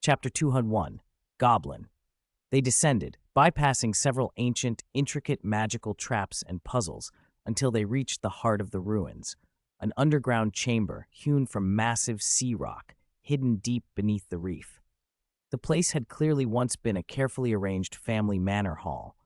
Chapter 201, Goblin. They descended, bypassing several ancient, intricate magical traps and puzzles until they reached the heart of the ruins, an underground chamber hewn from massive sea rock, hidden deep beneath the reef. The place had clearly once been a carefully arranged family manor hall.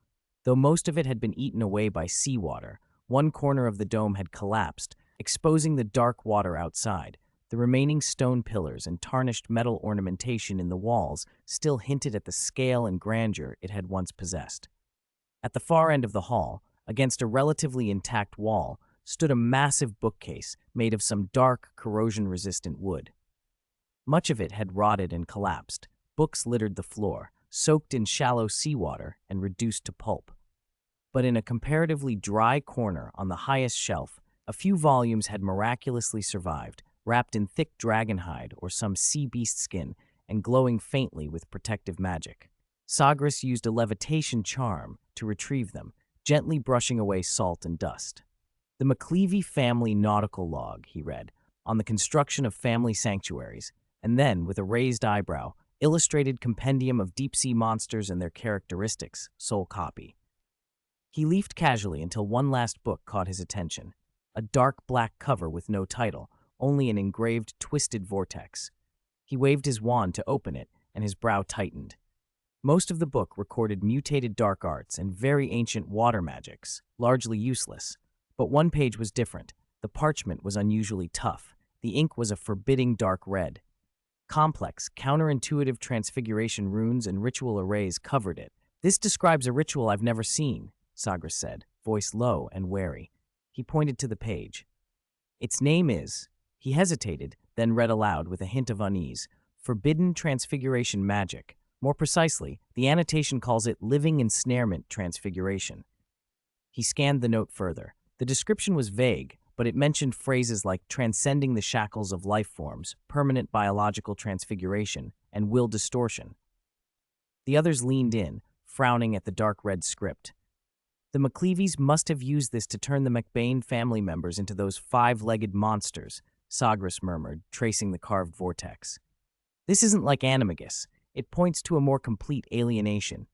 Though most of it had been eaten away by seawater, one corner of the dome had collapsed, exposing the dark water outside. The remaining stone pillars and tarnished metal ornamentation in the walls still hinted at the scale and grandeur it had once possessed. At the far end of the hall, against a relatively intact wall, stood a massive bookcase made of some dark, corrosion-resistant wood. Much of it had rotted and collapsed. Books littered the floor, soaked in shallow seawater and reduced to pulp. But in a comparatively dry corner on the highest shelf, a few volumes had miraculously survived, wrapped in thick dragonhide or some sea beast skin and glowing faintly with protective magic. Sagres used a levitation charm to retrieve them, gently brushing away salt and dust. The McCleavey family nautical log, he read, on the construction of family sanctuaries, and then, with a raised eyebrow, illustrated compendium of deep-sea monsters and their characteristics, sole copy. He leafed casually until one last book caught his attention, a dark black cover with no title, only an engraved twisted vortex. He waved his wand to open it, and his brow tightened. Most of the book recorded mutated dark arts and very ancient water magics, largely useless. But one page was different. The parchment was unusually tough. The ink was a forbidding dark red. Complex, counterintuitive transfiguration runes and ritual arrays covered it. "This describes a ritual I've never seen," Sagres said, voice low and wary. He pointed to the page. "Its name is..." He hesitated, then read aloud with a hint of unease, "Forbidden Transfiguration Magic. More precisely, the annotation calls it Living Ensnarement Transfiguration." He scanned the note further. The description was vague, but it mentioned phrases like transcending the shackles of life forms, permanent biological transfiguration, and will distortion. The others leaned in, frowning at the dark red script. The McCleaveys must have used this to turn the McBain family members into those five-legged monsters, Sagres murmured, tracing the carved vortex. "This isn't like animagus. It points to a more complete alienation.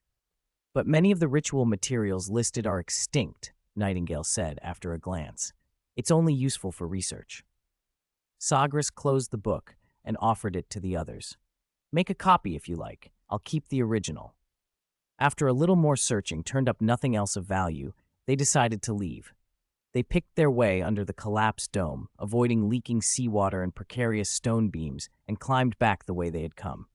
But many of the ritual materials listed are extinct," Nightingale said after a glance. "It's only useful for research." Sagres closed the book and offered it to the others. "Make a copy if you like. I'll keep the original." After a little more searching turned up nothing else of value, they decided to leave. They picked their way under the collapsed dome, avoiding leaking seawater and precarious stone beams, and climbed back the way they had come.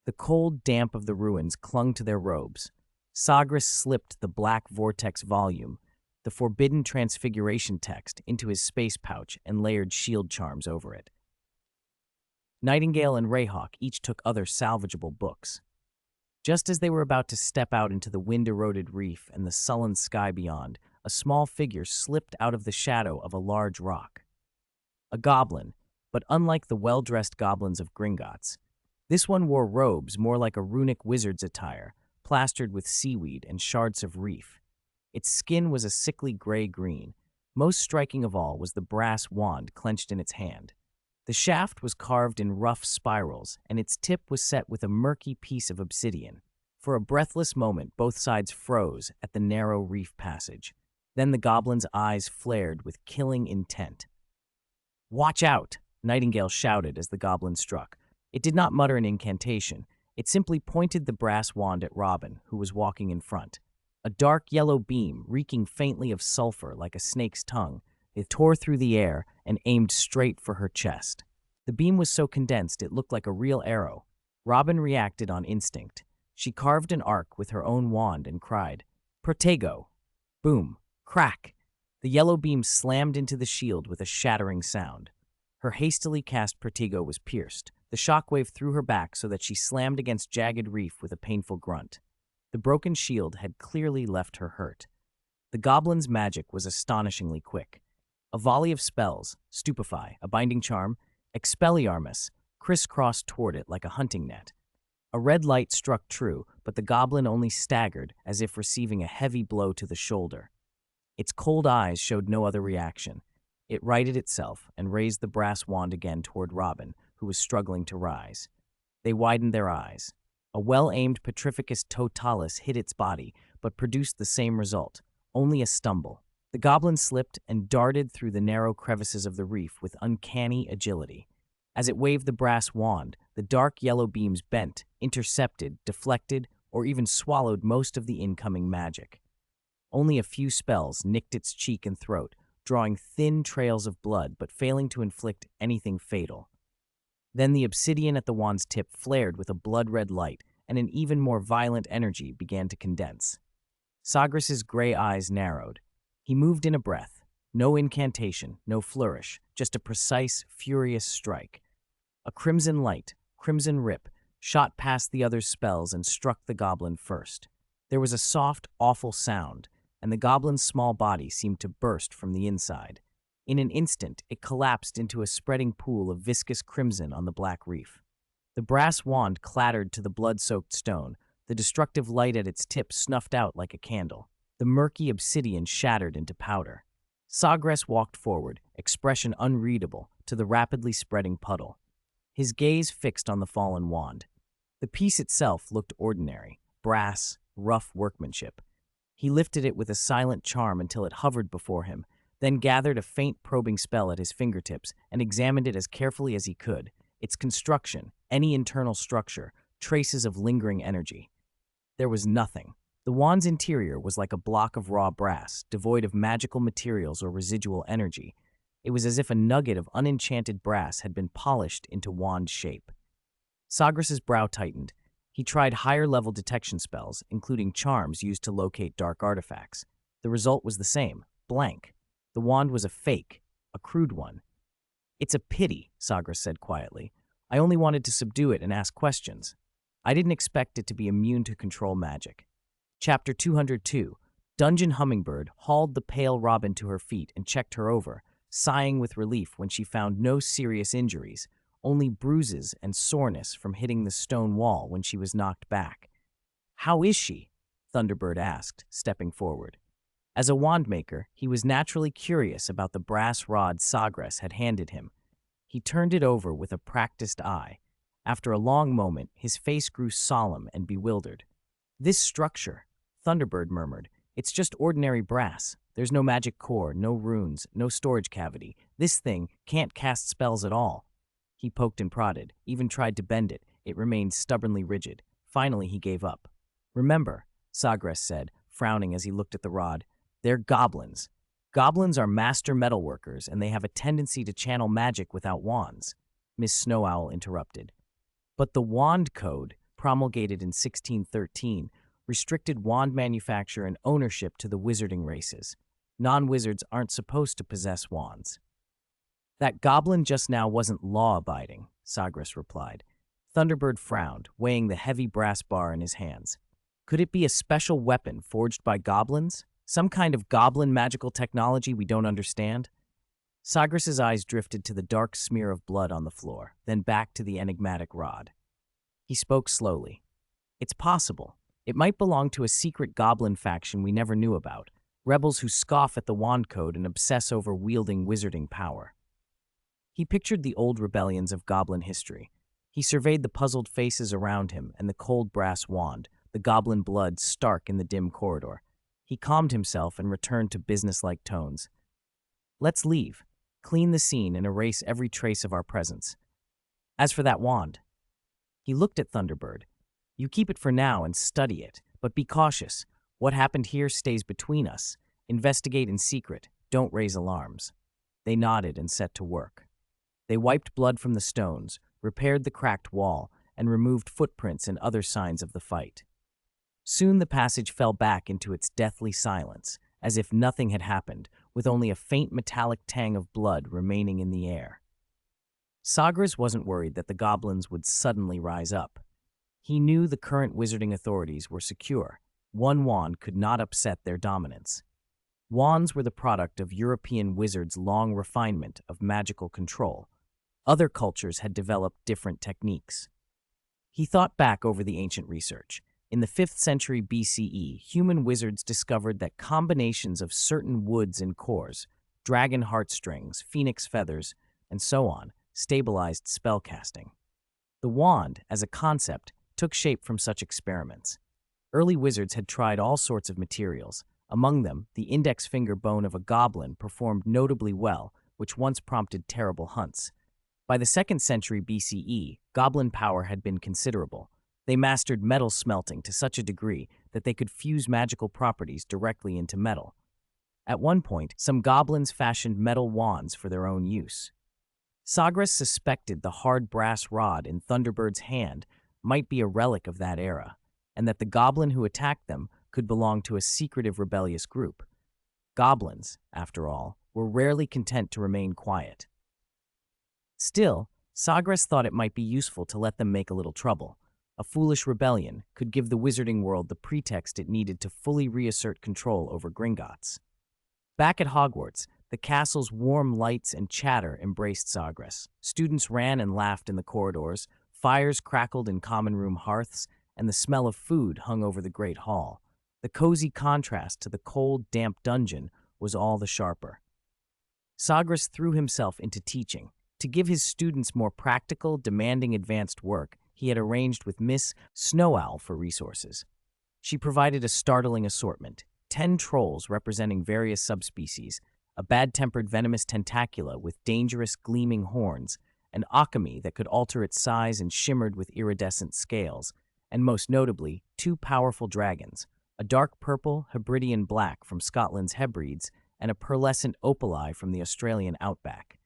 The cold damp of the ruins clung to their robes. Sagres slipped the black vortex volume, the Forbidden Transfiguration text, into his space pouch and layered shield charms over it. Nightingale and Rayhawk each took other salvageable books. Just as they were about to step out into the wind-eroded reef and the sullen sky beyond, a small figure slipped out of the shadow of a large rock. A goblin, but unlike the well-dressed goblins of Gringotts. This one wore robes more like a runic wizard's attire, plastered with seaweed and shards of reef. Its skin was a sickly gray-green. Most striking of all was the brass wand clenched in its hand. The shaft was carved in rough spirals, and its tip was set with a murky piece of obsidian. For a breathless moment, both sides froze at the narrow reef passage. Then the goblin's eyes flared with killing intent. "Watch out!" Nightingale shouted as the goblin struck. It did not mutter an incantation. It simply pointed the brass wand at Robin, who was walking in front. A dark yellow beam, reeking faintly of sulfur like a snake's tongue, it tore through the air and aimed straight for her chest. The beam was so condensed it looked like a real arrow. Robin reacted on instinct. She carved an arc with her own wand and cried, "Protego!" Boom! Crack! The yellow beam slammed into the shield with a shattering sound. Her hastily cast Protego was pierced. The shockwave threw her back so that she slammed against jagged reef with a painful grunt. The broken shield had clearly left her hurt. The goblin's magic was astonishingly quick. A volley of spells, Stupefy, a binding charm, Expelliarmus, crisscrossed toward it like a hunting net. A red light struck true, but the goblin only staggered as if receiving a heavy blow to the shoulder. Its cold eyes showed no other reaction. It righted itself and raised the brass wand again toward Robin, who was struggling to rise. They widened their eyes. A well-aimed Petrificus totalis hit its body, but produced the same result, only a stumble. The goblin slipped and darted through the narrow crevices of the reef with uncanny agility. As it waved the brass wand, the dark yellow beams bent, intercepted, deflected, or even swallowed most of the incoming magic. Only a few spells nicked its cheek and throat, drawing thin trails of blood but failing to inflict anything fatal. Then the obsidian at the wand's tip flared with a blood-red light, and an even more violent energy began to condense. Sagres's gray eyes narrowed. He moved in a breath. No incantation, no flourish, just a precise, furious strike. A crimson light, crimson rip, shot past the other's spells and struck the goblin first. There was a soft, awful sound, and the goblin's small body seemed to burst from the inside. In an instant, it collapsed into a spreading pool of viscous crimson on the black reef. The brass wand clattered to the blood-soaked stone. The destructive light at its tip snuffed out like a candle. The murky obsidian shattered into powder. Sagres walked forward, expression unreadable, to the rapidly spreading puddle. His gaze fixed on the fallen wand. The piece itself looked ordinary, brass, rough workmanship. He lifted it with a silent charm until it hovered before him, then gathered a faint probing spell at his fingertips and examined it as carefully as he could. Its construction, any internal structure, traces of lingering energy. There was nothing. The wand's interior was like a block of raw brass, devoid of magical materials or residual energy. It was as if a nugget of unenchanted brass had been polished into wand shape. Sagres's brow tightened. He tried higher-level detection spells, including charms used to locate dark artifacts. The result was the same, blank. The wand was a fake, a crude one. "It's a pity," Sagres said quietly. "I only wanted to subdue it and ask questions. I didn't expect it to be immune to control magic." Chapter 202. Dungeon Hummingbird hauled the pale robin to her feet and checked her over, sighing with relief when she found no serious injuries, only bruises and soreness from hitting the stone wall when she was knocked back. "How is she?" Thunderbird asked, stepping forward. As a wandmaker, he was naturally curious about the brass rod Sagres had handed him. He turned it over with a practiced eye. After a long moment, his face grew solemn and bewildered. "This structure," Thunderbird murmured, "it's just ordinary brass. There's no magic core, no runes, no storage cavity. This thing can't cast spells at all." He poked and prodded, even tried to bend it. It remained stubbornly rigid. Finally, he gave up. "Remember," Sagres said, frowning as he looked at the rod, "they're goblins. Goblins are master metalworkers, and they have a tendency to channel magic without wands," Miss Snow Owl interrupted. "But the Wand Code, promulgated in 1613, restricted wand manufacture and ownership to the wizarding races. Non-wizards aren't supposed to possess wands." "That goblin just now wasn't law-abiding," Sagres replied. Thunderbird frowned, weighing the heavy brass bar in his hands. "Could it be a special weapon forged by goblins? Some kind of goblin magical technology we don't understand?" Sagres's eyes drifted to the dark smear of blood on the floor, then back to the enigmatic rod. He spoke slowly. "It's possible. It might belong to a secret goblin faction we never knew about, rebels who scoff at the Wand Code and obsess over wielding wizarding power." He pictured the old rebellions of goblin history. He surveyed the puzzled faces around him and the cold brass wand, the goblin blood stark in the dim corridor. He calmed himself and returned to businesslike tones. "Let's leave, clean the scene, and erase every trace of our presence. As for that wand..." He looked at Thunderbird. "You keep it for now and study it, but be cautious. What happened here stays between us. Investigate in secret. Don't raise alarms." They nodded and set to work. They wiped blood from the stones, repaired the cracked wall, and removed footprints and other signs of the fight. Soon the passage fell back into its deathly silence, as if nothing had happened, with only a faint metallic tang of blood remaining in the air. Sagres wasn't worried that the goblins would suddenly rise up. He knew the current wizarding authorities were secure. One wand could not upset their dominance. Wands were the product of European wizards' long refinement of magical control. Other cultures had developed different techniques. He thought back over the ancient research. In the 5th century BCE, human wizards discovered that combinations of certain woods and cores, dragon heartstrings, phoenix feathers, and so on, stabilized spellcasting. The wand, as a concept, took shape from such experiments. Early wizards had tried all sorts of materials. Among them, the index finger bone of a goblin performed notably well, which once prompted terrible hunts. By the 2nd century BCE, goblin power had been considerable. They mastered metal smelting to such a degree that they could fuse magical properties directly into metal. At one point, some goblins fashioned metal wands for their own use. Sagres suspected the hard brass rod in Thunderbird's hand might be a relic of that era, and that the goblin who attacked them could belong to a secretive rebellious group. Goblins, after all, were rarely content to remain quiet. Still, Sagres thought it might be useful to let them make a little trouble. A foolish rebellion could give the wizarding world the pretext it needed to fully reassert control over Gringotts. Back at Hogwarts, the castle's warm lights and chatter embraced Sagres. Students ran and laughed in the corridors, fires crackled in common room hearths, and the smell of food hung over the great hall. The cozy contrast to the cold, damp dungeon was all the sharper. Sagres threw himself into teaching. To give his students more practical, demanding advanced work, he had arranged with Miss Snow Owl for resources. She provided a startling assortment: 10 trolls representing various subspecies, a bad-tempered venomous tentacula with dangerous gleaming horns, an occamy that could alter its size and shimmered with iridescent scales, and most notably, 2 powerful dragons, a dark purple Hebridean black from Scotland's Hebrides and a pearlescent opali from the Australian outback.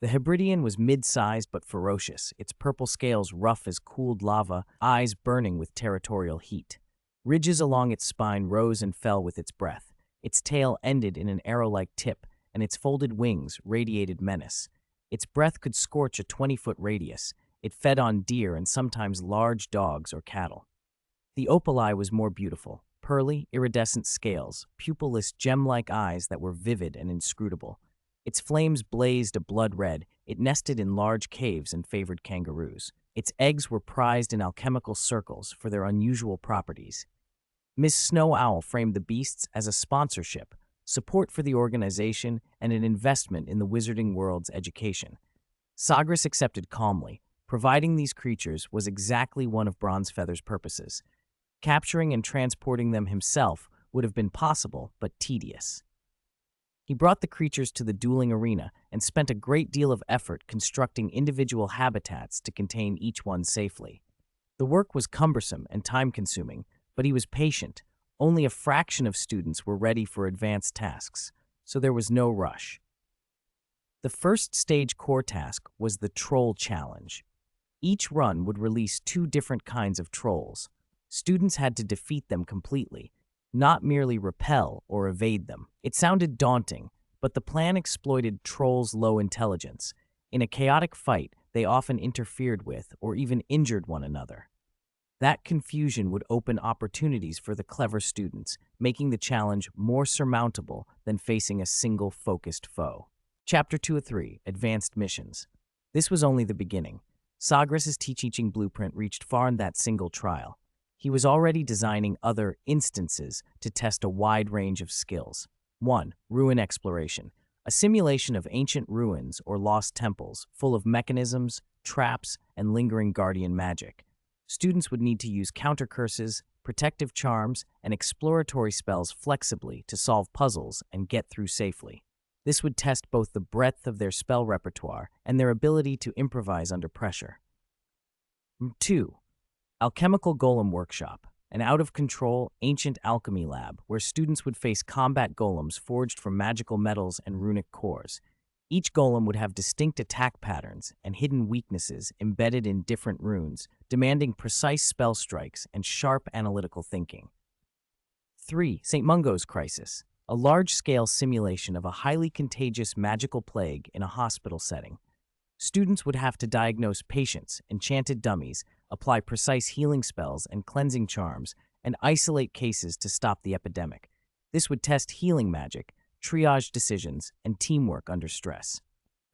The Hebridean was mid-sized but ferocious, its purple scales rough as cooled lava, eyes burning with territorial heat. Ridges along its spine rose and fell with its breath. Its tail ended in an arrow-like tip, and its folded wings radiated menace. Its breath could scorch a 20-foot radius. It fed on deer and sometimes large dogs or cattle. The opali was more beautiful: pearly, iridescent scales, pupilless, gem-like eyes that were vivid and inscrutable. Its flames blazed a blood red. It nested in large caves and favored kangaroos. Its eggs were prized in alchemical circles for their unusual properties. Miss Snow Owl framed the beasts as a sponsorship, support for the organization, and an investment in the wizarding world's education. Sagres accepted calmly. Providing these creatures was exactly one of Bronzefeather's purposes. Capturing and transporting them himself would have been possible, but tedious. He brought the creatures to the dueling arena and spent a great deal of effort constructing individual habitats to contain each one safely. The work was cumbersome and time-consuming, but he was patient. Only a fraction of students were ready for advanced tasks, so there was no rush. The first stage core task was the Troll Challenge. Each run would release 2 different kinds of trolls. Students had to defeat them completely, not merely repel or evade them. It sounded daunting, but the plan exploited trolls' low intelligence. In a chaotic fight, they often interfered with or even injured one another. That confusion would open opportunities for the clever students, making the challenge more surmountable than facing a single focused foe. Chapter 2 of 3, Advanced Missions. This was only the beginning. Sagres' teaching blueprint reached far in that single trial. He was already designing other instances to test a wide range of skills. 1. Ruin exploration. A simulation of ancient ruins or lost temples, full of mechanisms, traps, and lingering guardian magic. Students would need to use counter curses, protective charms, and exploratory spells flexibly to solve puzzles and get through safely. This would test both the breadth of their spell repertoire and their ability to improvise under pressure. 2. Alchemical Golem Workshop, an out-of-control, ancient alchemy lab where students would face combat golems forged from magical metals and runic cores. Each golem would have distinct attack patterns and hidden weaknesses embedded in different runes, demanding precise spell strikes and sharp analytical thinking. 3. St. Mungo's Crisis, a large-scale simulation of a highly contagious magical plague in a hospital setting. Students would have to diagnose patients, enchanted dummies, apply precise healing spells and cleansing charms, and isolate cases to stop the epidemic. This would test healing magic, triage decisions, and teamwork under stress.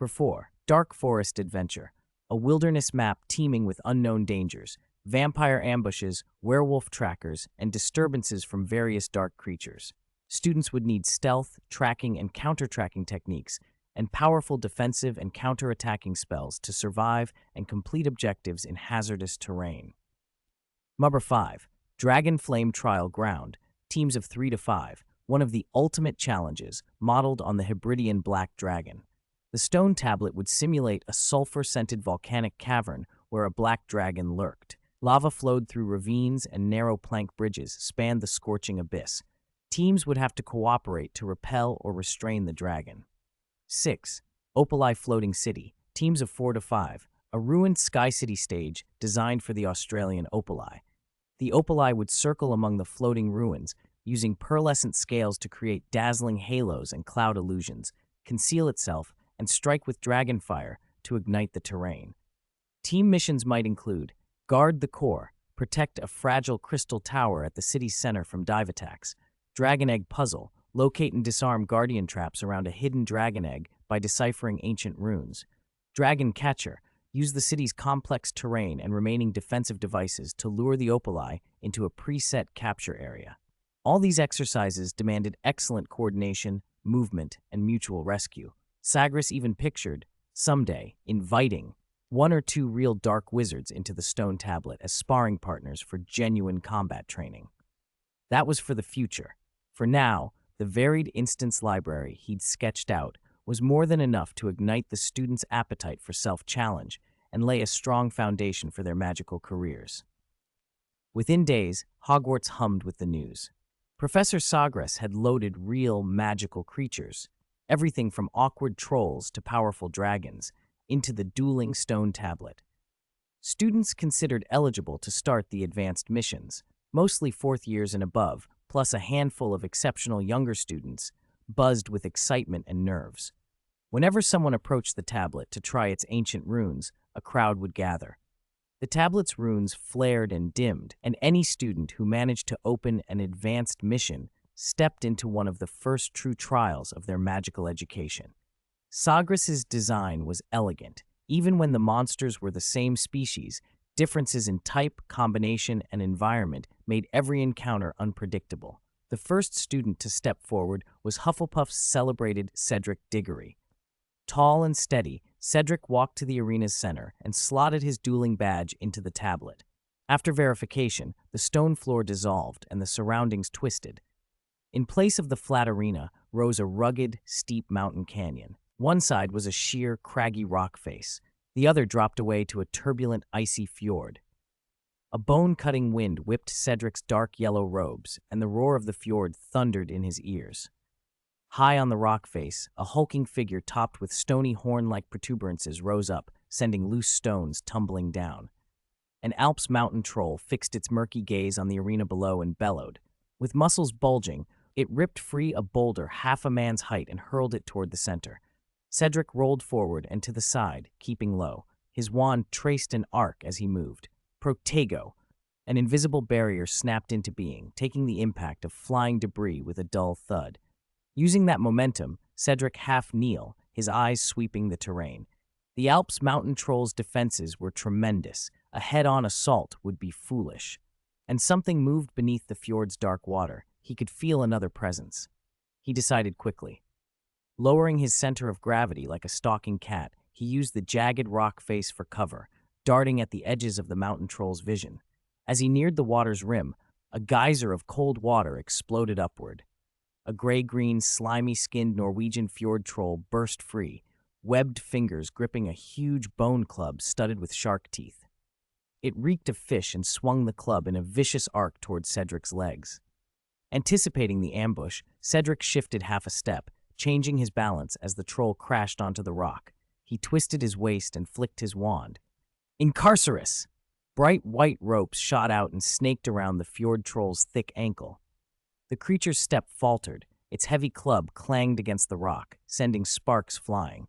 4. Dark Forest Adventure, a wilderness map teeming with unknown dangers, vampire ambushes, werewolf trackers, and disturbances from various dark creatures. Students would need stealth, tracking, and counter-tracking techniques, and powerful defensive and counter-attacking spells to survive and complete objectives in hazardous terrain. Number 5. Dragon Flame Trial Ground, teams of 3 to 5, one of the ultimate challenges modeled on the Hebridean Black Dragon. The stone tablet would simulate a sulfur-scented volcanic cavern where a black dragon lurked. Lava flowed through ravines and narrow plank bridges spanned the scorching abyss. Teams would have to cooperate to repel or restrain the dragon. 6. Opali Floating City, teams of 4 to 5, a ruined Sky City stage designed for the Australian opali. The opali would circle among the floating ruins, using pearlescent scales to create dazzling halos and cloud illusions, conceal itself, and strike with dragonfire to ignite the terrain. Team missions might include guard the core, protect a fragile crystal tower at the city's center from dive attacks, dragon egg puzzle, locate and disarm guardian traps around a hidden dragon egg by deciphering ancient runes, dragon catcher, use the city's complex terrain and remaining defensive devices to lure the opali into a preset capture area. All these exercises demanded excellent coordination, movement, and mutual rescue. Sagres even pictured, someday, inviting 1 or 2 real dark wizards into the stone tablet as sparring partners for genuine combat training. That was for the future. For now, the varied instance library he'd sketched out was more than enough to ignite the students' appetite for self-challenge and lay a strong foundation for their magical careers. Within days, Hogwarts hummed with the news. Professor Sagres had loaded real magical creatures, everything from awkward trolls to powerful dragons, into the dueling stone tablet. Students considered eligible to start the advanced missions, mostly 4th years and above, plus a handful of exceptional younger students, buzzed with excitement and nerves. Whenever someone approached the tablet to try its ancient runes, a crowd would gather. The tablet's runes flared and dimmed, and any student who managed to open an advanced mission stepped into one of the first true trials of their magical education. Sagres' design was elegant. Even when the monsters were the same species, differences in type, combination, and environment made every encounter unpredictable. The first student to step forward was Hufflepuff's celebrated Cedric Diggory. Tall and steady, Cedric walked to the arena's center and slotted his dueling badge into the tablet. After verification, the stone floor dissolved and the surroundings twisted. In place of the flat arena rose a rugged, steep mountain canyon. One side was a sheer, craggy rock face. The other dropped away to a turbulent, icy fjord. A bone-cutting wind whipped Cedric's dark yellow robes, and the roar of the fjord thundered in his ears. High on the rock face, a hulking figure topped with stony horn-like protuberances rose up, sending loose stones tumbling down. An Alps mountain troll fixed its murky gaze on the arena below and bellowed. With muscles bulging, it ripped free a boulder half a man's height and hurled it toward the center. Cedric rolled forward and to the side, keeping low. His wand traced an arc as he moved. Protego! An invisible barrier snapped into being, taking the impact of flying debris with a dull thud. Using that momentum, Cedric half-kneel, his eyes sweeping the terrain. The Alps mountain troll's defenses were tremendous. A head-on assault would be foolish. And something moved beneath the fjord's dark water. He could feel another presence. He decided quickly. Lowering his center of gravity like a stalking cat, he used the jagged rock face for cover, darting at the edges of the mountain troll's vision. As he neared the water's rim, a geyser of cold water exploded upward. A gray-green, slimy-skinned Norwegian fjord troll burst free, webbed fingers gripping a huge bone club studded with shark teeth. It reeked of fish and swung the club in a vicious arc toward Cedric's legs. Anticipating the ambush, Cedric shifted half a step, changing his balance as the troll crashed onto the rock. He twisted his waist and flicked his wand. Incarcerus! Bright white ropes shot out and snaked around the fjord troll's thick ankle. The creature's step faltered. Its heavy club clanged against the rock, sending sparks flying.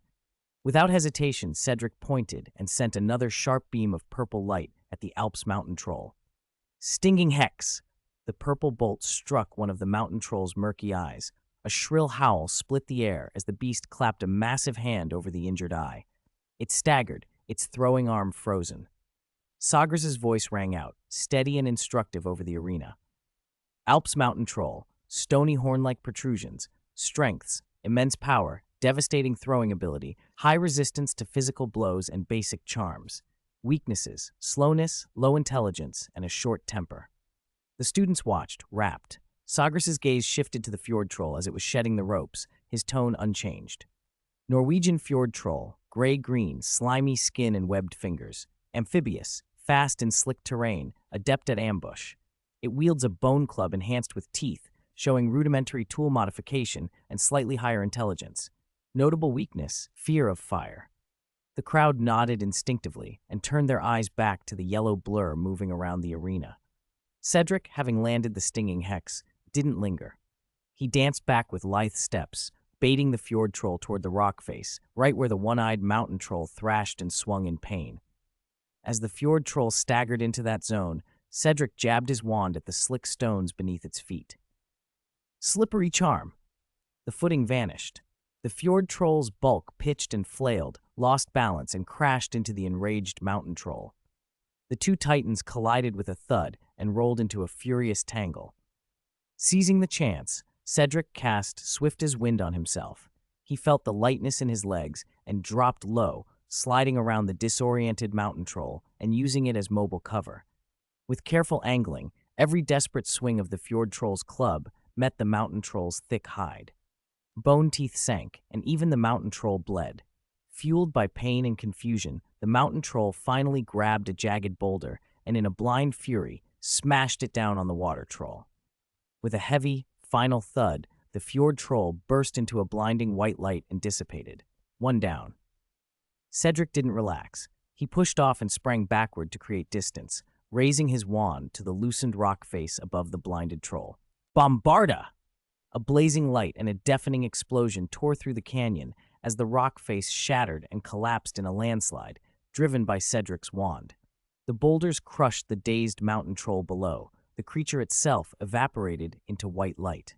Without hesitation, Cedric pointed and sent another sharp beam of purple light at the Alps mountain troll. Stinging Hex! The purple bolt struck one of the mountain troll's murky eyes. A shrill howl split the air as the beast clapped a massive hand over the injured eye. It staggered, its throwing arm frozen. Sagres' voice rang out, steady and instructive over the arena. Alps mountain troll, stony horn-like protrusions, strengths, immense power, devastating throwing ability, high resistance to physical blows and basic charms. Weaknesses, slowness, low intelligence, and a short temper. The students watched, rapt. Sagres' gaze shifted to the fjord troll as it was shedding the ropes, his tone unchanged. Norwegian fjord troll, gray-green, slimy skin and webbed fingers. Amphibious, fast in slick terrain, adept at ambush. It wields a bone club enhanced with teeth, showing rudimentary tool modification and slightly higher intelligence. Notable weakness, fear of fire. The crowd nodded instinctively and turned their eyes back to the yellow blur moving around the arena. Cedric, having landed the stinging hex, didn't linger. He danced back with lithe steps, baiting the fjord troll toward the rock face, right where the one-eyed mountain troll thrashed and swung in pain. As the fjord troll staggered into that zone, Cedric jabbed his wand at the slick stones beneath its feet. Slippery charm. The footing vanished. The fjord troll's bulk pitched and flailed, lost balance, and crashed into the enraged mountain troll. The two titans collided with a thud and rolled into a furious tangle. Seizing the chance, Cedric cast swift as wind on himself. He felt the lightness in his legs and dropped low, sliding around the disoriented mountain troll and using it as mobile cover. With careful angling, every desperate swing of the fjord troll's club met the mountain troll's thick hide. Bone teeth sank, and even the mountain troll bled. Fueled by pain and confusion, the mountain troll finally grabbed a jagged boulder and, in a blind fury, smashed it down on the water troll. With a heavy, final thud, the fjord troll burst into a blinding white light and dissipated. One down. Cedric didn't relax. He pushed off and sprang backward to create distance, raising his wand to the loosened rock face above the blinded troll. Bombarda! A blazing light and a deafening explosion tore through the canyon as the rock face shattered and collapsed in a landslide, driven by Cedric's wand. The boulders crushed the dazed mountain troll below. The creature itself evaporated into white light.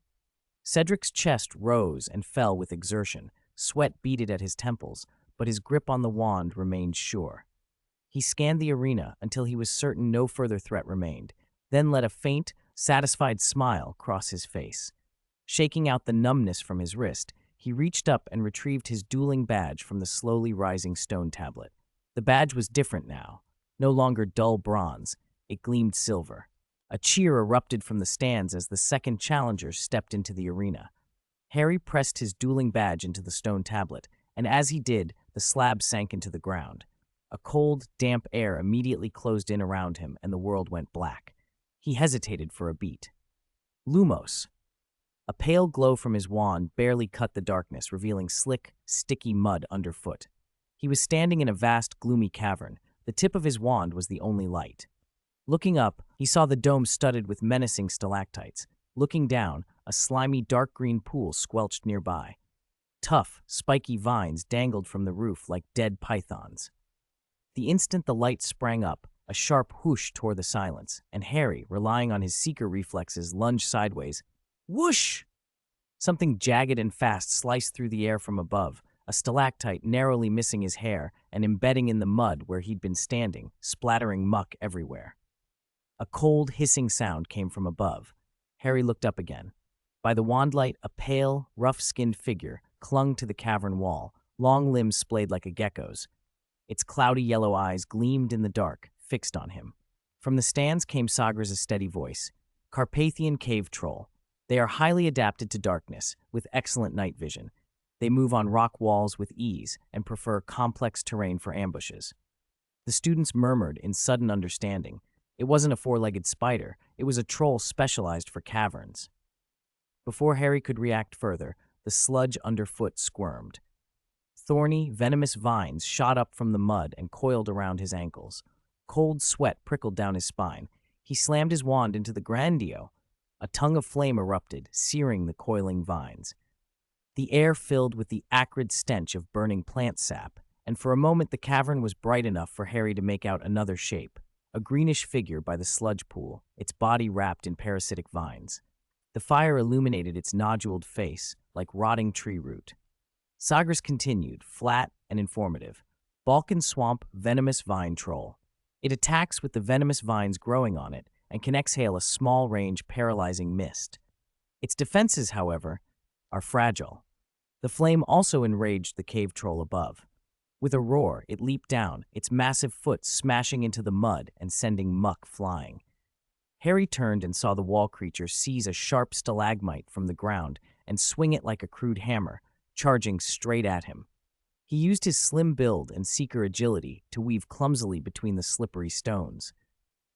Cedric's chest rose and fell with exertion. Sweat beaded at his temples, but his grip on the wand remained sure. He scanned the arena until he was certain no further threat remained, then let a faint, satisfied smile cross his face. Shaking out the numbness from his wrist, he reached up and retrieved his dueling badge from the slowly rising stone tablet. The badge was different now. No longer dull bronze, it gleamed silver. A cheer erupted from the stands as the second challenger stepped into the arena. Harry pressed his dueling badge into the stone tablet, and as he did, the slab sank into the ground. A cold, damp air immediately closed in around him, and the world went black. He hesitated for a beat. Lumos. A pale glow from his wand barely cut the darkness, revealing slick, sticky mud underfoot. He was standing in a vast, gloomy cavern. The tip of his wand was the only light. Looking up, he saw the dome studded with menacing stalactites. Looking down, a slimy, dark green pool squelched nearby. Tough, spiky vines dangled from the roof like dead pythons. The instant the light sprang up, a sharp whoosh tore the silence, and Harry, relying on his seeker reflexes, lunged sideways. Whoosh! Something jagged and fast sliced through the air from above, a stalactite narrowly missing his hair and embedding in the mud where he'd been standing, splattering muck everywhere. A cold, hissing sound came from above. Harry looked up again. By the wandlight, a pale, rough-skinned figure clung to the cavern wall, long limbs splayed like a gecko's. Its cloudy yellow eyes gleamed in the dark, fixed on him. From the stands came Sagres' steady voice. Carpathian cave troll. They are highly adapted to darkness, with excellent night vision. They move on rock walls with ease and prefer complex terrain for ambushes. The students murmured in sudden understanding. It wasn't a four-legged spider, it was a troll specialized for caverns. Before Harry could react further, the sludge underfoot squirmed. Thorny, venomous vines shot up from the mud and coiled around his ankles. Cold sweat prickled down his spine. He slammed his wand into the grandio. A tongue of flame erupted, searing the coiling vines. The air filled with the acrid stench of burning plant sap, and for a moment the cavern was bright enough for Harry to make out another shape, a greenish figure by the sludge pool, its body wrapped in parasitic vines. The fire illuminated its noduled face like rotting tree root. Sagres continued, flat and informative. Balkan swamp venomous vine troll. It attacks with the venomous vines growing on it and can exhale a small-range paralyzing mist. Its defenses, however, are fragile. The flame also enraged the cave troll above. With a roar, it leaped down, its massive foot smashing into the mud and sending muck flying. Harry turned and saw the wall creature seize a sharp stalagmite from the ground and swing it like a crude hammer, charging straight at him. He used his slim build and seeker agility to weave clumsily between the slippery stones.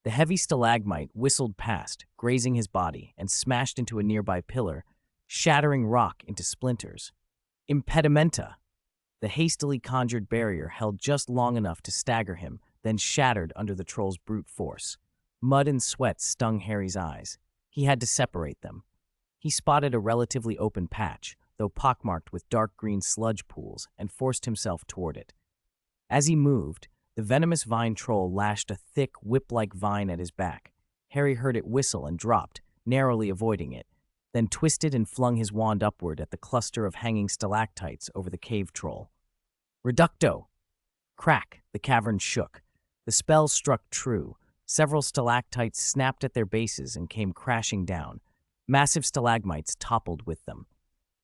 The heavy stalagmite whistled past, grazing his body, and smashed into a nearby pillar, shattering rock into splinters. Impedimenta! The hastily conjured barrier held just long enough to stagger him, then shattered under the troll's brute force. Mud and sweat stung Harry's eyes. He had to separate them. He spotted a relatively open patch, though pockmarked with dark green sludge pools, and forced himself toward it. As he moved, the venomous vine troll lashed a thick, whip-like vine at his back. Harry heard it whistle and dropped, narrowly avoiding it, then twisted and flung his wand upward at the cluster of hanging stalactites over the cave troll. Reducto! Crack! The cavern shook. The spell struck true. Several stalactites snapped at their bases and came crashing down. Massive stalagmites toppled with them.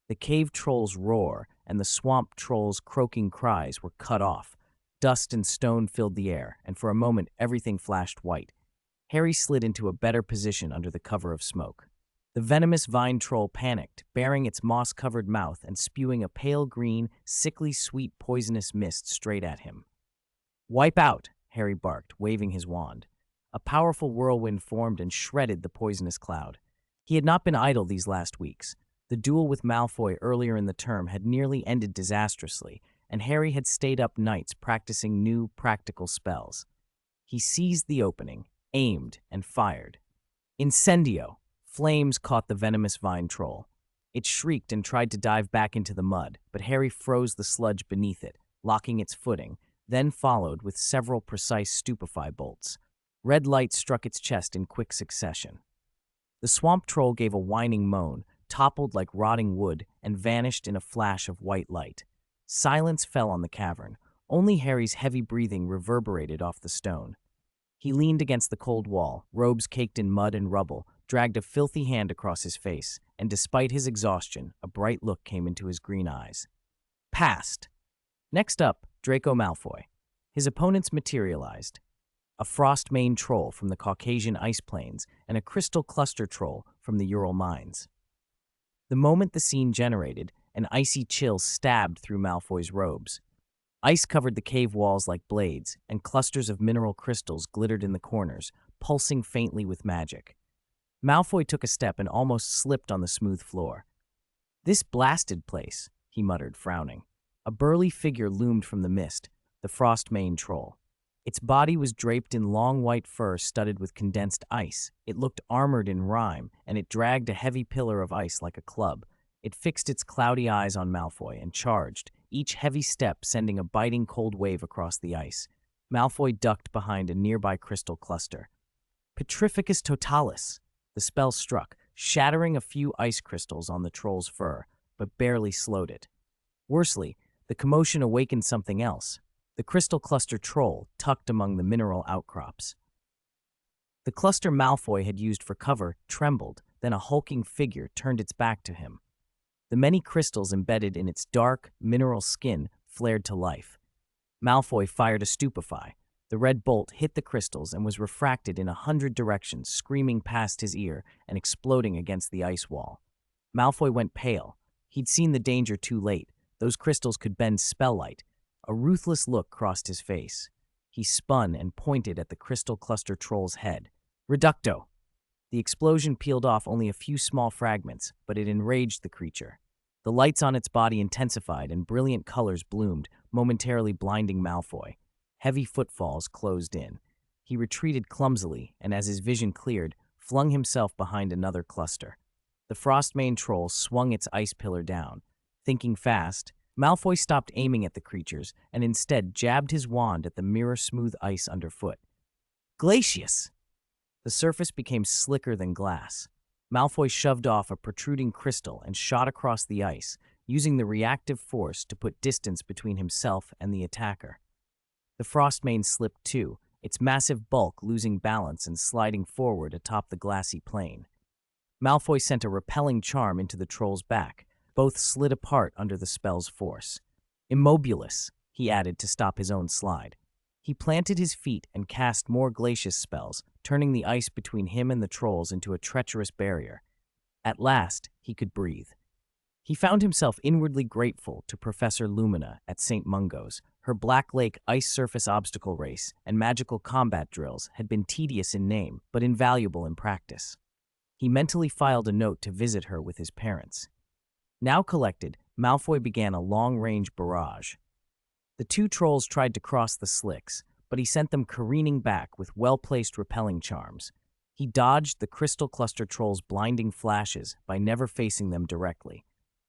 The cave troll's roar and the swamp troll's croaking cries were cut off. Dust and stone filled the air, and for a moment everything flashed white. Harry slid into a better position under the cover of smoke. The venomous vine troll panicked, baring its moss-covered mouth and spewing a pale green, sickly sweet poisonous mist straight at him. "Wipe out!" Harry barked, waving his wand. A powerful whirlwind formed and shredded the poisonous cloud. He had not been idle these last weeks. The duel with Malfoy earlier in the term had nearly ended disastrously, and Harry had stayed up nights practicing new, practical spells. He seized the opening, aimed, and fired. Incendio! Flames caught the venomous vine troll. It shrieked and tried to dive back into the mud, but Harry froze the sludge beneath it, locking its footing, then followed with several precise stupefy bolts. Red light struck its chest in quick succession. The swamp troll gave a whining moan, toppled like rotting wood, and vanished in a flash of white light. Silence fell on the cavern. Only Harry's heavy breathing reverberated off the stone. He leaned against the cold wall, robes caked in mud and rubble, dragged a filthy hand across his face, and despite his exhaustion, a bright look came into his green eyes. Passed! Next up, Draco Malfoy. His opponents materialized. A frost-mane troll from the Caucasian ice plains and a crystal cluster troll from the Ural mines. The moment the scene generated, an icy chill stabbed through Malfoy's robes. Ice covered the cave walls like blades, and clusters of mineral crystals glittered in the corners, pulsing faintly with magic. Malfoy took a step and almost slipped on the smooth floor. "This blasted place," he muttered, frowning. A burly figure loomed from the mist, the frost-mane troll. Its body was draped in long white fur studded with condensed ice. It looked armored in rime, and it dragged a heavy pillar of ice like a club. It fixed its cloudy eyes on Malfoy and charged, each heavy step sending a biting cold wave across the ice. Malfoy ducked behind a nearby crystal cluster. Petrificus totalis! The spell struck, shattering a few ice crystals on the troll's fur, but barely slowed it. Worsely, the commotion awakened something else. The crystal cluster troll tucked among the mineral outcrops. The cluster Malfoy had used for cover trembled, then a hulking figure turned its back to him. The many crystals embedded in its dark, mineral skin flared to life. Malfoy fired a stupefy. The red bolt hit the crystals and was refracted in 100 directions, screaming past his ear and exploding against the ice wall. Malfoy went pale. He'd seen the danger too late. Those crystals could bend spelllight. A ruthless look crossed his face. He spun and pointed at the crystal cluster troll's head. Reducto! The explosion peeled off only a few small fragments, but it enraged the creature. The lights on its body intensified and brilliant colors bloomed, momentarily blinding Malfoy. Heavy footfalls closed in. He retreated clumsily and, as his vision cleared, flung himself behind another cluster. The frostmane troll swung its ice pillar down. Thinking fast, Malfoy stopped aiming at the creatures and instead jabbed his wand at the mirror-smooth ice underfoot. Glacius! The surface became slicker than glass. Malfoy shoved off a protruding crystal and shot across the ice, using the reactive force to put distance between himself and the attacker. The frostmane slipped too, its massive bulk losing balance and sliding forward atop the glassy plain. Malfoy sent a repelling charm into the troll's back, Both slid apart under the spell's force. Immobilis, he added to stop his own slide. He planted his feet and cast more glacius spells, turning the ice between him and the trolls into a treacherous barrier. At last, he could breathe. He found himself inwardly grateful to Professor Lumina at St. Mungo's. Her Black Lake ice surface obstacle race and magical combat drills had been tedious in name, but invaluable in practice. He mentally filed a note to visit her with his parents. Now collected, Malfoy began a long-range barrage. The two trolls tried to cross the slicks, but he sent them careening back with well-placed repelling charms. He dodged the crystal cluster trolls' blinding flashes by never facing them directly.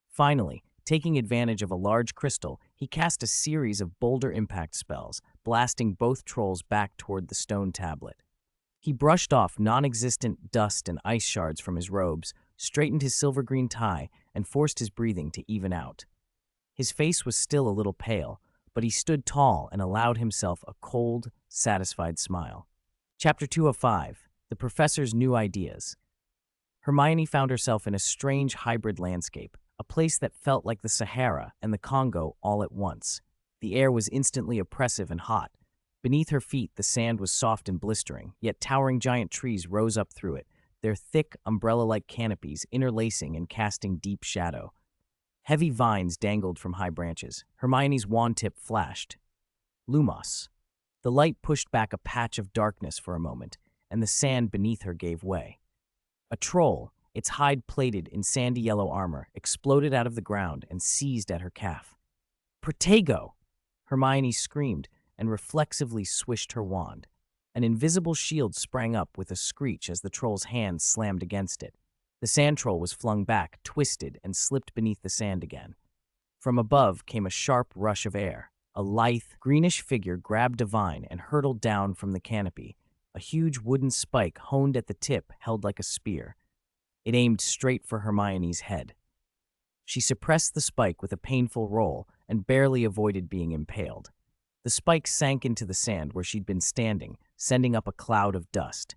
Finally, taking advantage of a large crystal, he cast a series of boulder impact spells, blasting both trolls back toward the stone tablet. He brushed off non-existent dust and ice shards from his robes, straightened his silver-green tie, and forced his breathing to even out. His face was still a little pale, but he stood tall and allowed himself a cold, satisfied smile. Chapter 205, The Professor's New Ideas. Hermione found herself in a strange hybrid landscape, a place that felt like the Sahara and the Congo all at once. The air was instantly oppressive and hot. Beneath her feet, the sand was soft and blistering, yet towering giant trees rose up through it, their thick, umbrella-like canopies interlacing and casting deep shadow. Heavy vines dangled from high branches. Hermione's wand tip flashed. Lumos. The light pushed back a patch of darkness for a moment, and the sand beneath her gave way. A troll, its hide plated in sandy yellow armor, exploded out of the ground and seized at her calf. Protego! Hermione screamed and reflexively swished her wand. An invisible shield sprang up with a screech as the troll's hand slammed against it. The sand troll was flung back, twisted, and slipped beneath the sand again. From above came a sharp rush of air. A lithe, greenish figure grabbed a vine and hurtled down from the canopy. A huge wooden spike honed at the tip held like a spear. It aimed straight for Hermione's head. She suppressed the spike with a painful roll and barely avoided being impaled. The spike sank into the sand where she'd been standing, sending up a cloud of dust.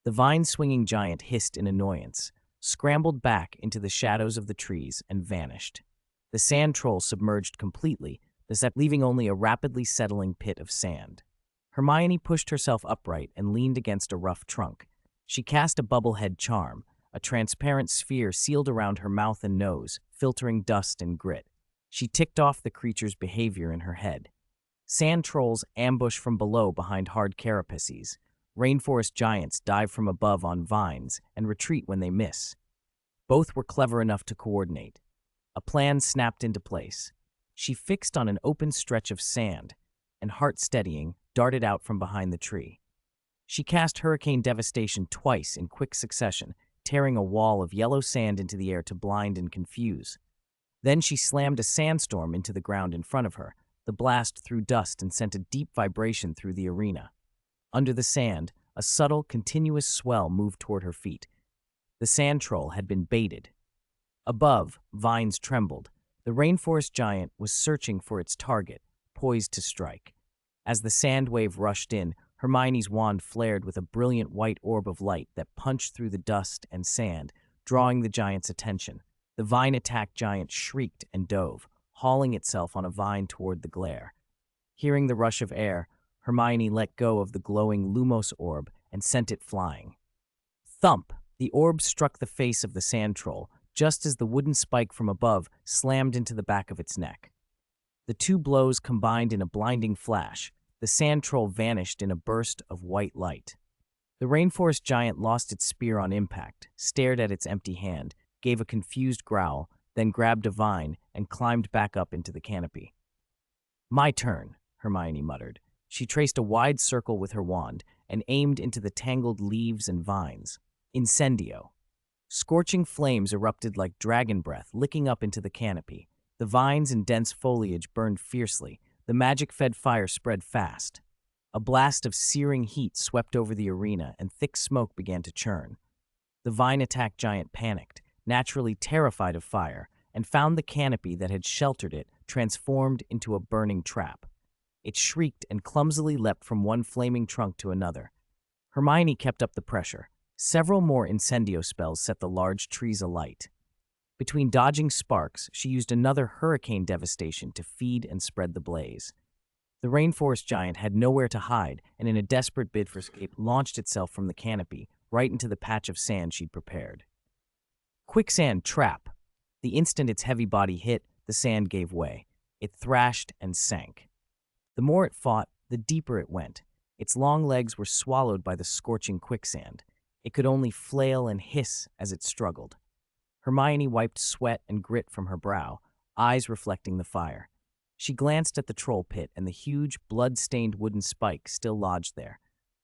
The vine-swinging giant hissed in annoyance, scrambled back into the shadows of the trees, and vanished. The sand troll submerged completely, leaving only a rapidly settling pit of sand. Hermione pushed herself upright and leaned against a rough trunk. She cast a bubblehead charm, a transparent sphere sealed around her mouth and nose, filtering dust and grit. She ticked off the creature's behavior in her head. Sand trolls ambush from below behind hard carapaces. Rainforest giants dive from above on vines and retreat when they miss. Both were clever enough to coordinate. A plan snapped into place. She fixed on an open stretch of sand, and heart-steadying, darted out from behind the tree. She cast Hurricane Devastation twice in quick succession, tearing a wall of yellow sand into the air to blind and confuse. Then she slammed a sandstorm into the ground in front of her. The blast threw dust and sent a deep vibration through the arena. Under the sand, a subtle, continuous swell moved toward her feet. The sand troll had been baited. Above, vines trembled. The rainforest giant was searching for its target, poised to strike. As the sand wave rushed in, Hermione's wand flared with a brilliant white orb of light that punched through the dust and sand, drawing the giant's attention. The vine-attacked giant shrieked and dove, hauling itself on a vine toward the glare. Hearing the rush of air, Hermione let go of the glowing Lumos orb and sent it flying. Thump! The orb struck the face of the sand troll, just as the wooden spike from above slammed into the back of its neck. The two blows combined in a blinding flash. The sand troll vanished in a burst of white light. The rainforest giant lost its spear on impact, stared at its empty hand, gave a confused growl, then grabbed a vine and climbed back up into the canopy. My turn, Hermione muttered. She traced a wide circle with her wand and aimed into the tangled leaves and vines. Incendio. Scorching flames erupted like dragon breath, licking up into the canopy. The vines and dense foliage burned fiercely. The magic-fed fire spread fast. A blast of searing heat swept over the arena, and thick smoke began to churn. The vine-attacked giant panicked, naturally terrified of fire, and found the canopy that had sheltered it transformed into a burning trap. It shrieked and clumsily leapt from one flaming trunk to another. Hermione kept up the pressure. Several more incendio spells set the large trees alight. Between dodging sparks, she used another hurricane devastation to feed and spread the blaze. The rainforest giant had nowhere to hide, and in a desperate bid for escape, launched itself from the canopy, right into the patch of sand she'd prepared. Quicksand trap! The instant its heavy body hit, the sand gave way. It thrashed and sank. The more it fought, the deeper it went. Its long legs were swallowed by the scorching quicksand. It could only flail and hiss as it struggled. Hermione wiped sweat and grit from her brow, eyes reflecting the fire. She glanced at the troll pit and the huge, blood-stained wooden spike still lodged there.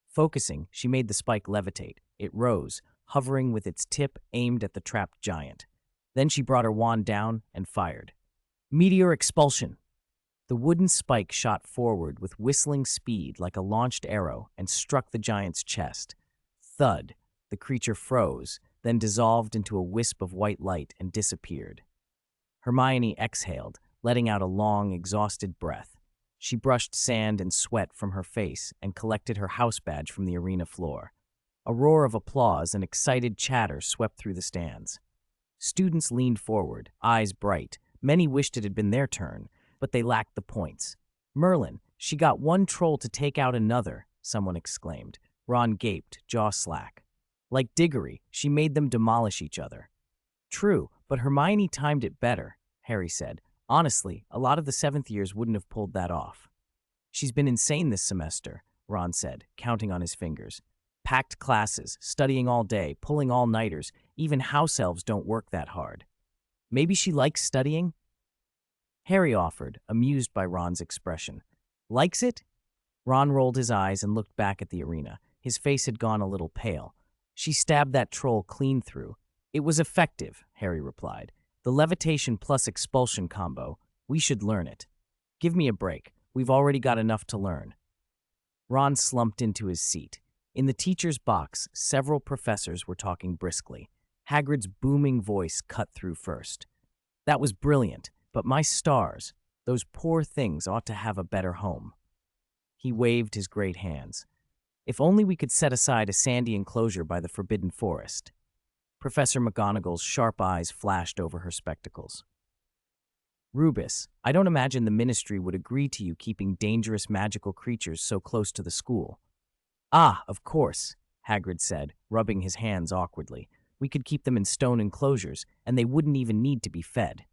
Focusing, she made the spike levitate. It rose, hovering with its tip aimed at the trapped giant. Then she brought her wand down and fired. Meteor expulsion! The wooden spike shot forward with whistling speed like a launched arrow and struck the giant's chest. Thud! The creature froze, then dissolved into a wisp of white light and disappeared. Hermione exhaled, letting out a long, exhausted breath. She brushed sand and sweat from her face and collected her house badge from the arena floor. A roar of applause and excited chatter swept through the stands. Students leaned forward, eyes bright. Many wished it had been their turn, but they lacked the points. Merlin, she got one troll to take out another, someone exclaimed. Ron gaped, jaw slack. Like Diggory, she made them demolish each other. True, but Hermione timed it better, Harry said. Honestly, a lot of the 7th years wouldn't have pulled that off. She's been insane this semester, Ron said, counting on his fingers. Packed classes, studying all day, pulling all-nighters. Even house elves don't work that hard. Maybe she likes studying? Harry offered, amused by Ron's expression. Likes it? Ron rolled his eyes and looked back at the arena. His face had gone a little pale. She stabbed that troll clean through. It was effective, Harry replied. The levitation plus expulsion combo. We should learn it. Give me a break. We've already got enough to learn. Ron slumped into his seat. In the teacher's box, several professors were talking briskly. Hagrid's booming voice cut through first. That was brilliant, but my stars, those poor things ought to have a better home. He waved his great hands. If only we could set aside a sandy enclosure by the Forbidden Forest. Professor McGonagall's sharp eyes flashed over her spectacles. Rubus, I don't imagine the Ministry would agree to you keeping dangerous magical creatures so close to the school. Ah, of course, Hagrid said, rubbing his hands awkwardly. We could keep them in stone enclosures, and they wouldn't even need to be fed.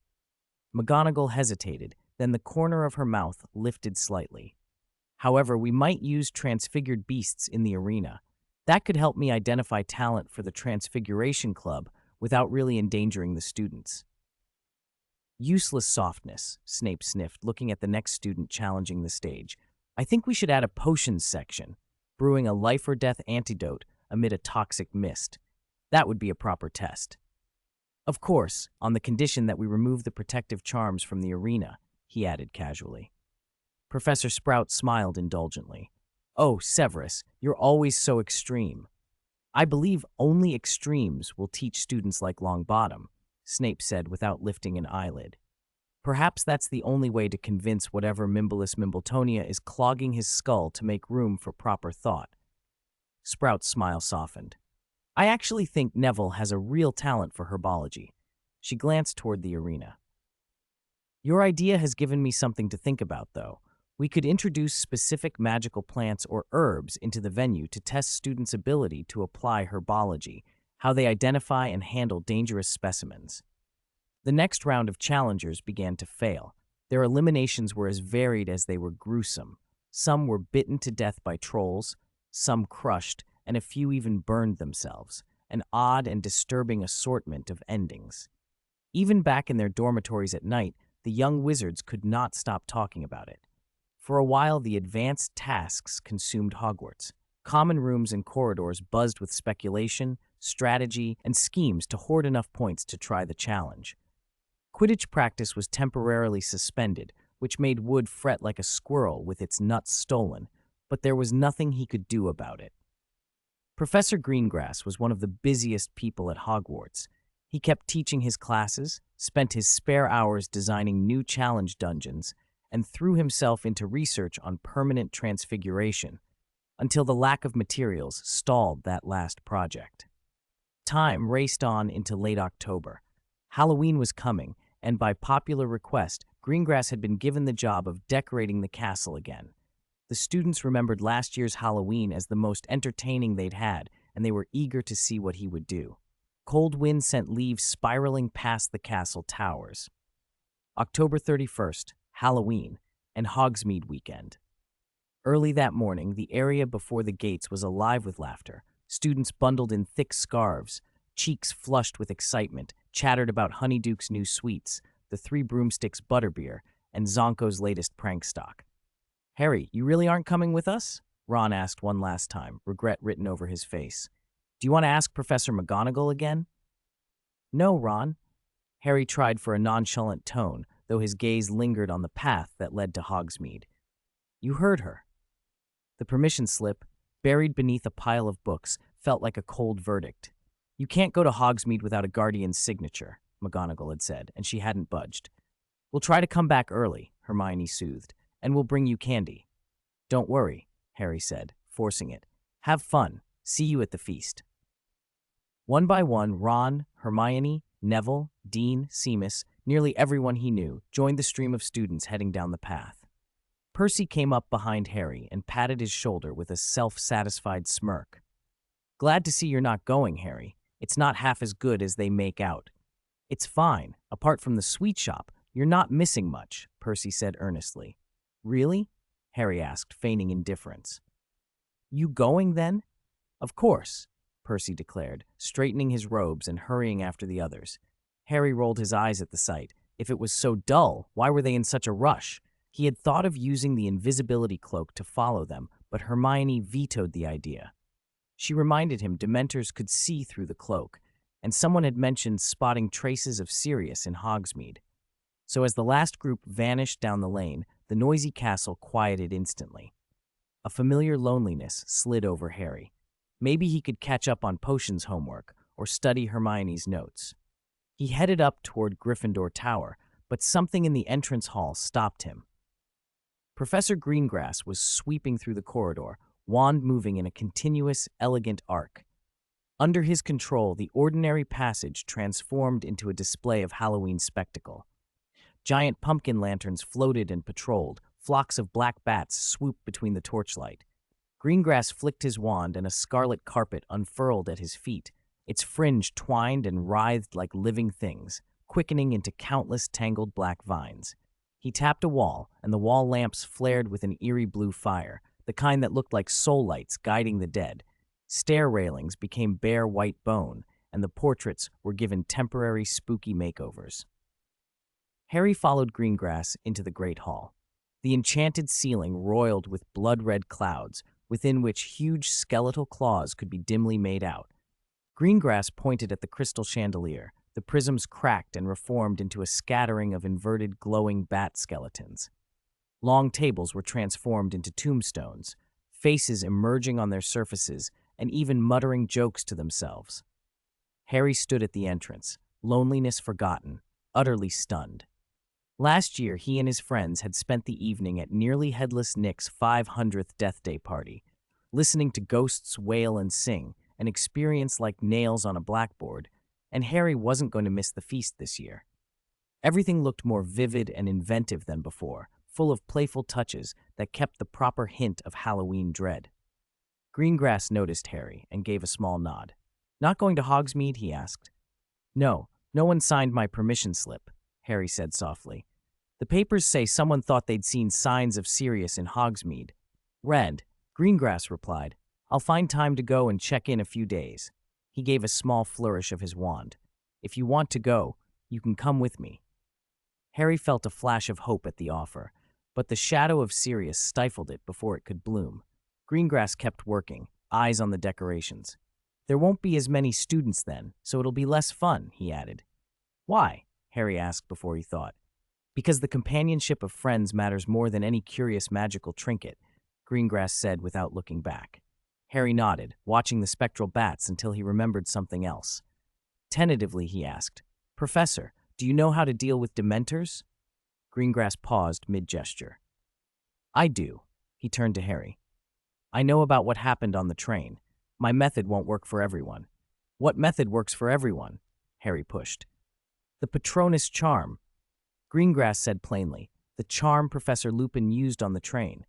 McGonagall hesitated, then the corner of her mouth lifted slightly. However, we might use transfigured beasts in the arena. That could help me identify talent for the Transfiguration Club without really endangering the students. Useless softness, Snape sniffed, looking at the next student challenging the stage. I think we should add a potions section, brewing a life-or-death antidote amid a toxic mist. That would be a proper test. Of course, on the condition that we remove the protective charms from the arena, he added casually. Professor Sprout smiled indulgently. Oh, Severus, you're always so extreme. I believe only extremes will teach students like Longbottom, Snape said without lifting an eyelid. Perhaps that's the only way to convince whatever Mimblus Mimbletonia is clogging his skull to make room for proper thought. Sprout's smile softened. I actually think Neville has a real talent for herbology. She glanced toward the arena. Your idea has given me something to think about, though. We could introduce specific magical plants or herbs into the venue to test students' ability to apply herbology, how they identify and handle dangerous specimens. The next round of challengers began to fail. Their eliminations were as varied as they were gruesome. Some were bitten to death by trolls, some crushed, and a few even burned themselves, an odd and disturbing assortment of endings. Even back in their dormitories at night, the young wizards could not stop talking about it. For a while, the advanced tasks consumed Hogwarts. Common rooms and corridors buzzed with speculation, strategy, and schemes to hoard enough points to try the challenge. Quidditch practice was temporarily suspended, which made Wood fret like a squirrel with its nuts stolen, but there was nothing he could do about it. Professor Greengrass was one of the busiest people at Hogwarts. He kept teaching his classes, spent his spare hours designing new challenge dungeons, and threw himself into research on permanent transfiguration, until the lack of materials stalled that last project. Time raced on into late October. Halloween was coming, and by popular request, Greengrass had been given the job of decorating the castle again. The students remembered last year's Halloween as the most entertaining they'd had, and they were eager to see what he would do. Cold wind sent leaves spiraling past the castle towers. October 31st, Halloween, and Hogsmeade weekend. Early that morning, the area before the gates was alive with laughter. Students bundled in thick scarves, cheeks flushed with excitement, chattered about Honeyduke's new sweets, the Three Broomsticks butterbeer, and Zonko's latest prank stock. "Harry, you really aren't coming with us?" Ron asked one last time, regret written over his face. "Do you want to ask Professor McGonagall again?" "No, Ron." Harry tried for a nonchalant tone, though his gaze lingered on the path that led to Hogsmeade. "You heard her." The permission slip, buried beneath a pile of books, felt like a cold verdict. "You can't go to Hogsmeade without a guardian's signature," McGonagall had said, and she hadn't budged. "We'll try to come back early," Hermione soothed, "and we'll bring you candy." "Don't worry," Harry said, forcing it. "Have fun. See you at the feast." One by one, Ron, Hermione, Neville, Dean, Seamus, nearly everyone he knew, joined the stream of students heading down the path. Percy came up behind Harry and patted his shoulder with a self-satisfied smirk. "Glad to see you're not going, Harry. It's not half as good as they make out." "It's fine. Apart from the sweet shop, you're not missing much," Percy said earnestly. "Really?" Harry asked, feigning indifference. "You going, then?" "Of course," Percy declared, straightening his robes and hurrying after the others. Harry rolled his eyes at the sight. If it was so dull, why were they in such a rush? He had thought of using the invisibility cloak to follow them, but Hermione vetoed the idea. She reminded him Dementors could see through the cloak, and someone had mentioned spotting traces of Sirius in Hogsmeade. So as the last group vanished down the lane, the noisy castle quieted instantly. A familiar loneliness slid over Harry. Maybe he could catch up on potions homework or study Hermione's notes. He headed up toward Gryffindor Tower, but something in the entrance hall stopped him. Professor Greengrass was sweeping through the corridor, wand moving in a continuous, elegant arc. Under his control, the ordinary passage transformed into a display of Halloween spectacle. Giant pumpkin lanterns floated and patrolled, flocks of black bats swooped between the torchlight. Greengrass flicked his wand and a scarlet carpet unfurled at his feet, its fringe twined and writhed like living things, quickening into countless tangled black vines. He tapped a wall, and the wall lamps flared with an eerie blue fire, the kind that looked like soul lights guiding the dead. Stair railings became bare white bone, and the portraits were given temporary spooky makeovers. Harry followed Greengrass into the great hall. The enchanted ceiling roiled with blood-red clouds, within which huge skeletal claws could be dimly made out. Greengrass pointed at the crystal chandelier. The prisms cracked and reformed into a scattering of inverted, glowing bat skeletons. Long tables were transformed into tombstones, faces emerging on their surfaces and even muttering jokes to themselves. Harry stood at the entrance, loneliness forgotten, utterly stunned. Last year, he and his friends had spent the evening at Nearly Headless Nick's 500th Death Day party, listening to ghosts wail and sing, an experience like nails on a blackboard, and Harry wasn't going to miss the feast this year. Everything looked more vivid and inventive than before, full of playful touches that kept the proper hint of Halloween dread. Greengrass noticed Harry and gave a small nod. "Not going to Hogsmeade?" he asked. No one signed my permission slip," Harry said softly. "The papers say someone thought they'd seen signs of Sirius in Hogsmeade." "Red," Greengrass replied. "I'll find time to go and check in a few days." He gave a small flourish of his wand. "If you want to go, you can come with me." Harry felt a flash of hope at the offer, but the shadow of Sirius stifled it before it could bloom. Greengrass kept working, eyes on the decorations. "There won't be as many students then, so it'll be less fun," he added. "Why?" Harry asked before he thought. "Because the companionship of friends matters more than any curious magical trinket," Greengrass said without looking back. Harry nodded, watching the spectral bats until he remembered something else. Tentatively, he asked, "Professor, do you know how to deal with Dementors?" Greengrass paused mid-gesture. "I do." He turned to Harry. "I know about what happened on the train. My method won't work for everyone." "What method works for everyone?" Harry pushed. The Patronus charm, Greengrass said plainly. The charm Professor Lupin used on the train.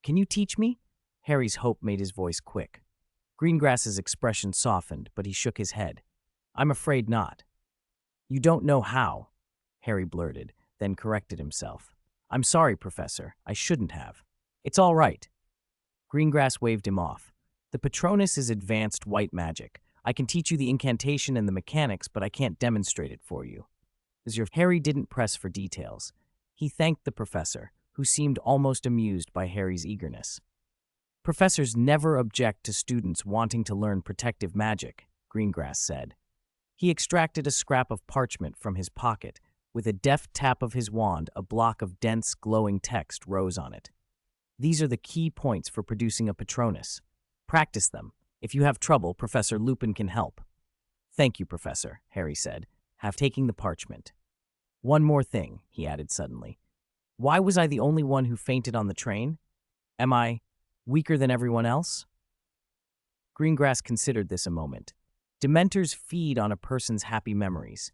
Can you teach me? Harry's hope made his voice quick. Greengrass's expression softened, but he shook his head. I'm afraid not. You don't know how, Harry blurted, then corrected himself. I'm sorry, Professor. I shouldn't have. It's all right. Greengrass waved him off. The Patronus is advanced white magic. I can teach you the incantation and the mechanics, but I can't demonstrate it for you. Harry didn't press for details. He thanked the professor, who seemed almost amused by Harry's eagerness. Professors never object to students wanting to learn protective magic, Greengrass said. He extracted a scrap of parchment from his pocket. With a deft tap of his wand, a block of dense, glowing text rose on it. These are the key points for producing a Patronus. Practice them. If you have trouble, Professor Lupin can help. Thank you, Professor, Harry said, half taking the parchment. One more thing, he added suddenly. Why was I the only one who fainted on the train? Am I weaker than everyone else? Greengrass considered this a moment. Dementors feed on a person's happy memories.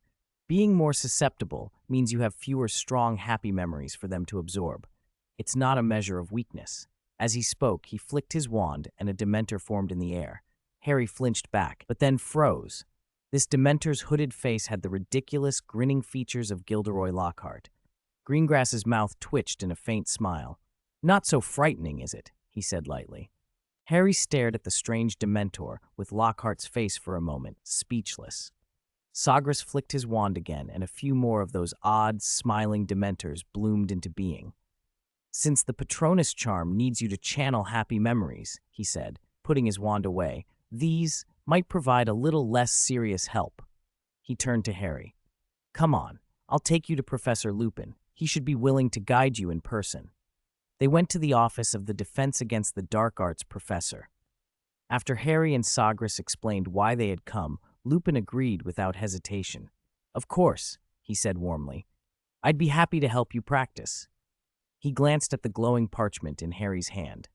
Being more susceptible means you have fewer strong, happy memories for them to absorb. It's not a measure of weakness. As he spoke, he flicked his wand and a Dementor formed in the air. Harry flinched back, but then froze. This Dementor's hooded face had the ridiculous, grinning features of Gilderoy Lockhart. Greengrass's mouth twitched in a faint smile. Not so frightening, is it? He said lightly. Harry stared at the strange Dementor with Lockhart's face for a moment, speechless. Sagres flicked his wand again, and a few more of those odd, smiling Dementors bloomed into being. Since the Patronus charm needs you to channel happy memories, he said, putting his wand away, these might provide a little less serious help. He turned to Harry. Come on, I'll take you to Professor Lupin. He should be willing to guide you in person. They went to the office of the Defense Against the Dark Arts professor. After Harry and Sagres explained why they had come, Lupin agreed without hesitation. Of course, he said warmly. I'd be happy to help you practice. He glanced at the glowing parchment in Harry's hand.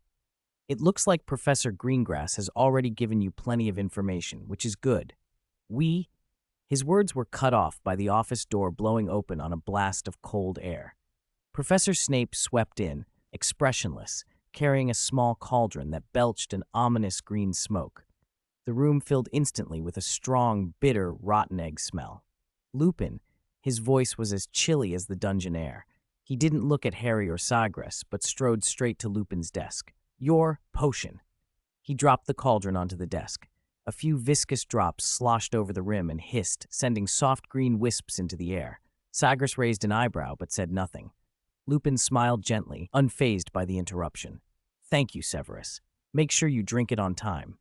It looks like Professor Greengrass has already given you plenty of information, which is good. His words were cut off by the office door blowing open on a blast of cold air. Professor Snape swept in, expressionless, carrying a small cauldron that belched an ominous green smoke. The room filled instantly with a strong, bitter, rotten egg smell. Lupin, his voice was as chilly as the dungeon air. He didn't look at Harry or Sagres, but strode straight to Lupin's desk. Your potion. He dropped the cauldron onto the desk. A few viscous drops sloshed over the rim and hissed, sending soft green wisps into the air. Sagres raised an eyebrow, but said nothing. Lupin smiled gently, unfazed by the interruption. Thank you, Severus. Make sure you drink it on time.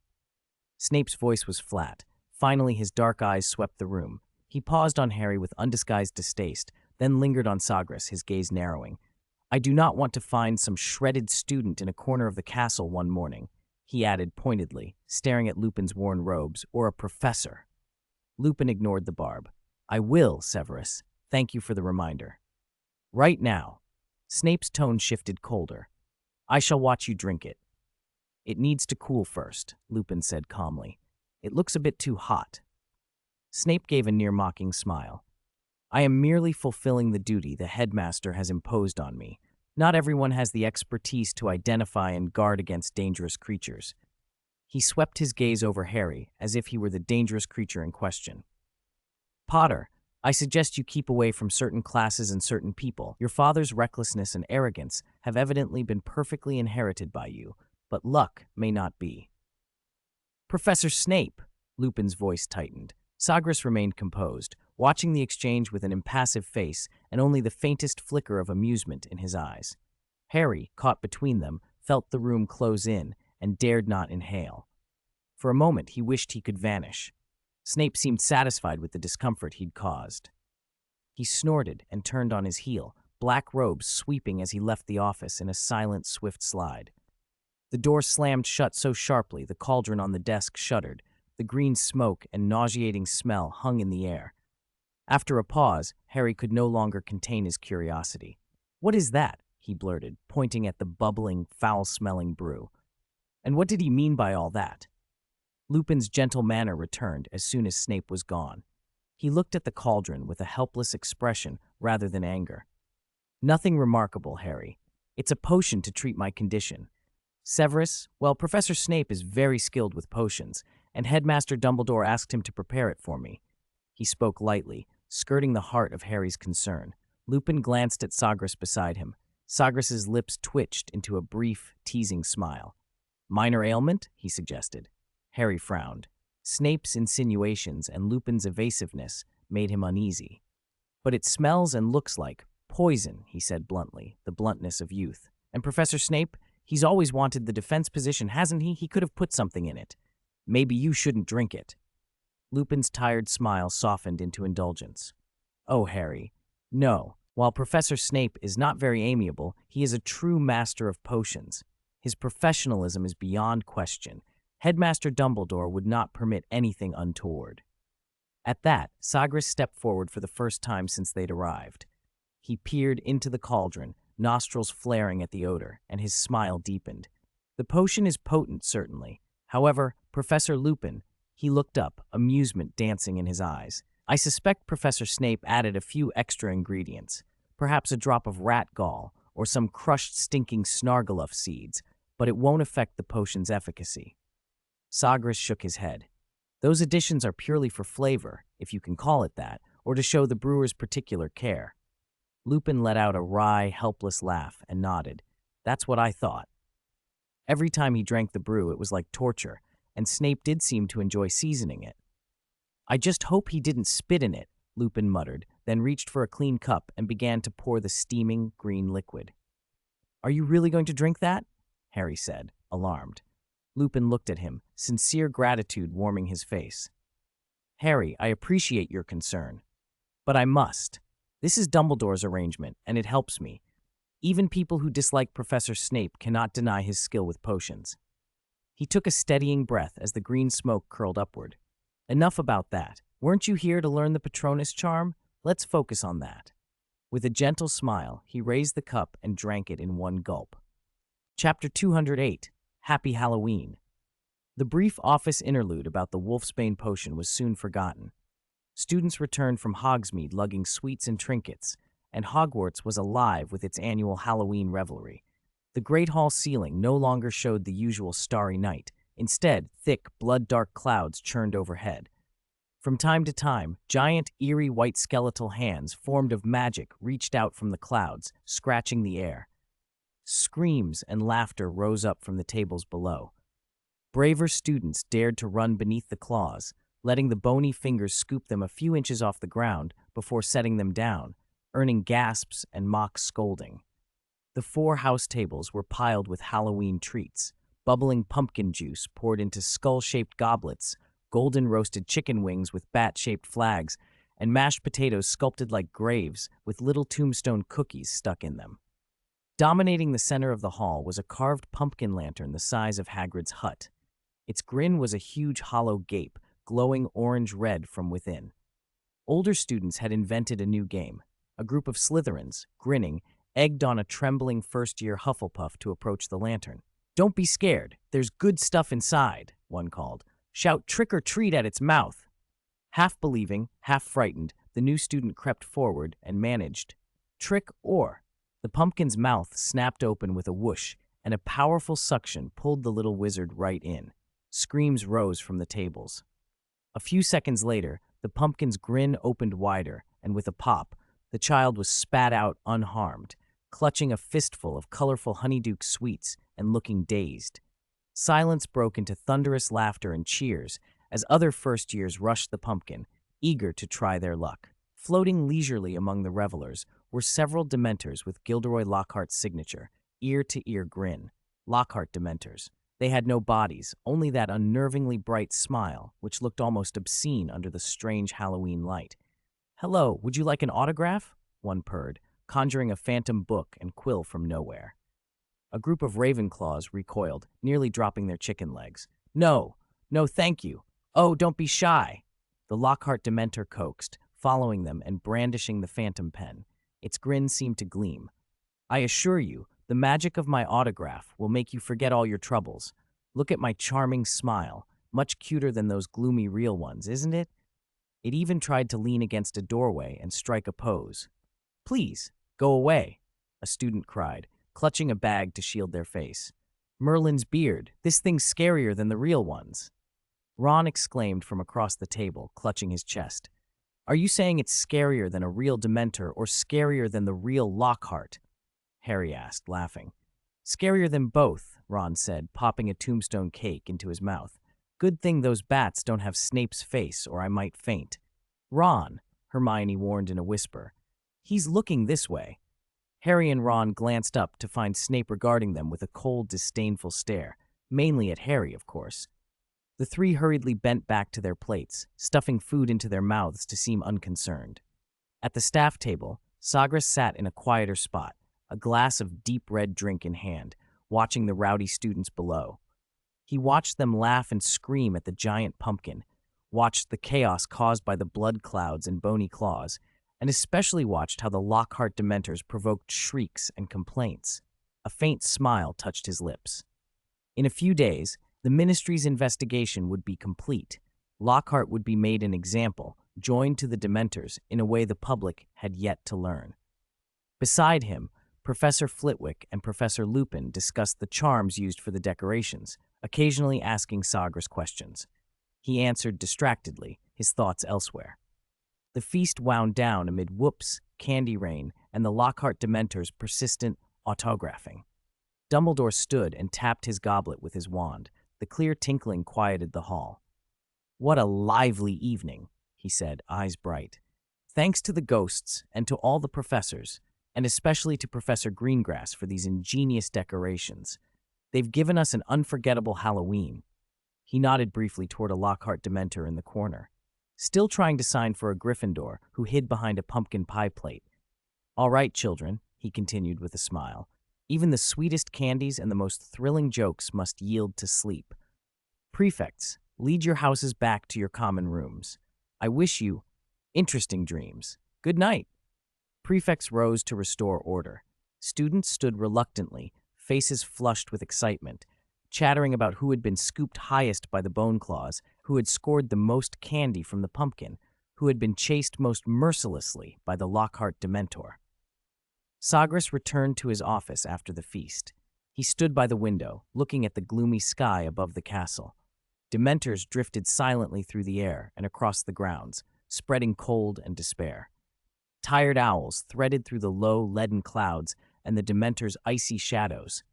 Snape's voice was flat. Finally, his dark eyes swept the room. He paused on Harry with undisguised distaste, then lingered on Sagres, his gaze narrowing. I do not want to find some shredded student in a corner of the castle one morning, he added pointedly, staring at Lupin's worn robes, or a professor. Lupin ignored the barb. I will, Severus. Thank you for the reminder. Right now. Snape's tone shifted colder. I shall watch you drink it. It needs to cool first, Lupin said calmly. It looks a bit too hot. Snape gave a near-mocking smile. I am merely fulfilling the duty the headmaster has imposed on me. Not everyone has the expertise to identify and guard against dangerous creatures. He swept his gaze over Harry, as if he were the dangerous creature in question. Potter, I suggest you keep away from certain classes and certain people. Your father's recklessness and arrogance have evidently been perfectly inherited by you, but luck may not be. Professor Snape, Lupin's voice tightened. Sagres remained composed, watching the exchange with an impassive face and only the faintest flicker of amusement in his eyes. Harry, caught between them, felt the room close in and dared not inhale. For a moment, he wished he could vanish. Snape seemed satisfied with the discomfort he'd caused. He snorted and turned on his heel, black robes sweeping as he left the office in a silent, swift slide. The door slammed shut so sharply the cauldron on the desk shuddered. The green smoke and nauseating smell hung in the air. After a pause, Harry could no longer contain his curiosity. What is that? He blurted, pointing at the bubbling, foul-smelling brew. And what did he mean by all that? Lupin's gentle manner returned as soon as Snape was gone. He looked at the cauldron with a helpless expression rather than anger. Nothing remarkable, Harry. It's a potion to treat my condition. Severus, well, Professor Snape is very skilled with potions, and Headmaster Dumbledore asked him to prepare it for me. He spoke lightly, skirting the heart of Harry's concern. Lupin glanced at Sagres beside him. Sagres's lips twitched into a brief, teasing smile. Minor ailment? He suggested. Harry frowned. Snape's insinuations and Lupin's evasiveness made him uneasy. But it smells and looks like poison, he said bluntly, the bluntness of youth. And Professor Snape, he's always wanted the defense position, hasn't he? He could have put something in it. Maybe you shouldn't drink it. Lupin's tired smile softened into indulgence. Oh, Harry, no. While Professor Snape is not very amiable, he is a true master of potions. His professionalism is beyond question. Headmaster Dumbledore would not permit anything untoward. At that, Sagres stepped forward for the first time since they'd arrived. He peered into the cauldron, nostrils flaring at the odor, and his smile deepened. The potion is potent, certainly. However, Professor Lupin, he looked up, amusement dancing in his eyes. I suspect Professor Snape added a few extra ingredients, perhaps a drop of rat gall or some crushed stinking snargaluff seeds, but it won't affect the potion's efficacy. Sagres shook his head. Those additions are purely for flavor, if you can call it that, or to show the brewer's particular care. Lupin let out a wry, helpless laugh and nodded. That's what I thought. Every time he drank the brew, it was like torture, and Snape did seem to enjoy seasoning it. I just hope he didn't spit in it, Lupin muttered, then reached for a clean cup and began to pour the steaming green liquid. Are you really going to drink that? Harry said, alarmed. Lupin looked at him, sincere gratitude warming his face. Harry, I appreciate your concern. But I must. This is Dumbledore's arrangement, and it helps me. Even people who dislike Professor Snape cannot deny his skill with potions. He took a steadying breath as the green smoke curled upward. Enough about that. Weren't you here to learn the Patronus charm? Let's focus on that. With a gentle smile, he raised the cup and drank it in one gulp. Chapter 208. Happy Halloween. The brief office interlude about the Wolfsbane potion was soon forgotten. Students returned from Hogsmeade lugging sweets and trinkets, and Hogwarts was alive with its annual Halloween revelry. The Great Hall ceiling no longer showed the usual starry night. Instead, thick, blood-dark clouds churned overhead. From time to time, giant, eerie white skeletal hands formed of magic reached out from the clouds, scratching the air. Screams and laughter rose up from the tables below. Braver students dared to run beneath the claws, letting the bony fingers scoop them a few inches off the ground before setting them down, earning gasps and mock scolding. The 4 house tables were piled with Halloween treats, bubbling pumpkin juice poured into skull-shaped goblets, golden roasted chicken wings with bat-shaped flags, and mashed potatoes sculpted like graves with little tombstone cookies stuck in them. Dominating the center of the hall was a carved pumpkin lantern the size of Hagrid's hut. Its grin was a huge hollow gape, glowing orange-red from within. Older students had invented a new game. A group of Slytherins, grinning, egged on a trembling first-year Hufflepuff to approach the lantern. "Don't be scared. There's good stuff inside," one called. "Shout trick or treat at its mouth." Half believing, half frightened, the new student crept forward and managed. Trick or. The pumpkin's mouth snapped open with a whoosh, and a powerful suction pulled the little wizard right in. Screams rose from the tables. A few seconds later, the pumpkin's grin opened wider, and with a pop, the child was spat out unharmed, clutching a fistful of colorful honeydew sweets and looking dazed. Silence broke into thunderous laughter and cheers as other first years rushed the pumpkin, eager to try their luck. Floating leisurely among the revelers were several Dementors with Gilderoy Lockhart's signature, ear-to-ear grin. Lockhart Dementors. They had no bodies, only that unnervingly bright smile, which looked almost obscene under the strange Halloween light. "Hello, would you like an autograph?" one purred, conjuring a phantom book and quill from nowhere. A group of Ravenclaws recoiled, nearly dropping their chicken legs. No, thank you. Oh, don't be shy." The Lockhart Dementor coaxed, following them and brandishing the phantom pen. Its grin seemed to gleam. "I assure you, the magic of my autograph will make you forget all your troubles. Look at my charming smile, much cuter than those gloomy real ones, isn't it?" It even tried to lean against a doorway and strike a pose. "Please, go away," a student cried, clutching a bag to shield their face. "Merlin's beard, this thing's scarier than the real ones." Ron exclaimed from across the table, clutching his chest. "Are you saying it's scarier than a real Dementor or scarier than the real Lockhart?" Harry asked, laughing. "Scarier than both," Ron said, popping a tombstone cake into his mouth. "Good thing those bats don't have Snape's face, or I might faint." "Ron," Hermione warned in a whisper. "He's looking this way." Harry and Ron glanced up to find Snape regarding them with a cold, disdainful stare, mainly at Harry, of course. The three hurriedly bent back to their plates, stuffing food into their mouths to seem unconcerned. At the staff table, Sagres sat in a quieter spot, a glass of deep red drink in hand, watching the rowdy students below. He watched them laugh and scream at the giant pumpkin, watched the chaos caused by the blood clouds and bony claws, and especially watched how the Lockhart Dementors provoked shrieks and complaints. A faint smile touched his lips. In a few days, the Ministry's investigation would be complete. Lockhart would be made an example, joined to the Dementors in a way the public had yet to learn. Beside him, Professor Flitwick and Professor Lupin discussed the charms used for the decorations, occasionally asking Sagres questions. He answered distractedly, his thoughts elsewhere. The feast wound down amid whoops, candy rain, and the Lockhart Dementor's persistent autographing. Dumbledore stood and tapped his goblet with his wand. The clear tinkling quieted the hall. "What a lively evening," he said, eyes bright. "Thanks to the ghosts and to all the professors, and especially to Professor Greengrass for these ingenious decorations. They've given us an unforgettable Halloween." He nodded briefly toward a Lockhart Dementor in the corner, still trying to sign for a Gryffindor who hid behind a pumpkin pie plate. "All right, children," he continued with a smile. "Even the sweetest candies and the most thrilling jokes must yield to sleep. Prefects, lead your houses back to your common rooms. I wish you interesting dreams. Good night." Prefects rose to restore order. Students stood reluctantly, faces flushed with excitement, chattering about who had been scooped highest by the bone claws, who had scored the most candy from the pumpkin, who had been chased most mercilessly by the Lockhart Dementor. Sagres returned to his office after the feast. He stood by the window, looking at the gloomy sky above the castle. Dementors drifted silently through the air and across the grounds, spreading cold and despair. Tired owls threaded through the low, leaden clouds and the Dementors' icy shadows.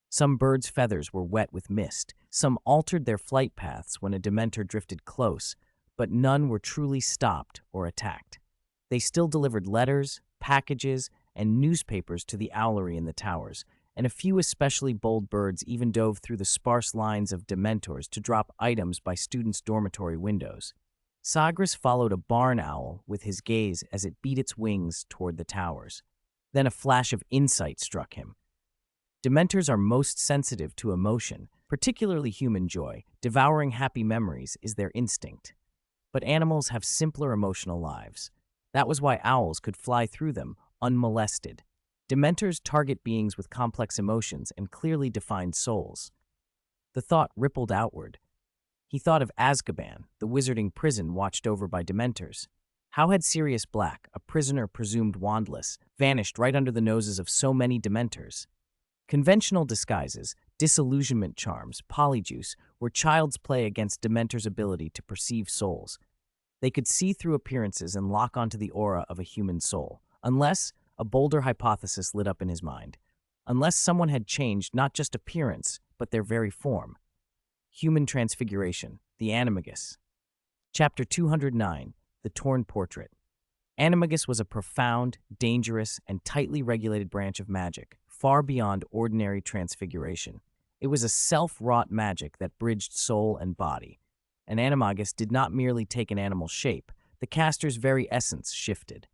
Some birds' feathers were wet with mist, some altered their flight paths when a Dementor drifted close, but none were truly stopped or attacked. They still delivered letters, packages, and newspapers to the owlery in the towers, and a few especially bold birds even dove through the sparse lines of Dementors to drop items by students' dormitory windows. Sagres followed a barn owl with his gaze as it beat its wings toward the towers. Then a flash of insight struck him. Dementors are most sensitive to emotion, particularly human joy. Devouring happy memories is their instinct. But animals have simpler emotional lives. That was why owls could fly through them unmolested. Dementors target beings with complex emotions and clearly defined souls. The thought rippled outward. He thought of Azkaban, the wizarding prison watched over by Dementors. How had Sirius Black, a prisoner presumed wandless, vanished right under the noses of so many Dementors? Conventional disguises, disillusionment charms, polyjuice were child's play against Dementors' ability to perceive souls. They could see through appearances and lock onto the aura of a human soul, unless a bolder hypothesis lit up in his mind. Unless someone had changed not just appearance, but their very form. Human Transfiguration, the Animagus. Chapter 209, The Torn Portrait. Animagus was a profound, dangerous, and tightly regulated branch of magic, far beyond ordinary transfiguration. It was a self-wrought magic that bridged soul and body. An animagus did not merely take an animal shape, the caster's very essence shifted.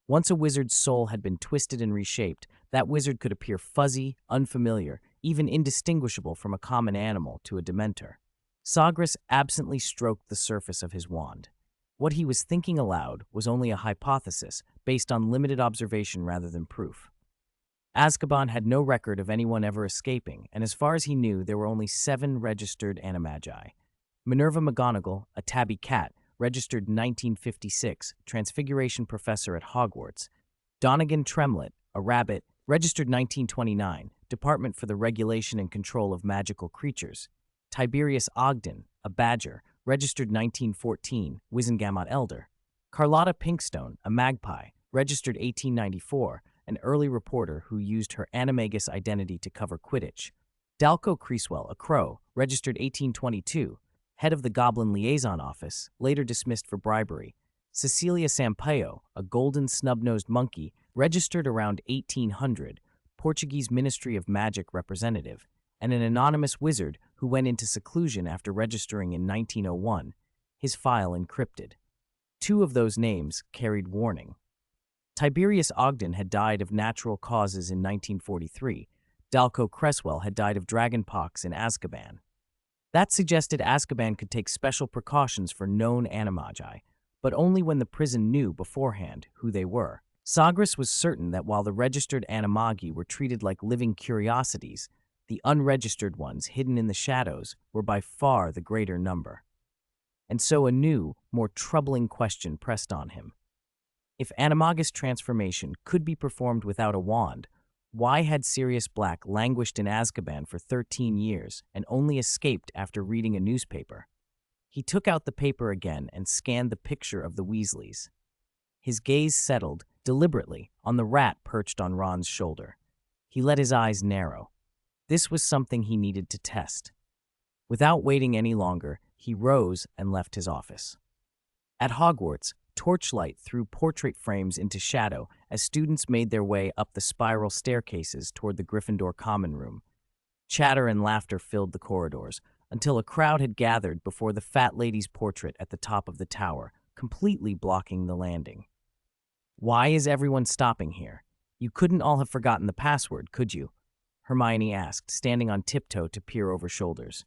Once a wizard's soul had been twisted and reshaped, that wizard could appear fuzzy, unfamiliar, even indistinguishable from a common animal to a Dementor. Sagres absently stroked the surface of his wand. What he was thinking aloud was only a hypothesis based on limited observation rather than proof. Azkaban had no record of anyone ever escaping, and as far as he knew, there were only 7 registered animagi. Minerva McGonagall, a tabby cat, registered 1956, Transfiguration Professor at Hogwarts. Donegan Tremlett, a rabbit, registered 1929, Department for the Regulation and Control of Magical Creatures. Tiberius Ogden, a badger, registered 1914, Wizengamot Elder. Carlotta Pinkstone, a magpie, registered 1894, an early reporter who used her animagus identity to cover Quidditch. Dalco Creaswell, a crow, registered 1822, head of the Goblin Liaison Office, later dismissed for bribery. Cecilia Sampaio, a golden snub-nosed monkey, registered around 1800, Portuguese Ministry of Magic representative, and an anonymous wizard who went into seclusion after registering in 1901, his file encrypted. 2 of those names carried warning. Tiberius Ogden had died of natural causes in 1943. Dalco Creswell had died of dragonpox in Azkaban. That suggested Azkaban could take special precautions for known animagi, but only when the prison knew beforehand who they were. Sagres was certain that while the registered animagi were treated like living curiosities, the unregistered ones hidden in the shadows were by far the greater number. And so a new, more troubling question pressed on him. If animagus transformation could be performed without a wand, why had Sirius Black languished in Azkaban for 13 years and only escaped after reading a newspaper? He took out the paper again and scanned the picture of the Weasleys. His gaze settled, deliberately, on the rat perched on Ron's shoulder. He let his eyes narrow. This was something he needed to test. Without waiting any longer, he rose and left his office. At Hogwarts, torchlight threw portrait frames into shadow as students made their way up the spiral staircases toward the Gryffindor common room. Chatter and laughter filled the corridors, until a crowd had gathered before the fat lady's portrait at the top of the tower, completely blocking the landing. "Why is everyone stopping here? You couldn't all have forgotten the password, could you?" Hermione asked, standing on tiptoe to peer over shoulders.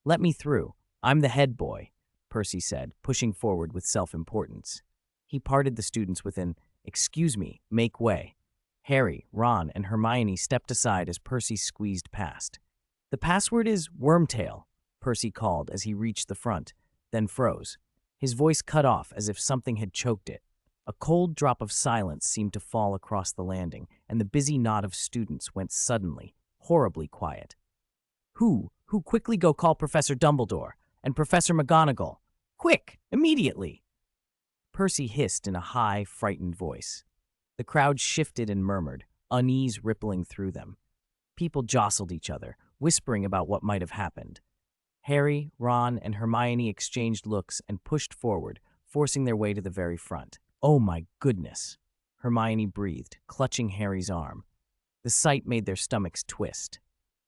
"Let me through. I'm the head boy," Percy said, pushing forward with self-importance. He parted the students with an, "Excuse me, make way." Harry, Ron, and Hermione stepped aside as Percy squeezed past. "The password is Wormtail," Percy called as he reached the front, then froze. His voice cut off as if something had choked it. A cold drop of silence seemed to fall across the landing, and the busy knot of students went suddenly, horribly quiet. Who quickly go call Professor Dumbledore and Professor McGonagall. Quick, immediately!" Percy hissed in a high, frightened voice. The crowd shifted and murmured, unease rippling through them. People jostled each other, whispering about what might have happened. Harry, Ron, and Hermione exchanged looks and pushed forward, forcing their way to the very front. "Oh my goodness," Hermione breathed, clutching Harry's arm. The sight made their stomachs twist.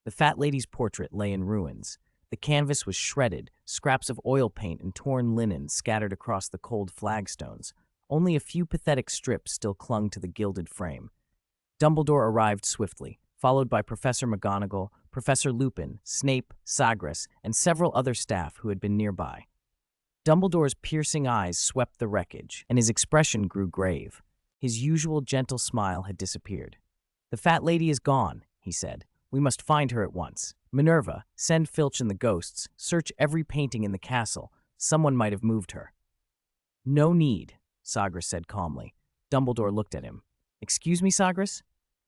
The fat lady's portrait lay in ruins. The canvas was shredded, scraps of oil paint and torn linen scattered across the cold flagstones. Only a few pathetic strips still clung to the gilded frame. Dumbledore arrived swiftly, followed by Professor McGonagall, Professor Lupin, Snape, Sagres, and several other staff who had been nearby. Dumbledore's piercing eyes swept the wreckage, and his expression grew grave. His usual gentle smile had disappeared. "The fat lady is gone," he said. "We must find her at once. Minerva, send Filch and the ghosts. Search every painting in the castle. Someone might have moved her." "No need," Sagres said calmly. Dumbledore looked at him. "Excuse me, Sagres?"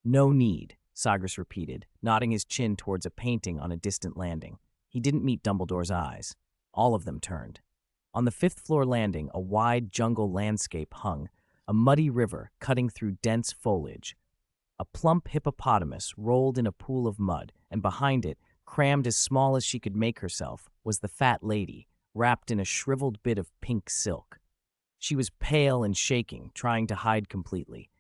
"No need," Sagres repeated, nodding his chin towards a painting on a distant landing. He didn't meet Dumbledore's eyes. All of them turned. On the 5th-floor landing, a wide jungle landscape hung, a muddy river cutting through dense foliage. A plump hippopotamus rolled in a pool of mud, and behind it, crammed as small as she could make herself, was the fat lady, wrapped in a shriveled bit of pink silk. She was pale and shaking, trying to hide completely.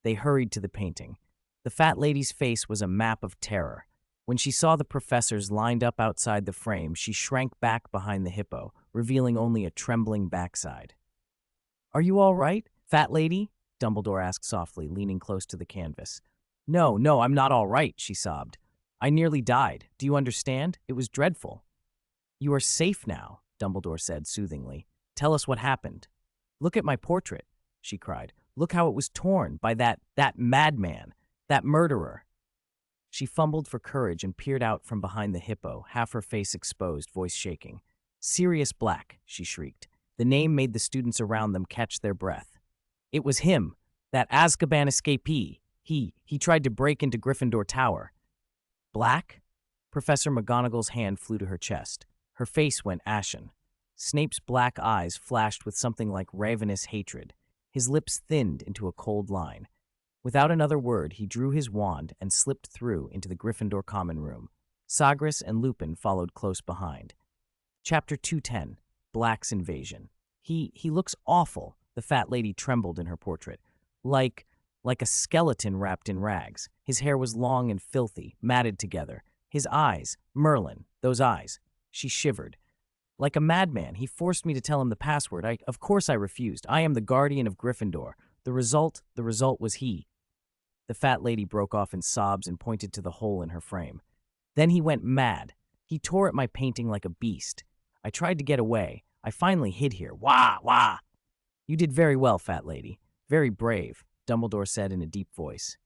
They hurried to the painting. The fat lady's face was a map of terror. When she saw the professors lined up outside the frame, she shrank back behind the hippo, revealing only a trembling backside. "Are you all right, fat lady?" Dumbledore asked softly, leaning close to the canvas. No, I'm not all right," she sobbed. "I nearly died. Do you understand? It was dreadful." "You are safe now," Dumbledore said soothingly. "Tell us what happened." "Look at my portrait," she cried. "Look how it was torn by that madman, that murderer." She fumbled for courage and peered out from behind the hippo, half her face exposed, voice shaking. "Sirius Black," she shrieked. The name made the students around them catch their breath. It was him, that Azkaban escapee. He tried to break into Gryffindor Tower. Black? Professor McGonagall's hand flew to her chest. Her face went ashen. Snape's black eyes flashed with something like ravenous hatred. His lips thinned into a cold line. Without another word, he drew his wand and slipped through into the Gryffindor common room. Sagres and Lupin followed close behind. Chapter 210, Black's Invasion. He looks awful, the fat lady trembled in her portrait. Like a skeleton wrapped in rags. His hair was long and filthy, matted together. His eyes, Merlin, those eyes. She shivered. Like a madman, he forced me to tell him the password. Of course I refused. I am the guardian of Gryffindor. The result was he. The fat lady broke off in sobs and pointed to the hole in her frame. Then he went mad. He tore at my painting like a beast. I tried to get away. I finally hid here. Wah, wah! You did very well, fat lady. Very brave, Dumbledore said in a deep voice.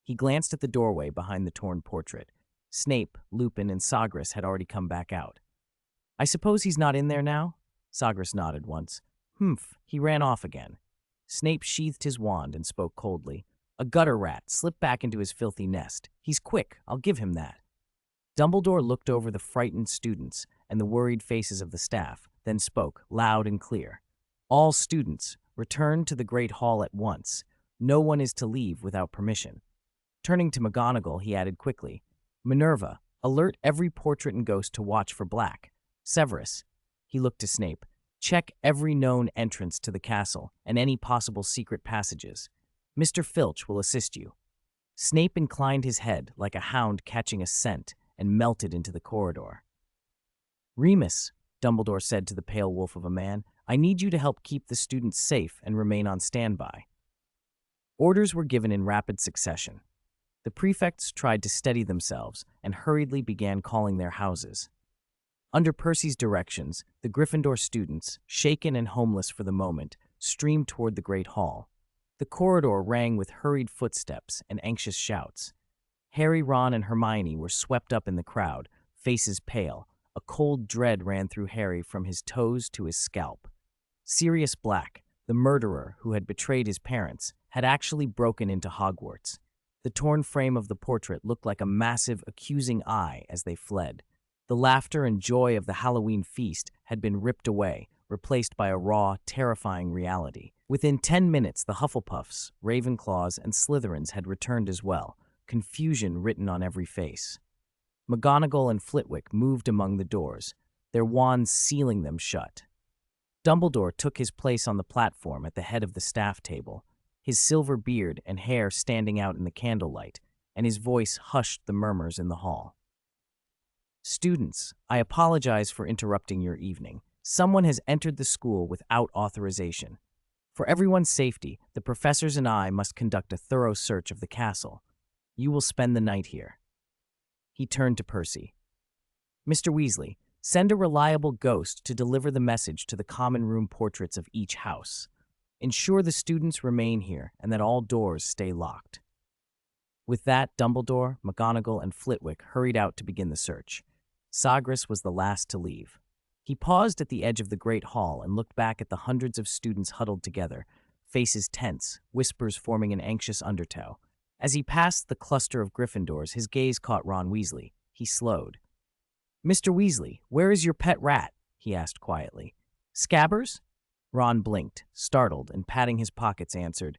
He glanced at the doorway behind the torn portrait. Snape, Lupin, and Sagres had already come back out. I suppose he's not in there now? Sagres nodded once. Humph, he ran off again. Snape sheathed his wand and spoke coldly. A gutter rat slipped back into his filthy nest. He's quick, I'll give him that. Dumbledore looked over the frightened students and the worried faces of the staff, then spoke, loud and clear. All students, return to the Great Hall at once. No one is to leave without permission. Turning to McGonagall, he added quickly, Minerva, alert every portrait and ghost to watch for Black. Severus, he looked to Snape, check every known entrance to the castle and any possible secret passages. Mr. Filch will assist you. Snape inclined his head like a hound catching a scent and melted into the corridor. Remus, Dumbledore said to the pale wolf of a man, I need you to help keep the students safe and remain on standby. Orders were given in rapid succession. The prefects tried to steady themselves and hurriedly began calling their houses. Under Percy's directions, the Gryffindor students, shaken and homeless for the moment, streamed toward the Great Hall. The corridor rang with hurried footsteps and anxious shouts. Harry, Ron, and Hermione were swept up in the crowd, faces pale. A cold dread ran through Harry from his toes to his scalp. Sirius Black, the murderer who had betrayed his parents, had actually broken into Hogwarts. The torn frame of the portrait looked like a massive, accusing eye as they fled. The laughter and joy of the Halloween feast had been ripped away, replaced by a raw, terrifying reality. Within 10 minutes, the Hufflepuffs, Ravenclaws, and Slytherins had returned as well, confusion written on every face. McGonagall and Flitwick moved among the doors, their wands sealing them shut. Dumbledore took his place on the platform at the head of the staff table, his silver beard and hair standing out in the candlelight, and his voice hushed the murmurs in the hall. Students, I apologize for interrupting your evening. Someone has entered the school without authorization. For everyone's safety, the professors and I must conduct a thorough search of the castle. You will spend the night here. He turned to Percy. Mr. Weasley, send a reliable ghost to deliver the message to the common room portraits of each house. Ensure the students remain here and that all doors stay locked. With that, Dumbledore, McGonagall, and Flitwick hurried out to begin the search. Sagres was the last to leave. He paused at the edge of the Great Hall and looked back at the hundreds of students huddled together, faces tense, whispers forming an anxious undertow. As he passed the cluster of Gryffindors, his gaze caught Ron Weasley. He slowed. Mr. Weasley, where is your pet rat? He asked quietly. Scabbers? Ron blinked, startled, and patting his pockets answered,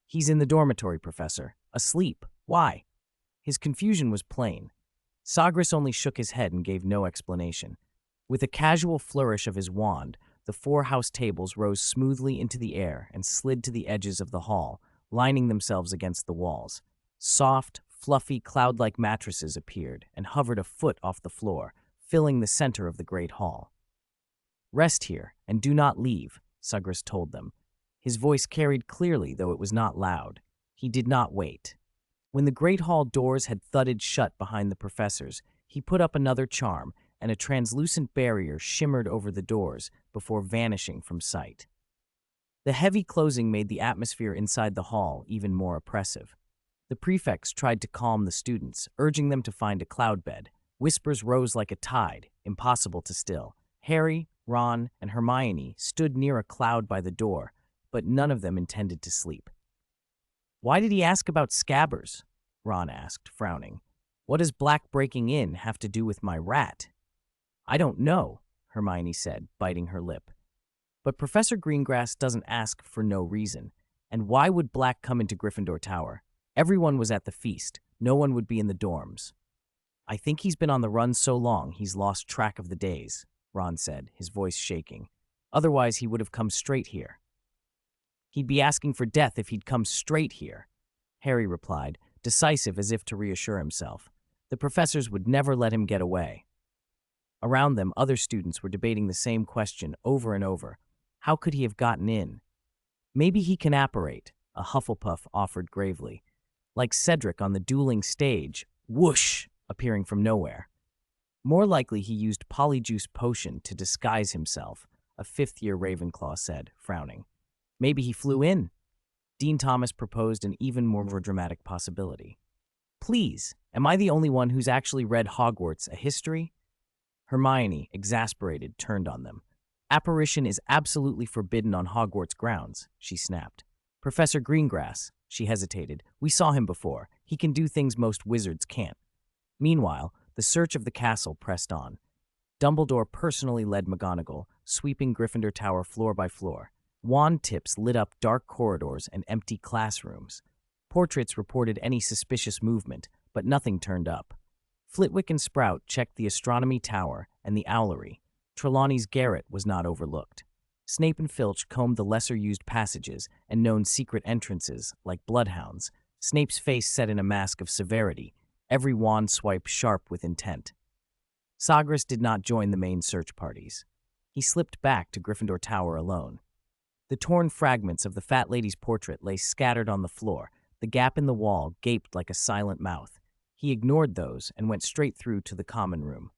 He's in the dormitory, Professor. Asleep. Why? His confusion was plain. Sagres only shook his head and gave no explanation. With a casual flourish of his wand, the 4 house tables rose smoothly into the air and slid to the edges of the hall, lining themselves against the walls. Soft, fluffy, cloud-like mattresses appeared and hovered a foot off the floor, filling the center of the great hall. Rest here and do not leave, Sagres told them. His voice carried clearly, though it was not loud. He did not wait. When the great hall doors had thudded shut behind the professors, he put up another charm, and a translucent barrier shimmered over the doors before vanishing from sight. The heavy closing made the atmosphere inside the hall even more oppressive. The prefects tried to calm the students, urging them to find a cloud bed. Whispers rose like a tide, impossible to still. Harry, Ron, and Hermione stood near a cloud by the door, but none of them intended to sleep. "Why did he ask about scabbers?" Ron asked, frowning. "What does Black breaking in have to do with my rat?" "I don't know," Hermione said, biting her lip. "But Professor Greengrass doesn't ask for no reason. And why would Black come into Gryffindor Tower? Everyone was at the feast. No one would be in the dorms." "I think he's been on the run so long he's lost track of the days," Ron said, his voice shaking. "Otherwise, he would have come straight here." "He'd be asking for death if he'd come straight here," Harry replied, decisive as if to reassure himself. The professors would never let him get away. Around them, other students were debating the same question over and over. How could he have gotten in? "Maybe he can apparate," a Hufflepuff offered gravely. "Like Cedric on the dueling stage, whoosh, appearing from nowhere." "More likely he used Polyjuice Potion to disguise himself," a fifth-year Ravenclaw said, frowning. "Maybe he flew in." Dean Thomas proposed an even more dramatic possibility. "Please, am I the only one who's actually read Hogwarts, a history?" Hermione, exasperated, turned on them. "Apparition is absolutely forbidden on Hogwarts grounds," she snapped. "Professor Greengrass," she hesitated, "we saw him before. He can do things most wizards can't." Meanwhile, the search of the castle pressed on. Dumbledore personally led McGonagall, sweeping Gryffindor Tower floor by floor. Wand tips lit up dark corridors and empty classrooms. Portraits reported any suspicious movement, but nothing turned up. Flitwick and Sprout checked the astronomy tower and the owlery. Trelawney's garret was not overlooked. Snape and Filch combed the lesser-used passages and known secret entrances, like bloodhounds. Snape's face set in a mask of severity, every wand swipe sharp with intent. Sagres did not join the main search parties. He slipped back to Gryffindor Tower alone. The torn fragments of the fat lady's portrait lay scattered on the floor. The gap in the wall gaped like a silent mouth. He ignored those and went straight through to the common room.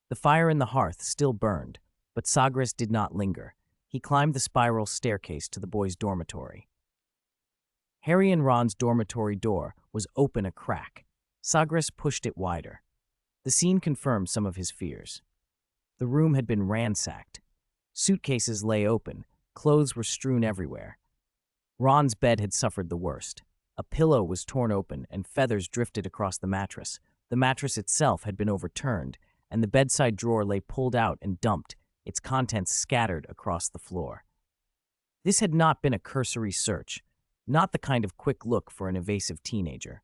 The fire in the hearth still burned, but Sagres did not linger. He climbed the spiral staircase to the boys' dormitory. Harry and Ron's dormitory door was open a crack. Sagres pushed it wider. The scene confirmed some of his fears. The room had been ransacked. Suitcases lay open, clothes were strewn everywhere. Ron's bed had suffered the worst. A pillow was torn open and feathers drifted across the mattress. The mattress itself had been overturned, and the bedside drawer lay pulled out and dumped, its contents scattered across the floor. This had not been a cursory search, not the kind of quick look for an evasive teenager.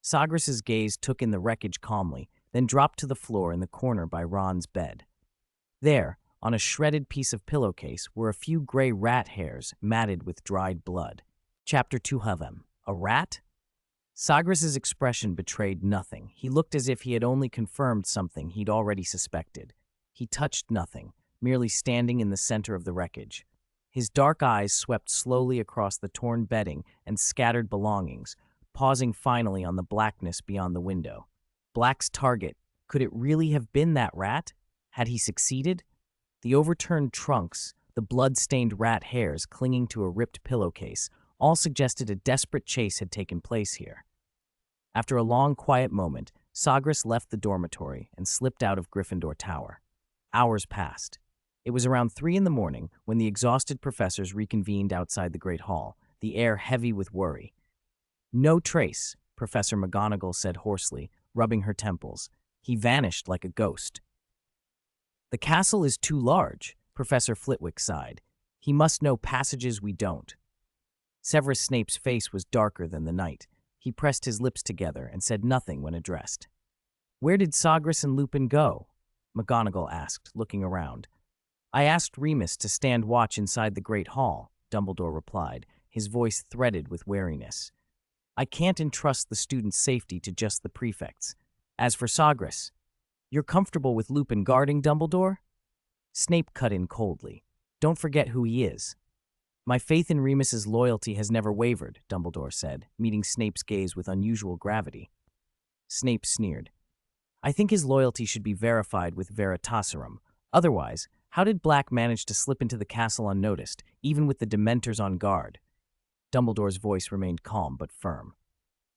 Sagres' gaze took in the wreckage calmly, then dropped to the floor in the corner by Ron's bed. There, on a shredded piece of pillowcase, were a few gray rat hairs matted with dried blood. Chapter 2 of them. A rat? Sagres' expression betrayed nothing. He looked as if he had only confirmed something he'd already suspected. He touched nothing, merely standing in the center of the wreckage. His dark eyes swept slowly across the torn bedding and scattered belongings, pausing finally on the blackness beyond the window. Black's target. Could it really have been that rat? Had he succeeded? The overturned trunks, the blood-stained rat hairs clinging to a ripped pillowcase, all suggested a desperate chase had taken place here. After a long, quiet moment, Sagres left the dormitory and slipped out of Gryffindor Tower. Hours passed. It was around 3 in the morning when the exhausted professors reconvened outside the Great Hall, the air heavy with worry. "No trace," Professor McGonagall said hoarsely, rubbing her temples. "He vanished like a ghost." "The castle is too large," Professor Flitwick sighed. "He must know passages we don't." Severus Snape's face was darker than the night. He pressed his lips together and said nothing when addressed. "Where did Sagres and Lupin go?" McGonagall asked, looking around. "I asked Remus to stand watch inside the Great Hall," Dumbledore replied, his voice threaded with wariness. "I can't entrust the students' safety to just the prefects. As for Sagres, you're comfortable with Lupin guarding Dumbledore?" Snape cut in coldly. "Don't forget who he is." "My faith in Remus's loyalty has never wavered," Dumbledore said, meeting Snape's gaze with unusual gravity. Snape sneered. "I think his loyalty should be verified with Veritaserum. Otherwise, how did Black manage to slip into the castle unnoticed, even with the Dementors on guard?" Dumbledore's voice remained calm but firm.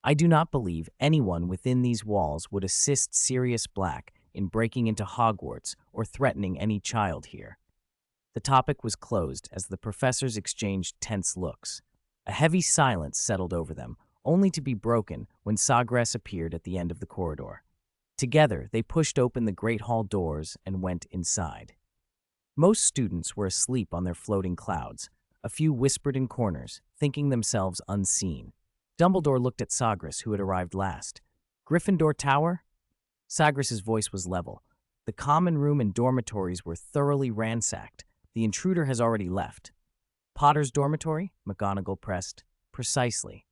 "I do not believe anyone within these walls would assist Sirius Black in breaking into Hogwarts or threatening any child here." The topic was closed as the professors exchanged tense looks. A heavy silence settled over them, only to be broken when Sagres appeared at the end of the corridor. Together, they pushed open the great hall doors and went inside. Most students were asleep on their floating clouds. A few whispered in corners, thinking themselves unseen. Dumbledore looked at Sagres, who had arrived last. "Gryffindor Tower?" Sagres's voice was level. "The common room and dormitories were thoroughly ransacked. The intruder has already left." "Potter's dormitory?" McGonagall pressed. "Precisely."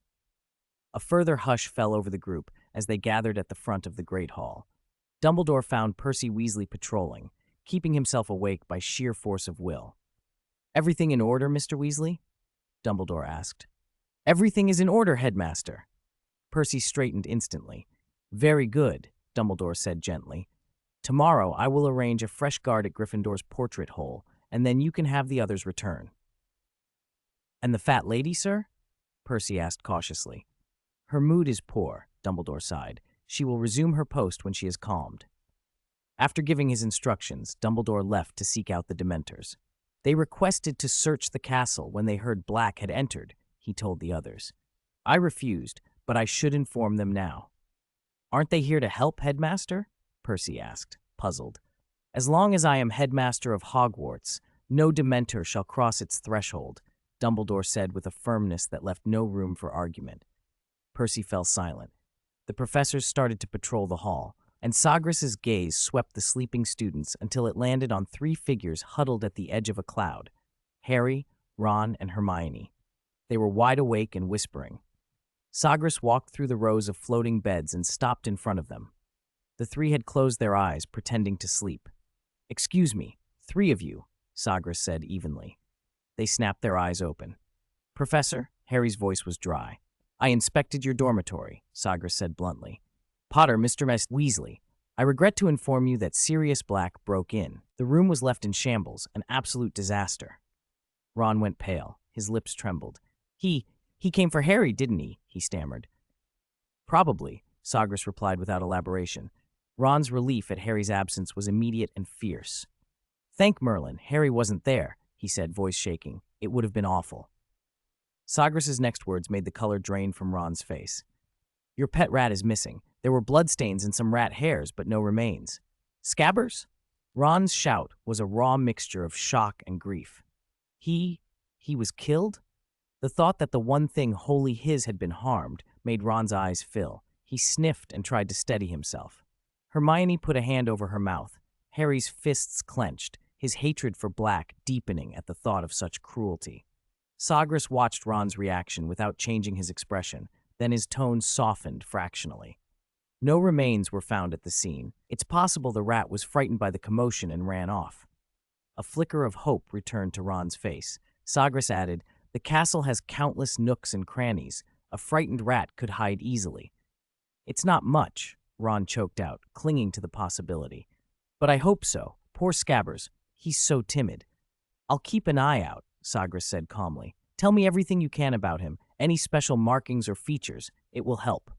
A further hush fell over the group as they gathered at the front of the Great Hall. Dumbledore found Percy Weasley patrolling, keeping himself awake by sheer force of will. "Everything in order, Mr. Weasley?" Dumbledore asked. "Everything is in order, Headmaster." Percy straightened instantly. "Very good," Dumbledore said gently. "Tomorrow I will arrange a fresh guard at Gryffindor's portrait hole, and then you can have the others return." "And the fat lady, sir?" Percy asked cautiously. "Her mood is poor," Dumbledore sighed. "She will resume her post when she is calmed." After giving his instructions, Dumbledore left to seek out the Dementors. "They requested to search the castle when they heard Black had entered," he told the others. "I refused, but I should inform them now." "Aren't they here to help, Headmaster?" Percy asked, puzzled. "As long as I am Headmaster of Hogwarts, no Dementor shall cross its threshold," Dumbledore said with a firmness that left no room for argument. Percy fell silent. The professors started to patrol the hall, and Sagres's gaze swept the sleeping students until it landed on three figures huddled at the edge of a cloud: Harry, Ron, and Hermione. They were wide awake and whispering. Sagres walked through the rows of floating beds and stopped in front of them. The three had closed their eyes, pretending to sleep. "Excuse me, three of you," Sagres said evenly. They snapped their eyes open. "Professor," Harry's voice was dry. "I inspected your dormitory," Sagres said bluntly. "Potter, Mr. Weasley, I regret to inform you that Sirius Black broke in. The room was left in shambles, an absolute disaster." Ron went pale. His lips trembled. He came for Harry, didn't he?" he stammered. "Probably," Sagres replied without elaboration. Ron's relief at Harry's absence was immediate and fierce. "Thank Merlin, Harry wasn't there," he said, voice shaking. "It would have been awful." Sagres's next words made the color drain from Ron's face. "Your pet rat is missing. There were bloodstains and some rat hairs, but no remains." "Scabbers?" Ron's shout was a raw mixture of shock and grief. He was killed? The thought that the one thing wholly his had been harmed made Ron's eyes fill. He sniffed and tried to steady himself. Hermione put a hand over her mouth. Harry's fists clenched, his hatred for Black deepening at the thought of such cruelty. Sagres watched Ron's reaction without changing his expression, then his tone softened fractionally. "No remains were found at the scene. It's possible the rat was frightened by the commotion and ran off." A flicker of hope returned to Ron's face. Sagres added, "The castle has countless nooks and crannies. A frightened rat could hide easily." "It's not much," Ron choked out, clinging to the possibility. "But I hope so. Poor Scabbers. He's so timid." "I'll keep an eye out," Sagres said calmly. "Tell me everything you can about him, any special markings or features. It will help."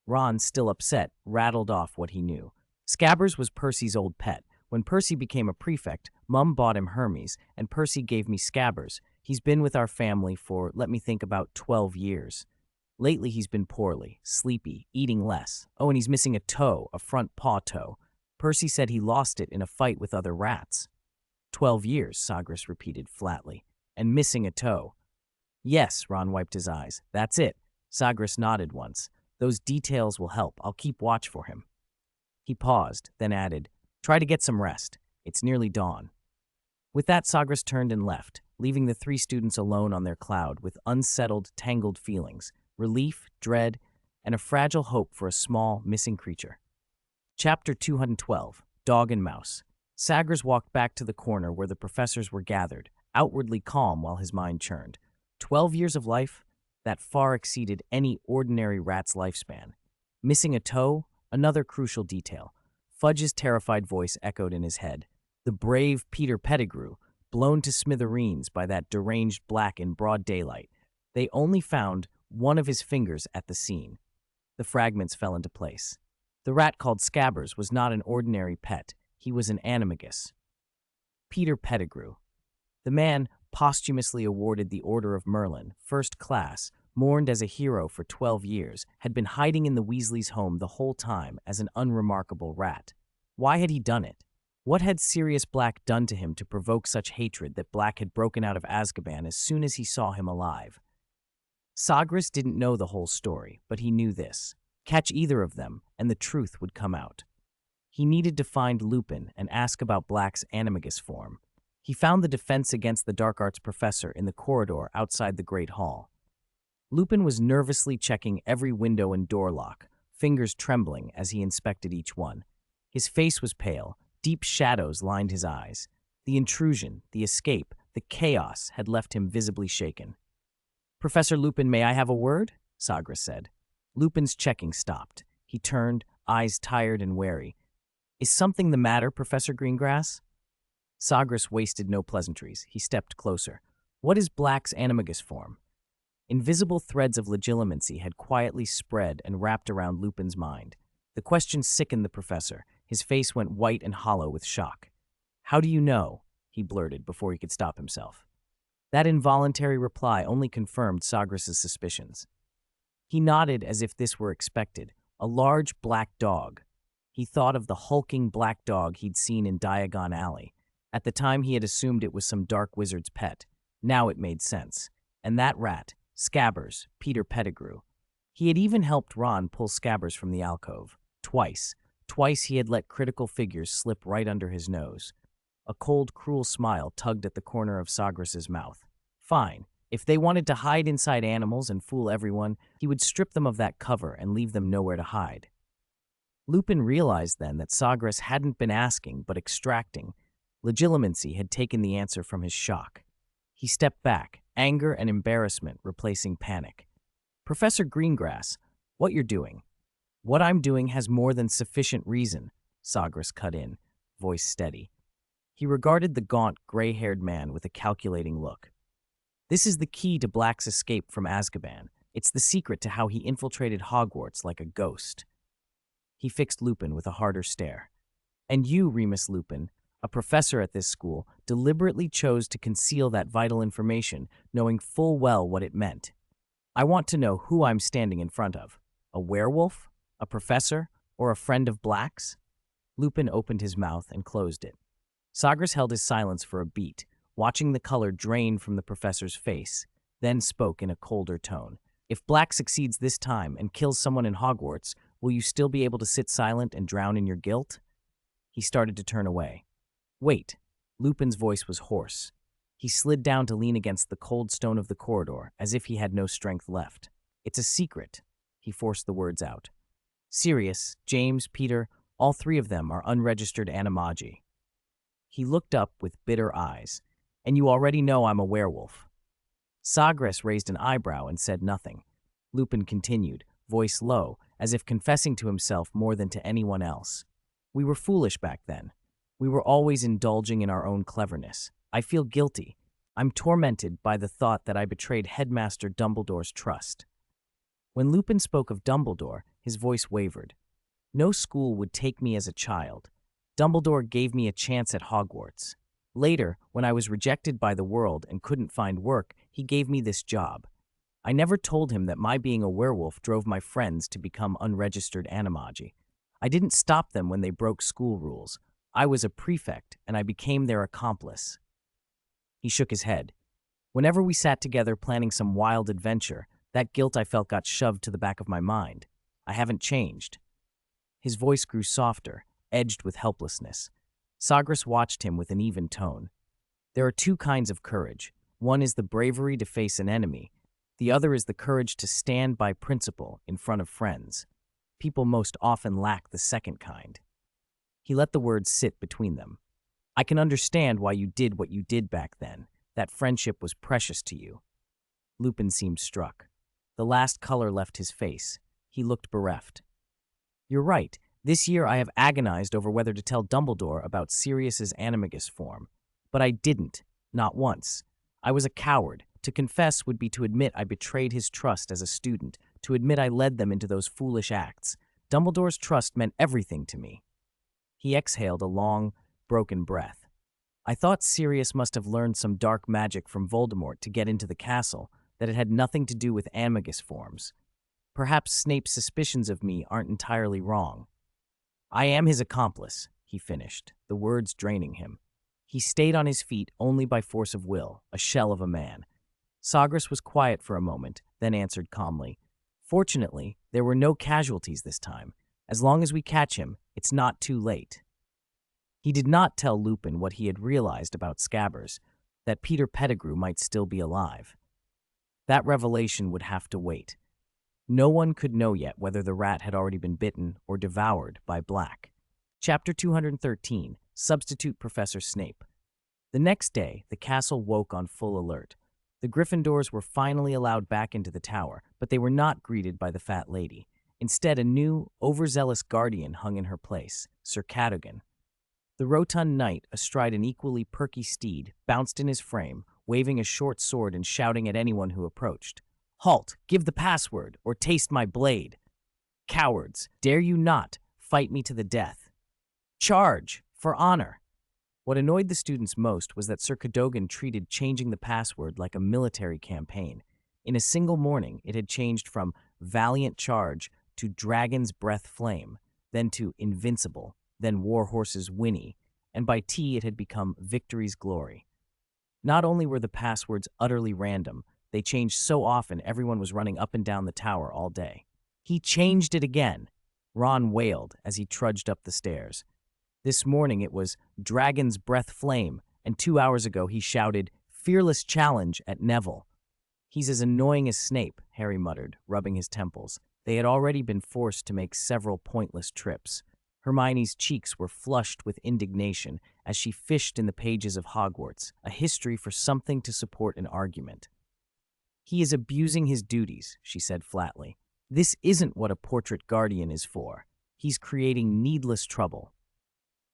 Ron, still upset, rattled off what he knew. Scabbers was Percy's old pet. When Percy became a prefect, Mum bought him Hermes, and Percy gave me Scabbers. He's been with our family for, let me think, about 12 years. Lately he's been poorly, sleepy, eating less. Oh, and he's missing a toe, a front paw toe. Percy said he lost it in a fight with other rats. 12 years, Sagres repeated flatly. "And missing a toe." "Yes," Ron wiped his eyes. "That's it." Sagres nodded once. "Those details will help. I'll keep watch for him." He paused, then added, "Try to get some rest. It's nearly dawn." With that, Sagres turned and left, leaving the three students alone on their cloud with unsettled, tangled feelings, relief, dread, and a fragile hope for a small, missing creature. Chapter 212, Dog and Mouse. Sagres walked back to the corner where the professors were gathered, outwardly calm while his mind churned. 12 years of life? That far exceeded any ordinary rat's lifespan. Missing a toe? Another crucial detail. Fudge's terrified voice echoed in his head. The brave Peter Pettigrew, blown to smithereens by that deranged Black in broad daylight. They only found one of his fingers at the scene. The fragments fell into place. The rat called Scabbers was not an ordinary pet. He was an animagus. Peter Pettigrew. The man, posthumously awarded the Order of Merlin, first class, mourned as a hero for 12 years, had been hiding in the Weasleys' home the whole time as an unremarkable rat. Why had he done it? What had Sirius Black done to him to provoke such hatred that Black had broken out of Azkaban as soon as he saw him alive? Sagres didn't know the whole story, but he knew this. Catch either of them, and the truth would come out. He needed to find Lupin and ask about Black's animagus form. He found the defense against the dark arts professor in the corridor outside the Great Hall. Lupin was nervously checking every window and door lock, fingers trembling as he inspected each one. His face was pale, deep shadows lined his eyes. The intrusion, the escape, the chaos had left him visibly shaken. "Professor Lupin, may I have a word?" Sagres said. Lupin's checking stopped. He turned, eyes tired and wary. "Is something the matter, Professor Greengrass?" Sagres wasted no pleasantries. He stepped closer. "What is Black's animagus form?" Invisible threads of legitimacy had quietly spread and wrapped around Lupin's mind. The question sickened the professor. His face went white and hollow with shock. "How do you know?" he blurted before he could stop himself. That involuntary reply only confirmed Sagres' suspicions. He nodded as if this were expected. A large black dog. He thought of the hulking black dog he'd seen in Diagon Alley. At the time he had assumed it was some dark wizard's pet. Now it made sense. And that rat, Scabbers, Peter Pettigrew. He had even helped Ron pull Scabbers from the alcove. Twice. Twice he had let critical figures slip right under his nose. A cold, cruel smile tugged at the corner of Sagres' mouth. Fine. If they wanted to hide inside animals and fool everyone, he would strip them of that cover and leave them nowhere to hide. Lupin realized then that Sagres hadn't been asking, but extracting. Legitimacy had taken the answer from his shock. He stepped back, anger and embarrassment replacing panic. "Professor Greengrass, what you're doing." "What I'm doing has more than sufficient reason," Sagres cut in, voice steady. He regarded the gaunt, gray-haired man with a calculating look. "This is the key to Black's escape from Azkaban. It's the secret to how he infiltrated Hogwarts like a ghost." He fixed Lupin with a harder stare. "And you, Remus Lupin, a professor at this school, deliberately chose to conceal that vital information, knowing full well what it meant. I want to know who I'm standing in front of. A werewolf? A professor? Or a friend of Black's?" Lupin opened his mouth and closed it. Sagres held his silence for a beat, watching the color drain from the professor's face, then spoke in a colder tone. "If Black succeeds this time and kills someone in Hogwarts, will you still be able to sit silent and drown in your guilt?" He started to turn away. "Wait." Lupin's voice was hoarse. He slid down to lean against the cold stone of the corridor, as if he had no strength left. "It's a secret." He forced the words out. "Sirius, James, Peter, all three of them are unregistered animagi." He looked up with bitter eyes. "And you already know I'm a werewolf." Sagres raised an eyebrow and said nothing. Lupin continued, voice low, as if confessing to himself more than to anyone else. "We were foolish back then. We were always indulging in our own cleverness. I feel guilty. I'm tormented by the thought that I betrayed Headmaster Dumbledore's trust." When Lupin spoke of Dumbledore, his voice wavered. "No school would take me as a child. Dumbledore gave me a chance at Hogwarts. Later, when I was rejected by the world and couldn't find work, he gave me this job. I never told him that my being a werewolf drove my friends to become unregistered animagi. I didn't stop them when they broke school rules. I was a prefect, and I became their accomplice." He shook his head. "Whenever we sat together planning some wild adventure, that guilt I felt got shoved to the back of my mind. I haven't changed." His voice grew softer, edged with helplessness. Sagres watched him with an even tone. "There are two kinds of courage. One is the bravery to face an enemy. The other is the courage to stand by principle in front of friends. People most often lack the second kind." He let the words sit between them. "I can understand why you did what you did back then. That friendship was precious to you." Lupin seemed struck. The last color left his face. He looked bereft. "You're right. This year I have agonized over whether to tell Dumbledore about Sirius's animagus form. But I didn't. Not once. I was a coward. To confess would be to admit I betrayed his trust as a student, to admit I led them into those foolish acts. Dumbledore's trust meant everything to me." He exhaled a long, broken breath. I thought Sirius must have learned some dark magic from Voldemort to get into the castle, that it had nothing to do with animagus forms. Perhaps Snape's suspicions of me aren't entirely wrong. I am his accomplice, he finished, the words draining him. He stayed on his feet only by force of will, a shell of a man. Sagres was quiet for a moment, then answered calmly. Fortunately, there were no casualties this time. As long as we catch him, it's not too late. He did not tell Lupin what he had realized about Scabbers, that Peter Pettigrew might still be alive. That revelation would have to wait. No one could know yet whether the rat had already been bitten or devoured by Black. Chapter 213, Substitute Professor Snape. The next day, the castle woke on full alert. The Gryffindors were finally allowed back into the tower, but they were not greeted by the fat lady. Instead, a new, overzealous guardian hung in her place, Sir Cadogan. The rotund knight, astride an equally perky steed, bounced in his frame, waving a short sword and shouting at anyone who approached. Halt! Give the password, or taste my blade! Cowards! Dare you not fight me to the death! Charge! For honor! What annoyed the students most was that Sir Cadogan treated changing the password like a military campaign. In a single morning, it had changed from Valiant Charge to Dragon's Breath Flame, then to Invincible, then Warhorse's Whinny, and by tea it had become Victory's Glory. Not only were the passwords utterly random, they changed so often everyone was running up and down the tower all day. He changed it again, Ron wailed as he trudged up the stairs. This morning it was Dragon's Breath Flame, and 2 hours ago he shouted, Fearless Challenge at Neville. He's as annoying as Snape, Harry muttered, rubbing his temples. They had already been forced to make several pointless trips. Hermione's cheeks were flushed with indignation as she fished in the pages of Hogwarts, a history for something to support an argument. He is abusing his duties, she said flatly. This isn't what a portrait guardian is for. He's creating needless trouble.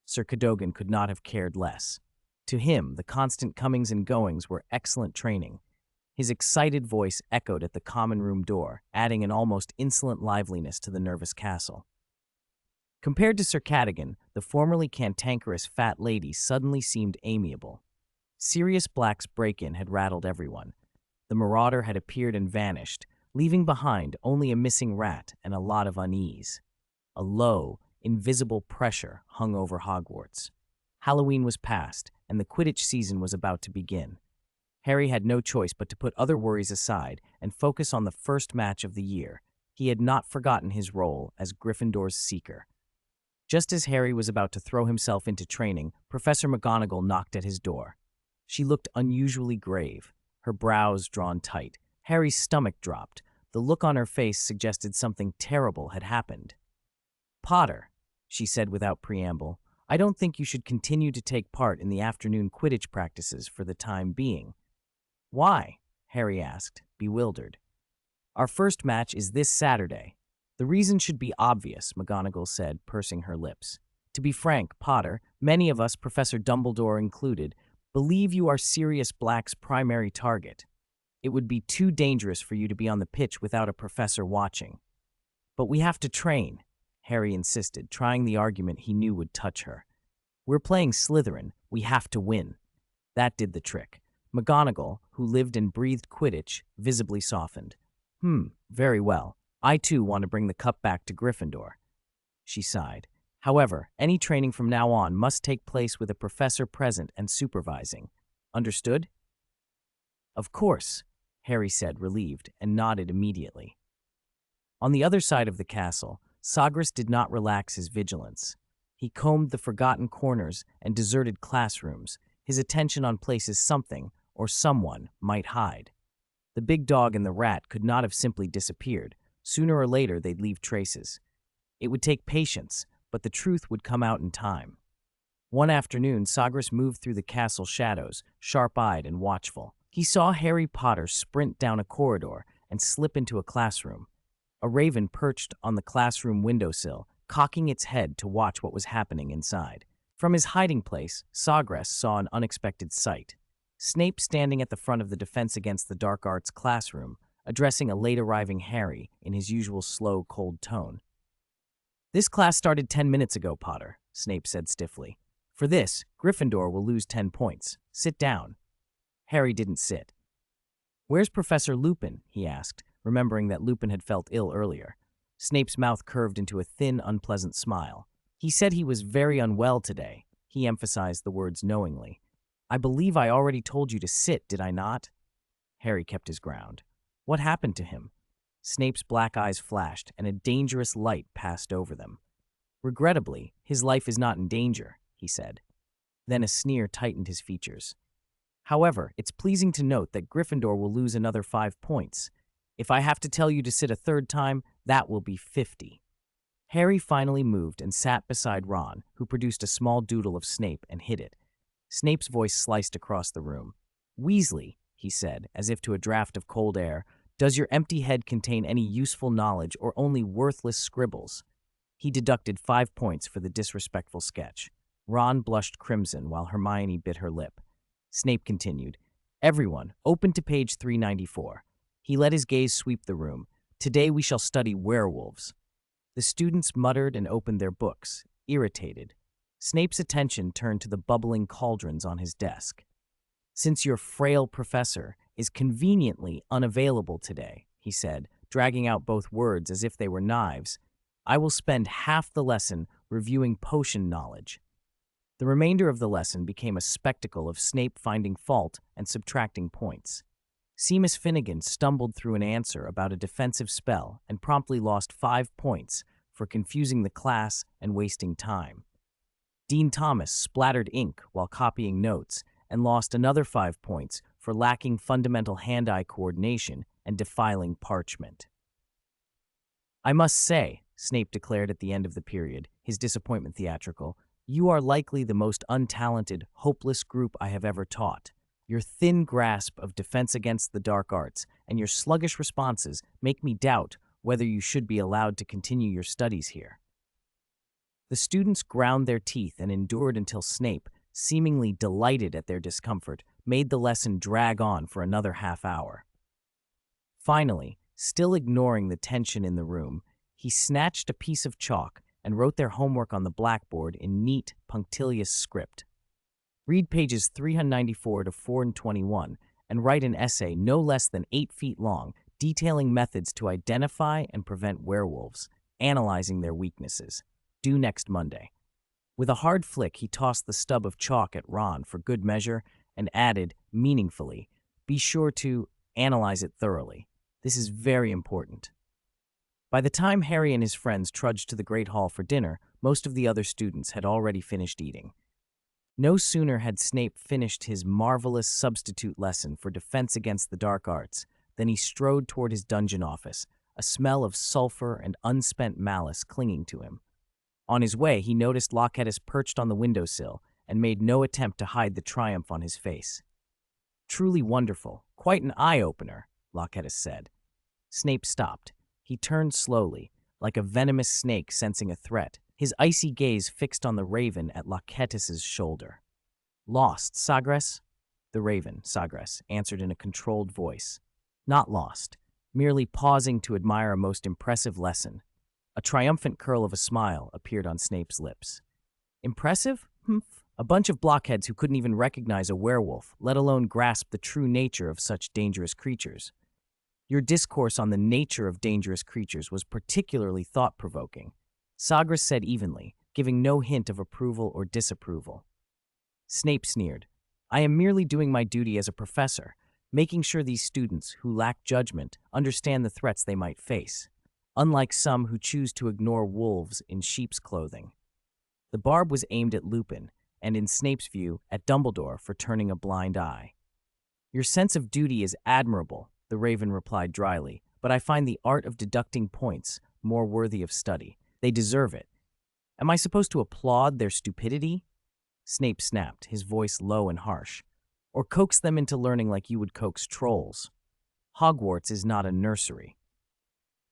Sir Cadogan could not have cared less. To him, the constant comings and goings were excellent training. His excited voice echoed at the common room door, adding an almost insolent liveliness to the nervous castle. Compared to Sir Cadogan, the formerly cantankerous fat lady suddenly seemed amiable. Sirius Black's break-in had rattled everyone. The marauder had appeared and vanished, leaving behind only a missing rat and a lot of unease. A low, invisible pressure hung over Hogwarts. Halloween was past, and the Quidditch season was about to begin. Harry had no choice but to put other worries aside and focus on the first match of the year. He had not forgotten his role as Gryffindor's seeker. Just as Harry was about to throw himself into training, Professor McGonagall knocked at his door. She looked unusually grave, her brows drawn tight. Harry's stomach dropped. The look on her face suggested something terrible had happened. Potter, she said without preamble, I don't think you should continue to take part in the afternoon Quidditch practices for the time being. Why? Harry asked, bewildered. Our first match is this Saturday. The reason should be obvious, McGonagall said, pursing her lips. To be frank, Potter, many of us, Professor Dumbledore included, believe you are Sirius Black's primary target. It would be too dangerous for you to be on the pitch without a professor watching. But we have to train, Harry insisted, trying the argument he knew would touch her. We're playing Slytherin. We have to win. That did the trick. McGonagall, who lived and breathed Quidditch, visibly softened. Very well. I too want to bring the cup back to Gryffindor. She sighed. However, any training from now on must take place with a professor present and supervising. Understood? Of course, Harry said, relieved, and nodded immediately. On the other side of the castle, Sagres did not relax his vigilance. He combed the forgotten corners and deserted classrooms, his attention on places something, or someone, might hide. The big dog and the rat could not have simply disappeared. Sooner or later, they'd leave traces. It would take patience, but the truth would come out in time. One afternoon, Sagres moved through the castle shadows, sharp-eyed and watchful. He saw Harry Potter sprint down a corridor and slip into a classroom. A raven perched on the classroom windowsill, cocking its head to watch what was happening inside. From his hiding place, Sagres saw an unexpected sight. Snape standing at the front of the Defense Against the Dark Arts classroom, addressing a late-arriving Harry in his usual slow, cold tone. This class started 10 minutes ago, Potter, Snape said stiffly. For this, Gryffindor will lose 10 points. Sit down. Harry didn't sit. Where's Professor Lupin? He asked, remembering that Lupin had felt ill earlier. Snape's mouth curved into a thin, unpleasant smile. He said he was very unwell today. He emphasized the words knowingly. I believe I already told you to sit, did I not? Harry kept his ground. What happened to him? Snape's black eyes flashed, and a dangerous light passed over them. Regrettably, his life is not in danger, he said. Then a sneer tightened his features. However, it's pleasing to note that Gryffindor will lose another 5 points. If I have to tell you to sit a third time, that will be 50. Harry finally moved and sat beside Ron, who produced a small doodle of Snape and hid it. Snape's voice sliced across the room. Weasley, he said, as if to a draft of cold air, does your empty head contain any useful knowledge or only worthless scribbles? He deducted 5 points for the disrespectful sketch. Ron blushed crimson while Hermione bit her lip. Snape continued, Everyone, open to page 394. He let his gaze sweep the room. Today we shall study werewolves. The students muttered and opened their books, irritated. Snape's attention turned to the bubbling cauldrons on his desk. Since your frail professor is conveniently unavailable today, he said, dragging out both words as if they were knives, I will spend half the lesson reviewing potion knowledge. The remainder of the lesson became a spectacle of Snape finding fault and subtracting points. Seamus Finnegan stumbled through an answer about a defensive spell and promptly lost 5 points for confusing the class and wasting time. Dean Thomas splattered ink while copying notes and lost another 5 points for lacking fundamental hand-eye coordination and defiling parchment. I must say, Snape declared at the end of the period, his disappointment theatrical, you are likely the most untalented, hopeless group I have ever taught. Your thin grasp of defense against the dark arts and your sluggish responses make me doubt whether you should be allowed to continue your studies here. The students ground their teeth and endured until Snape, seemingly delighted at their discomfort, made the lesson drag on for another half hour. Finally, still ignoring the tension in the room, he snatched a piece of chalk and wrote their homework on the blackboard in neat, punctilious script. Read pages 394 to 421 and write an essay no less than 8 feet long detailing methods to identify and prevent werewolves, analyzing their weaknesses. Due next Monday. With a hard flick, he tossed the stub of chalk at Ron for good measure and added, meaningfully, be sure to analyze it thoroughly. This is very important. By the time Harry and his friends trudged to the Great Hall for dinner, most of the other students had already finished eating. No sooner had Snape finished his marvelous substitute lesson for defense against the dark arts than he strode toward his dungeon office, a smell of sulfur and unspent malice clinging to him. On his way, he noticed Loquetus perched on the windowsill and made no attempt to hide the triumph on his face. Truly wonderful, quite an eye-opener, Loquetus said. Snape stopped. He turned slowly, like a venomous snake sensing a threat, his icy gaze fixed on the raven at Loquetus's shoulder. Lost, Sagres? The raven, Sagres, answered in a controlled voice. Not lost, merely pausing to admire a most impressive lesson. A triumphant curl of a smile appeared on Snape's lips. Impressive? Humph. A bunch of blockheads who couldn't even recognize a werewolf, let alone grasp the true nature of such dangerous creatures. Your discourse on the nature of dangerous creatures was particularly thought-provoking, Sagres said evenly, giving no hint of approval or disapproval. Snape sneered. I am merely doing my duty as a professor, making sure these students, who lack judgment, understand the threats they might face, unlike some who choose to ignore wolves in sheep's clothing. The barb was aimed at Lupin, and in Snape's view, at Dumbledore for turning a blind eye. Your sense of duty is admirable, the raven replied dryly, but I find the art of deducting points more worthy of study. They deserve it. Am I supposed to applaud their stupidity? Snape snapped, his voice low and harsh. Or coax them into learning like you would coax trolls? Hogwarts is not a nursery.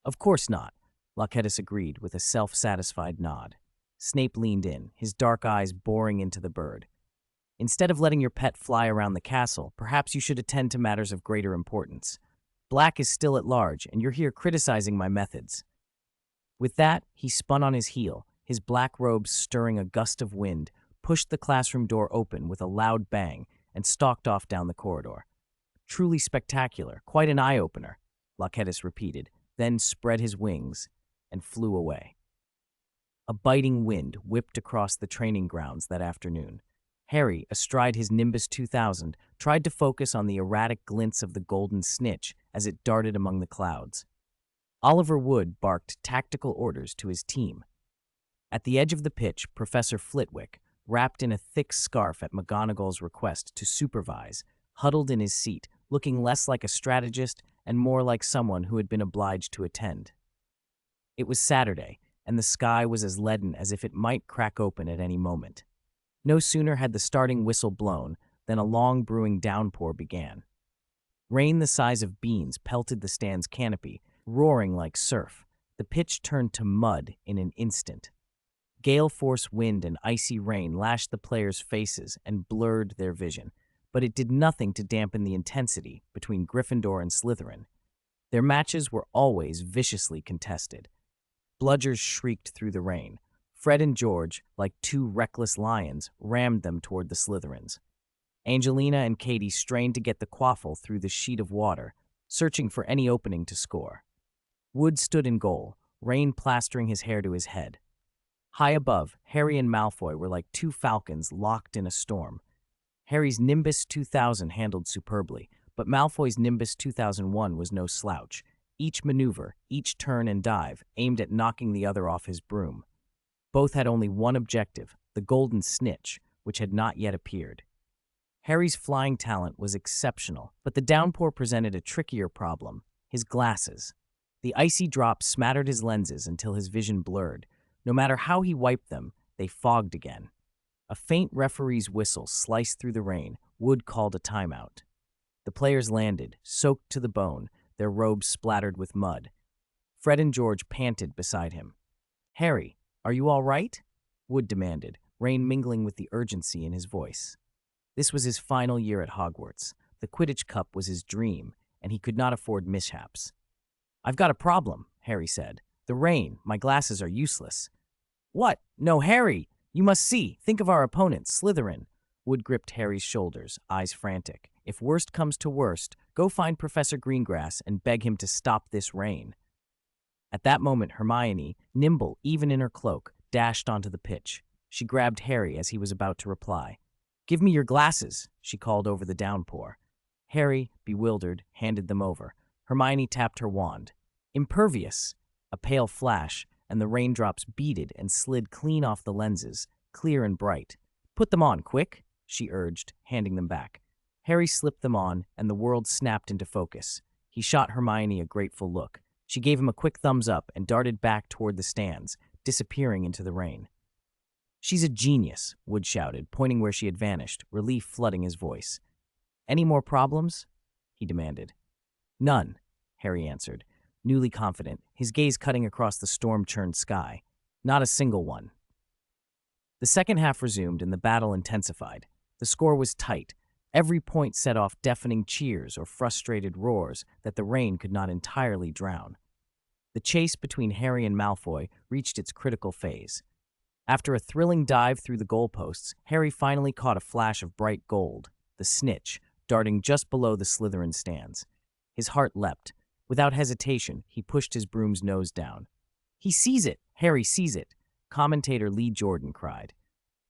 Of course not, Loquetus agreed with a self-satisfied nod. Snape leaned in, his dark eyes boring into the bird. Instead of letting your pet fly around the castle, perhaps you should attend to matters of greater importance. Black is still at large, and you're here criticizing my methods. With that, he spun on his heel, his black robes stirring a gust of wind, pushed the classroom door open with a loud bang, and stalked off down the corridor. Truly spectacular, quite an eye-opener, Locetus repeated, then spread his wings and flew away. A biting wind whipped across the training grounds that afternoon. Harry, astride his Nimbus 2000, tried to focus on the erratic glints of the golden snitch as it darted among the clouds. Oliver Wood barked tactical orders to his team. At the edge of the pitch, Professor Flitwick, wrapped in a thick scarf at McGonagall's request to supervise, huddled in his seat, looking less like a strategist and more like someone who had been obliged to attend. It was Saturday, and the sky was as leaden as if it might crack open at any moment. No sooner had the starting whistle blown than a long brewing downpour began. Rain the size of beans pelted the stand's canopy, roaring like surf. The pitch turned to mud in an instant. Gale-force wind and icy rain lashed the players' faces and blurred their vision, but it did nothing to dampen the intensity between Gryffindor and Slytherin. Their matches were always viciously contested. Bludgers shrieked through the rain. Fred and George, like two reckless lions, rammed them toward the Slytherins. Angelina and Katie strained to get the quaffle through the sheet of water, searching for any opening to score. Wood stood in goal, rain plastering his hair to his head. High above, Harry and Malfoy were like two falcons locked in a storm. Harry's Nimbus 2000 handled superbly, but Malfoy's Nimbus 2001 was no slouch. Each maneuver, each turn and dive, aimed at knocking the other off his broom. Both had only one objective, the golden snitch, which had not yet appeared. Harry's flying talent was exceptional, but the downpour presented a trickier problem: his glasses. The icy drops smattered his lenses until his vision blurred. No matter how he wiped them, they fogged again. A faint referee's whistle sliced through the rain. Wood called a timeout. The players landed, soaked to the bone, their robes splattered with mud. Fred and George panted beside him. "Harry, are you all right?" Wood demanded, rain mingling with the urgency in his voice. This was his final year at Hogwarts. The Quidditch Cup was his dream, and he could not afford mishaps. "I've got a problem," Harry said. "The rain, my glasses are useless." "What? No, Harry! You must see. Think of our opponent, Slytherin." Wood gripped Harry's shoulders, eyes frantic. "If worst comes to worst, go find Professor Greengrass and beg him to stop this rain." At that moment, Hermione, nimble even in her cloak, dashed onto the pitch. She grabbed Harry as he was about to reply. "Give me your glasses," she called over the downpour. Harry, bewildered, handed them over. Hermione tapped her wand. "Impervious!" A pale flash, and the raindrops beaded and slid clean off the lenses, clear and bright. "Put them on, quick," she urged, handing them back. Harry slipped them on, and the world snapped into focus. He shot Hermione a grateful look. She gave him a quick thumbs up and darted back toward the stands, disappearing into the rain. "She's a genius," Wood shouted, pointing where she had vanished, relief flooding his voice. "Any more problems?" he demanded. "None," Harry answered, newly confident, his gaze cutting across the storm-churned sky. "Not a single one." The second half resumed and the battle intensified. The score was tight. Every point set off deafening cheers or frustrated roars that the rain could not entirely drown. The chase between Harry and Malfoy reached its critical phase. After a thrilling dive through the goalposts, Harry finally caught a flash of bright gold, the snitch, darting just below the Slytherin stands. His heart leapt. Without hesitation, he pushed his broom's nose down. "He sees it! Harry sees it!" Commentator Lee Jordan cried.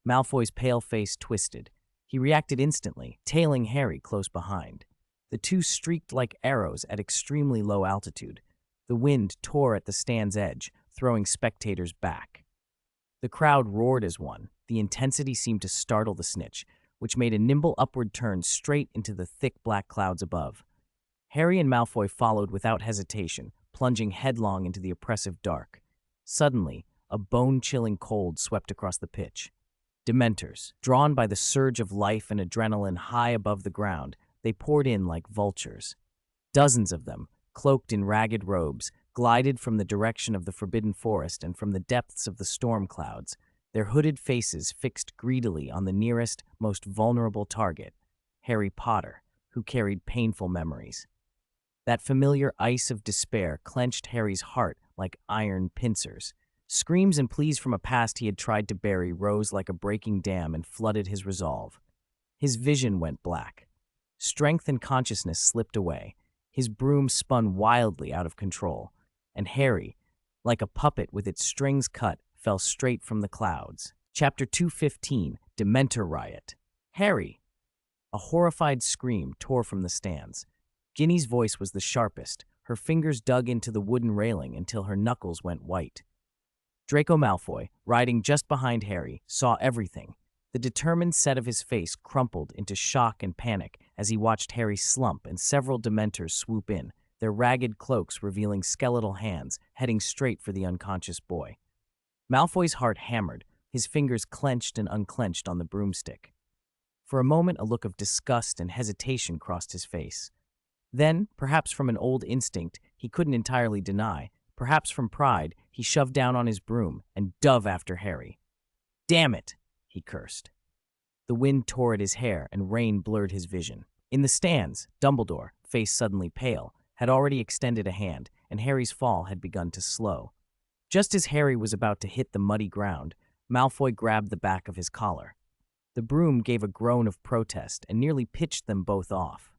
Malfoy's pale face twisted. He reacted instantly, tailing Harry close behind. The two streaked like arrows at extremely low altitude. The wind tore at the stand's edge, throwing spectators back. The crowd roared as one. The intensity seemed to startle the snitch, which made a nimble upward turn straight into the thick black clouds above. Harry and Malfoy followed without hesitation, plunging headlong into the oppressive dark. Suddenly, a bone-chilling cold swept across the pitch. Dementors, drawn by the surge of life and adrenaline high above the ground, they poured in like vultures. Dozens of them, cloaked in ragged robes, glided from the direction of the Forbidden Forest and from the depths of the storm clouds, their hooded faces fixed greedily on the nearest, most vulnerable target, Harry Potter, who carried painful memories. That familiar ice of despair clenched Harry's heart like iron pincers. Screams and pleas from a past he had tried to bury rose like a breaking dam and flooded his resolve. His vision went black. Strength and consciousness slipped away. His broom spun wildly out of control, and Harry, like a puppet with its strings cut, fell straight from the clouds. Chapter 215, Dementor Riot. Harry! A horrified scream tore from the stands. Ginny's voice was the sharpest. Her fingers dug into the wooden railing until her knuckles went white. Draco Malfoy, riding just behind Harry, saw everything. The determined set of his face crumpled into shock and panic as he watched Harry slump and several Dementors swoop in, their ragged cloaks revealing skeletal hands heading straight for the unconscious boy. Malfoy's heart hammered, his fingers clenched and unclenched on the broomstick. For a moment, a look of disgust and hesitation crossed his face. Then, perhaps from an old instinct he couldn't entirely deny, perhaps from pride, he shoved down on his broom and dove after Harry. "Damn it!" he cursed. The wind tore at his hair and rain blurred his vision. In the stands, Dumbledore, face suddenly pale, had already extended a hand, and Harry's fall had begun to slow. Just as Harry was about to hit the muddy ground, Malfoy grabbed the back of his collar. The broom gave a groan of protest and nearly pitched them both off.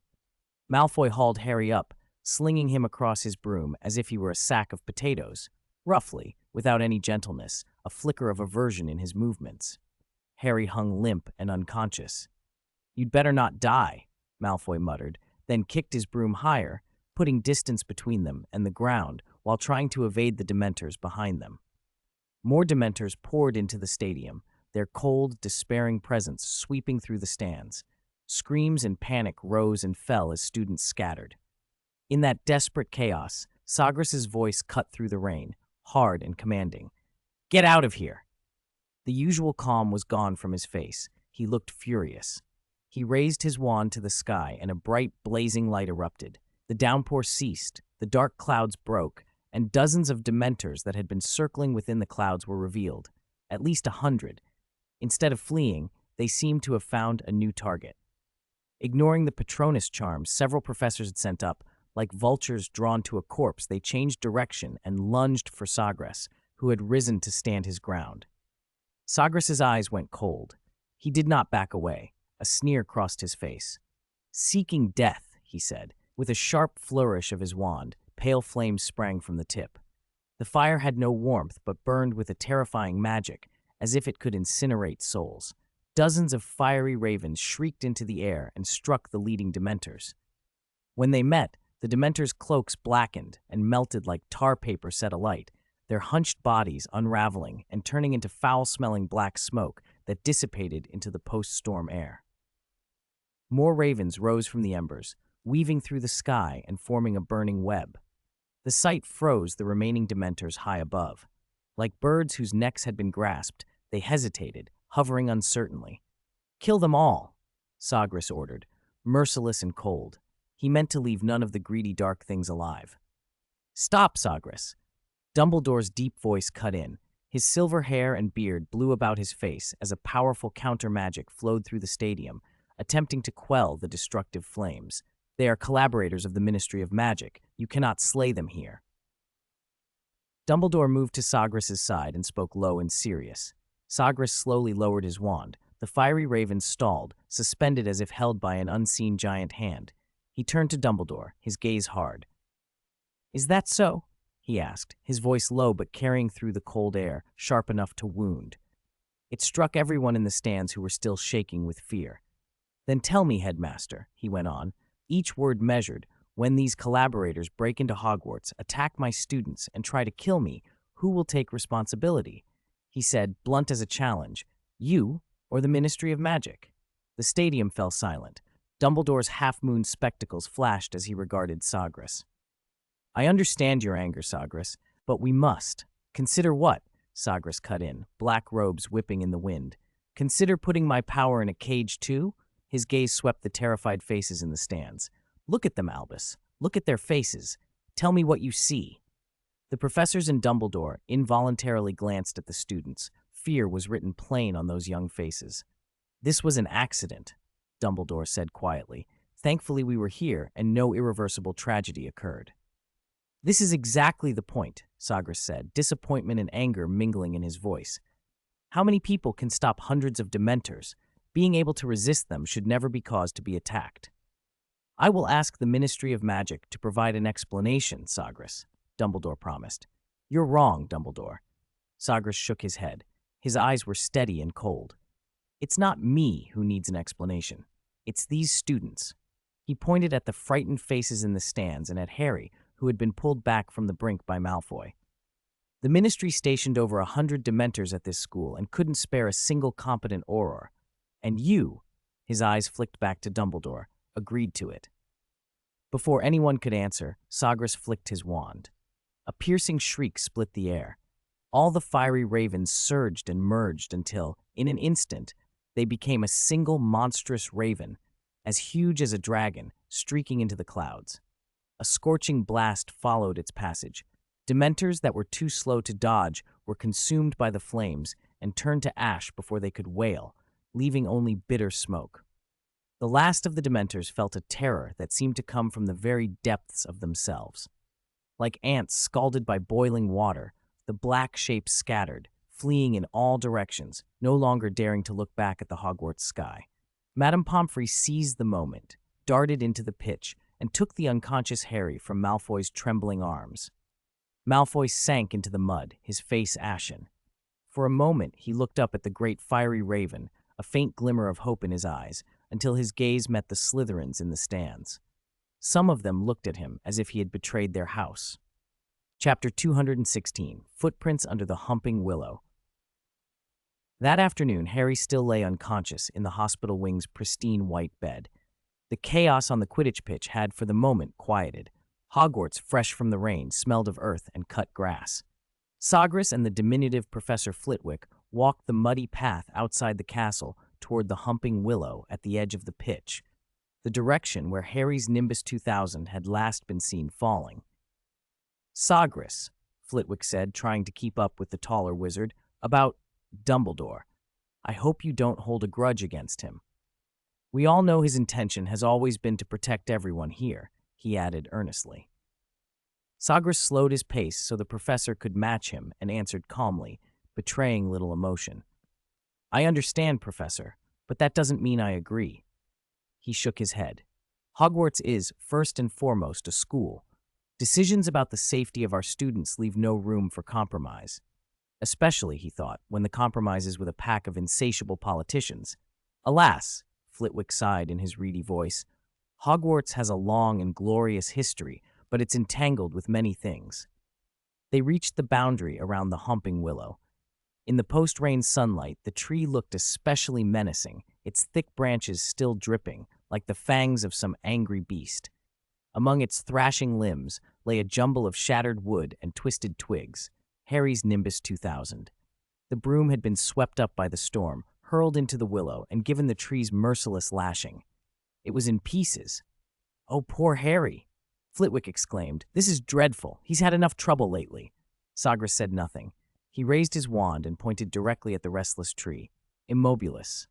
Malfoy hauled Harry up, slinging him across his broom as if he were a sack of potatoes, roughly, without any gentleness, a flicker of aversion in his movements. Harry hung limp and unconscious. "You'd better not die," Malfoy muttered, then kicked his broom higher, putting distance between them and the ground while trying to evade the Dementors behind them. More Dementors poured into the stadium, their cold, despairing presence sweeping through the stands. Screams and panic rose and fell as students scattered. In that desperate chaos, Sagres' voice cut through the rain, hard and commanding. "Get out of here!" The usual calm was gone from his face. He looked furious. He raised his wand to the sky, and a bright, blazing light erupted. The downpour ceased, the dark clouds broke, and dozens of Dementors that had been circling within the clouds were revealed, at least 100. Instead of fleeing, they seemed to have found a new target. Ignoring the Patronus charms several professors had sent up, like vultures drawn to a corpse, they changed direction and lunged for Sagres, who had risen to stand his ground. Sagres' eyes went cold. He did not back away. A sneer crossed his face. "Seeking death," he said. With a sharp flourish of his wand, pale flames sprang from the tip. The fire had no warmth but burned with a terrifying magic, as if it could incinerate souls. Dozens of fiery ravens shrieked into the air and struck the leading Dementors. When they met, the Dementors' cloaks blackened and melted like tar paper set alight, their hunched bodies unraveling and turning into foul-smelling black smoke that dissipated into the post-storm air. More ravens rose from the embers, weaving through the sky and forming a burning web. The sight froze the remaining Dementors high above. Like birds whose necks had been grasped, they hesitated, hovering uncertainly. "Kill them all," Sagres ordered, merciless and cold. He meant to leave none of the greedy dark things alive. "Stop, Sagres!" Dumbledore's deep voice cut in. His silver hair and beard blew about his face as a powerful counter-magic flowed through the stadium, attempting to quell the destructive flames. "They are collaborators of the Ministry of Magic. You cannot slay them here." Dumbledore moved to Sagres' side and spoke low and serious. Sagres slowly lowered his wand. The fiery ravens stalled, suspended as if held by an unseen giant hand. He turned to Dumbledore, his gaze hard. "Is that so?" he asked, his voice low but carrying through the cold air, sharp enough to wound. It struck everyone in the stands who were still shaking with fear. "Then tell me, Headmaster," he went on, each word measured, "when these collaborators break into Hogwarts, attack my students, and try to kill me, who will take responsibility?" He said, blunt as a challenge, "You or the Ministry of Magic?" The stadium fell silent. Dumbledore's half-moon spectacles flashed as he regarded Sagres. "I understand your anger, Sagres, but we must." "Consider what?" Sagres cut in, black robes whipping in the wind. "Consider putting my power in a cage too?" His gaze swept the terrified faces in the stands. "Look at them, Albus. Look at their faces. Tell me what you see." The professors and Dumbledore involuntarily glanced at the students. Fear was written plain on those young faces. "This was an accident," Dumbledore said quietly. "Thankfully we were here and no irreversible tragedy occurred." "This is exactly the point," Sagres said, disappointment and anger mingling in his voice. How many people can stop hundreds of Dementors? Being able to resist them should never be cause to be attacked. I will ask the Ministry of Magic to provide an explanation, Sagres, Dumbledore promised. You're wrong, Dumbledore. Sagres shook his head. His eyes were steady and cold. It's not me who needs an explanation. It's these students. He pointed at the frightened faces in the stands and at Harry, who had been pulled back from the brink by Malfoy. The Ministry stationed over 100 Dementors at this school and couldn't spare a single competent Auror. And you, his eyes flicked back to Dumbledore, agreed to it. Before anyone could answer, Sagres flicked his wand. A piercing shriek split the air. All the fiery ravens surged and merged until, in an instant, they became a single monstrous raven, as huge as a dragon, streaking into the clouds. A scorching blast followed its passage. Dementors that were too slow to dodge were consumed by the flames and turned to ash before they could wail, leaving only bitter smoke. The last of the Dementors felt a terror that seemed to come from the very depths of themselves. Like ants scalded by boiling water, the black shapes scattered, fleeing in all directions, no longer daring to look back at the Hogwarts sky. Madame Pomfrey seized the moment, darted into the pitch, and took the unconscious Harry from Malfoy's trembling arms. Malfoy sank into the mud, his face ashen. For a moment, he looked up at the great fiery raven, a faint glimmer of hope in his eyes, until his gaze met the Slytherins in the stands. Some of them looked at him as if he had betrayed their house. Chapter 216, Footprints Under the Humping Willow. That afternoon, Harry still lay unconscious in the hospital wing's pristine white bed. The chaos on the Quidditch pitch had, for the moment, quieted. Hogwarts, fresh from the rain, smelled of earth and cut grass. Sagres and the diminutive Professor Flitwick walked the muddy path outside the castle toward the Humping Willow at the edge of the pitch, the direction where Harry's Nimbus 2000 had last been seen falling. Sagres, Flitwick said, trying to keep up with the taller wizard, about Dumbledore. I hope you don't hold a grudge against him. We all know his intention has always been to protect everyone here, he added earnestly. Sagres slowed his pace so the professor could match him and answered calmly, betraying little emotion. I understand, Professor, but that doesn't mean I agree. He shook his head. Hogwarts is, first and foremost, a school. Decisions about the safety of our students leave no room for compromise. Especially, he thought, when the compromise is with a pack of insatiable politicians. Alas, Flitwick sighed in his reedy voice, Hogwarts has a long and glorious history, but it's entangled with many things. They reached the boundary around the Humping Willow. In the post-rain sunlight, the tree looked especially menacing, its thick branches still dripping, like the fangs of some angry beast. Among its thrashing limbs lay a jumble of shattered wood and twisted twigs, Harry's Nimbus 2000. The broom had been swept up by the storm, hurled into the willow, and given the tree's merciless lashing. It was in pieces. Oh, poor Harry, Flitwick exclaimed. This is dreadful. He's had enough trouble lately. Sagres said nothing. He raised his wand and pointed directly at the restless tree, immobilis.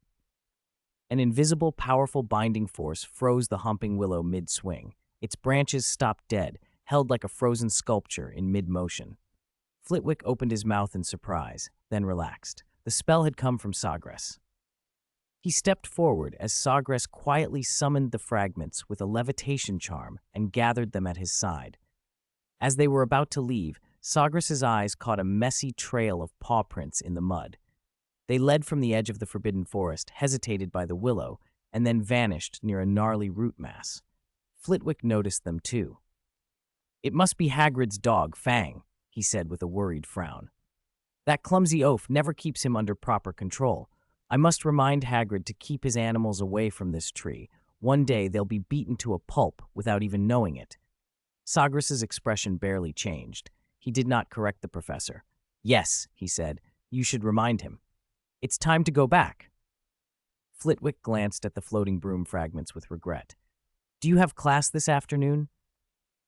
An invisible, powerful binding force froze the Humping Willow mid-swing. Its branches stopped dead, held like a frozen sculpture in mid-motion. Flitwick opened his mouth in surprise, then relaxed. The spell had come from Sagres. He stepped forward as Sagres quietly summoned the fragments with a levitation charm and gathered them at his side. As they were about to leave, Sagres' eyes caught a messy trail of paw prints in the mud. They led from the edge of the forbidden forest, hesitated by the willow, and then vanished near a gnarly root mass. Flitwick noticed them too. It must be Hagrid's dog, Fang, he said with a worried frown. That clumsy oaf never keeps him under proper control. I must remind Hagrid to keep his animals away from this tree. One day they'll be beaten to a pulp without even knowing it. Sagres' expression barely changed. He did not correct the professor. Yes, he said, you should remind him. It's time to go back. Flitwick glanced at the floating broom fragments with regret. Do you have class this afternoon?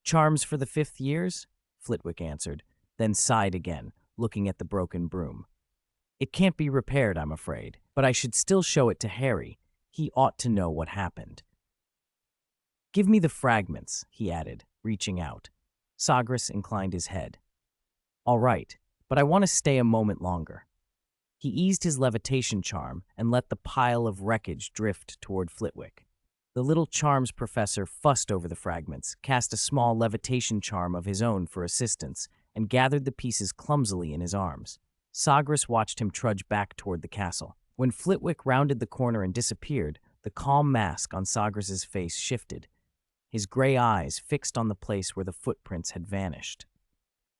Charms for the 5th years? Flitwick answered, then sighed again, looking at the broken broom. It can't be repaired, I'm afraid, but I should still show it to Harry. He ought to know what happened. Give me the fragments, he added, reaching out. Sagres inclined his head. All right, but I want to stay a moment longer. He eased his levitation charm and let the pile of wreckage drift toward Flitwick. The little charms professor fussed over the fragments, cast a small levitation charm of his own for assistance, and gathered the pieces clumsily in his arms. Sagres watched him trudge back toward the castle. When Flitwick rounded the corner and disappeared, the calm mask on Sagres's face shifted, his gray eyes fixed on the place where the footprints had vanished.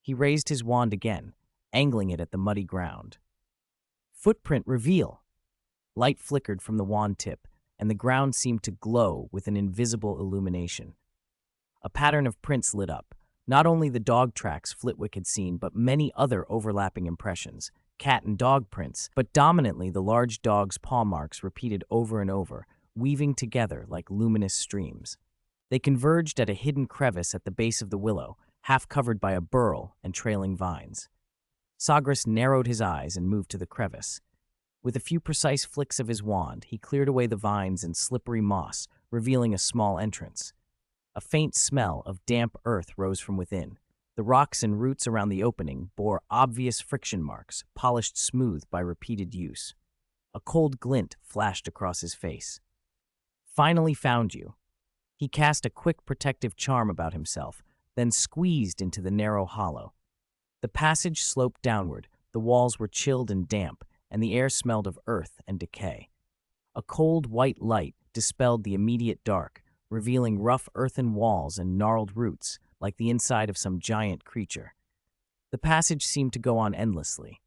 He raised his wand again, angling it at the muddy ground. Footprint reveal! Light flickered from the wand tip, and the ground seemed to glow with an invisible illumination. A pattern of prints lit up, not only the dog tracks Flitwick had seen, but many other overlapping impressions, cat and dog prints, but dominantly the large dog's paw marks repeated over and over, weaving together like luminous streams. They converged at a hidden crevice at the base of the willow, half covered by a burl and trailing vines. Sagres narrowed his eyes and moved to the crevice. With a few precise flicks of his wand, he cleared away the vines and slippery moss, revealing a small entrance. A faint smell of damp earth rose from within. The rocks and roots around the opening bore obvious friction marks, polished smooth by repeated use. A cold glint flashed across his face. Finally found you. He cast a quick protective charm about himself, then squeezed into the narrow hollow. The passage sloped downward, the walls were chilled and damp, and the air smelled of earth and decay. A cold white light dispelled the immediate dark, revealing rough earthen walls and gnarled roots, like the inside of some giant creature. The passage seemed to go on endlessly.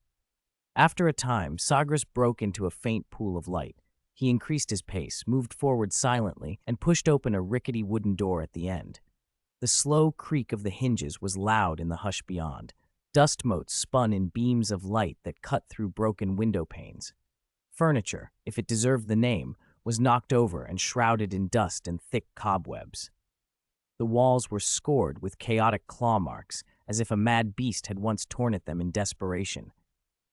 After a time, Sagres broke into a faint pool of light. He increased his pace, moved forward silently, and pushed open a rickety wooden door at the end. The slow creak of the hinges was loud in the hush beyond. Dust motes spun in beams of light that cut through broken window panes. Furniture, if it deserved the name, was knocked over and shrouded in dust and thick cobwebs. The walls were scored with chaotic claw marks, as if a mad beast had once torn at them in desperation.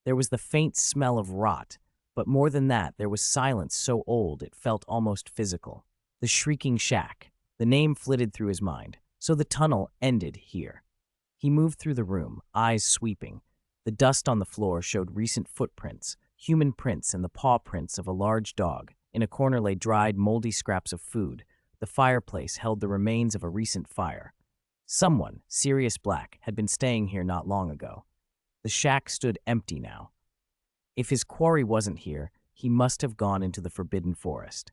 There was the faint smell of rot, but more than that, there was silence so old it felt almost physical. The Shrieking Shack. The name flitted through his mind, so the tunnel ended here. He moved through the room, eyes sweeping. The dust on the floor showed recent footprints, human prints and the paw prints of a large dog. In a corner lay dried, moldy scraps of food. The fireplace held the remains of a recent fire. Someone, Sirius Black, had been staying here not long ago. The shack stood empty now. If his quarry wasn't here, he must have gone into the forbidden forest.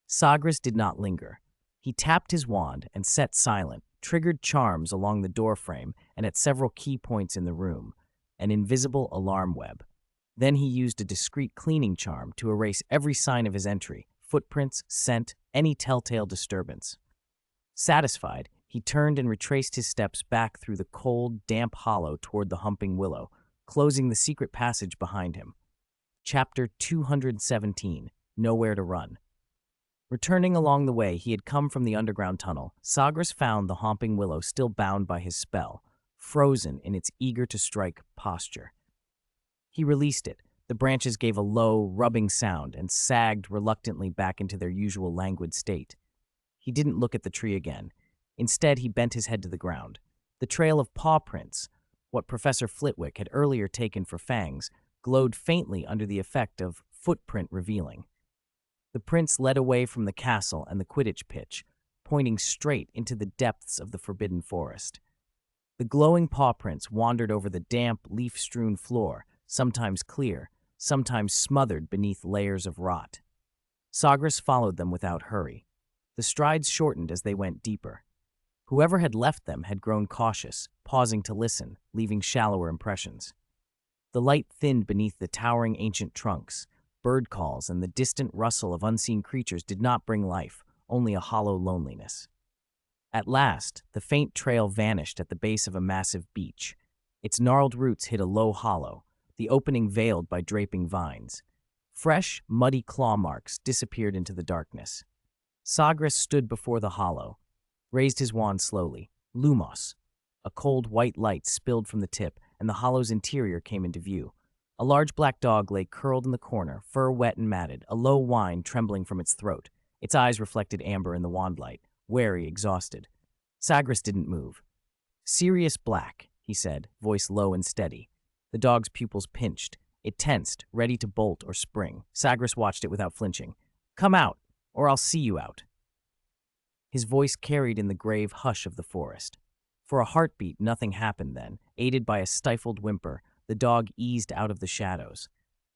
Sagres did not linger. He tapped his wand and set silent, triggered charms along the doorframe and at several key points in the room, an invisible alarm web. Then he used a discreet cleaning charm to erase every sign of his entry, footprints, scent, any telltale disturbance. Satisfied, he turned and retraced his steps back through the cold, damp hollow toward the humping willow, closing the secret passage behind him. Chapter 217, Nowhere to Run. Returning along the way he had come from the underground tunnel, Sagres found the humping willow still bound by his spell, frozen in its eager-to-strike posture. He released it. The branches gave a low, rubbing sound and sagged reluctantly back into their usual languid state. He didn't look at the tree again. Instead, he bent his head to the ground. The trail of paw prints, what Professor Flitwick had earlier taken for fangs, glowed faintly under the effect of footprint revealing. The prints led away from the castle and the Quidditch pitch, pointing straight into the depths of the forbidden forest. The glowing paw prints wandered over the damp, leaf-strewn floor, sometimes clear, sometimes smothered beneath layers of rot. Sagres followed them without hurry. The strides shortened as they went deeper. Whoever had left them had grown cautious, pausing to listen, leaving shallower impressions. The light thinned beneath the towering ancient trunks. Bird calls and the distant rustle of unseen creatures did not bring life, only a hollow loneliness. At last, the faint trail vanished at the base of a massive beech. Its gnarled roots hid a low hollow, the opening veiled by draping vines. Fresh, muddy claw marks disappeared into the darkness. Sagres stood before the hollow, raised his wand slowly. Lumos. A cold white light spilled from the tip, and the hollow's interior came into view. A large black dog lay curled in the corner, fur wet and matted, a low whine trembling from its throat. Its eyes reflected amber in the wand light, wary, exhausted. Sagres didn't move. Sirius Black, he said, voice low and steady. The dog's pupils pinched. It tensed, ready to bolt or spring. Sagres watched it without flinching. "Come out, or I'll see you out." His voice carried in the grave hush of the forest. For a heartbeat, nothing happened then. Aided by a stifled whimper, the dog eased out of the shadows.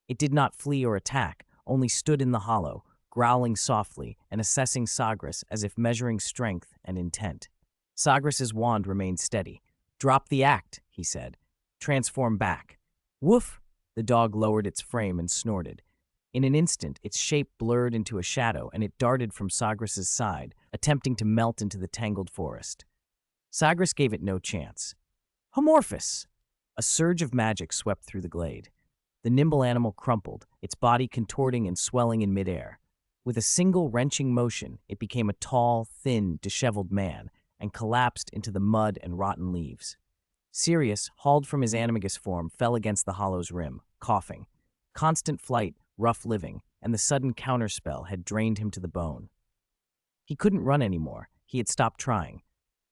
It did not flee or attack, only stood in the hollow, growling softly and assessing Sagres as if measuring strength and intent. Sagres' wand remained steady. "Drop the act," he said. "Transform back." "Woof!" The dog lowered its frame and snorted. In an instant, its shape blurred into a shadow, and it darted from Sagres' side, attempting to melt into the tangled forest. Sagres gave it no chance. "Homorphous!" A surge of magic swept through the glade. The nimble animal crumpled, its body contorting and swelling in midair. With a single wrenching motion, it became a tall, thin, disheveled man, and collapsed into the mud and rotten leaves. Sirius, hauled from his animagus form, fell against the hollow's rim, coughing. Constant flight, rough living, and the sudden counterspell had drained him to the bone. He couldn't run anymore. He had stopped trying.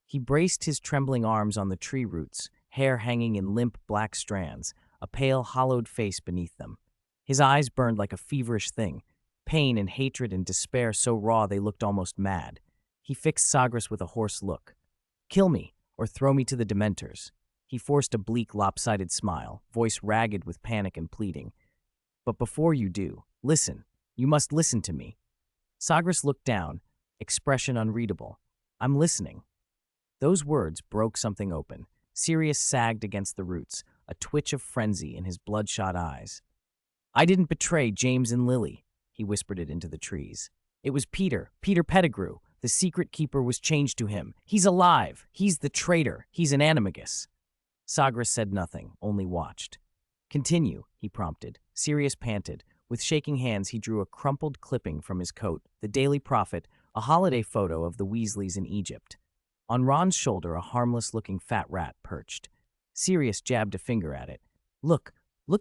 He braced his trembling arms on the tree roots, hair hanging in limp black strands, a pale, hollowed face beneath them. His eyes burned like a feverish thing, pain and hatred and despair so raw they looked almost mad. He fixed Sagres with a hoarse look. "Kill me, or throw me to the Dementors." He forced a bleak, lopsided smile, voice ragged with panic and pleading. "But before you do, listen. You must listen to me." Sagres looked down, expression unreadable. "I'm listening." Those words broke something open. Sirius sagged against the roots, a twitch of frenzy in his bloodshot eyes. "I didn't betray James and Lily," he whispered it into the trees. "It was Peter Pettigrew. The secret keeper was changed to him. He's alive. He's the traitor. He's an animagus." Sagres said nothing, only watched. "Continue," he prompted. Sirius panted. With shaking hands, he drew a crumpled clipping from his coat, the Daily Prophet, a holiday photo of the Weasleys in Egypt. On Ron's shoulder, a harmless-looking fat rat perched. Sirius jabbed a finger at it. Look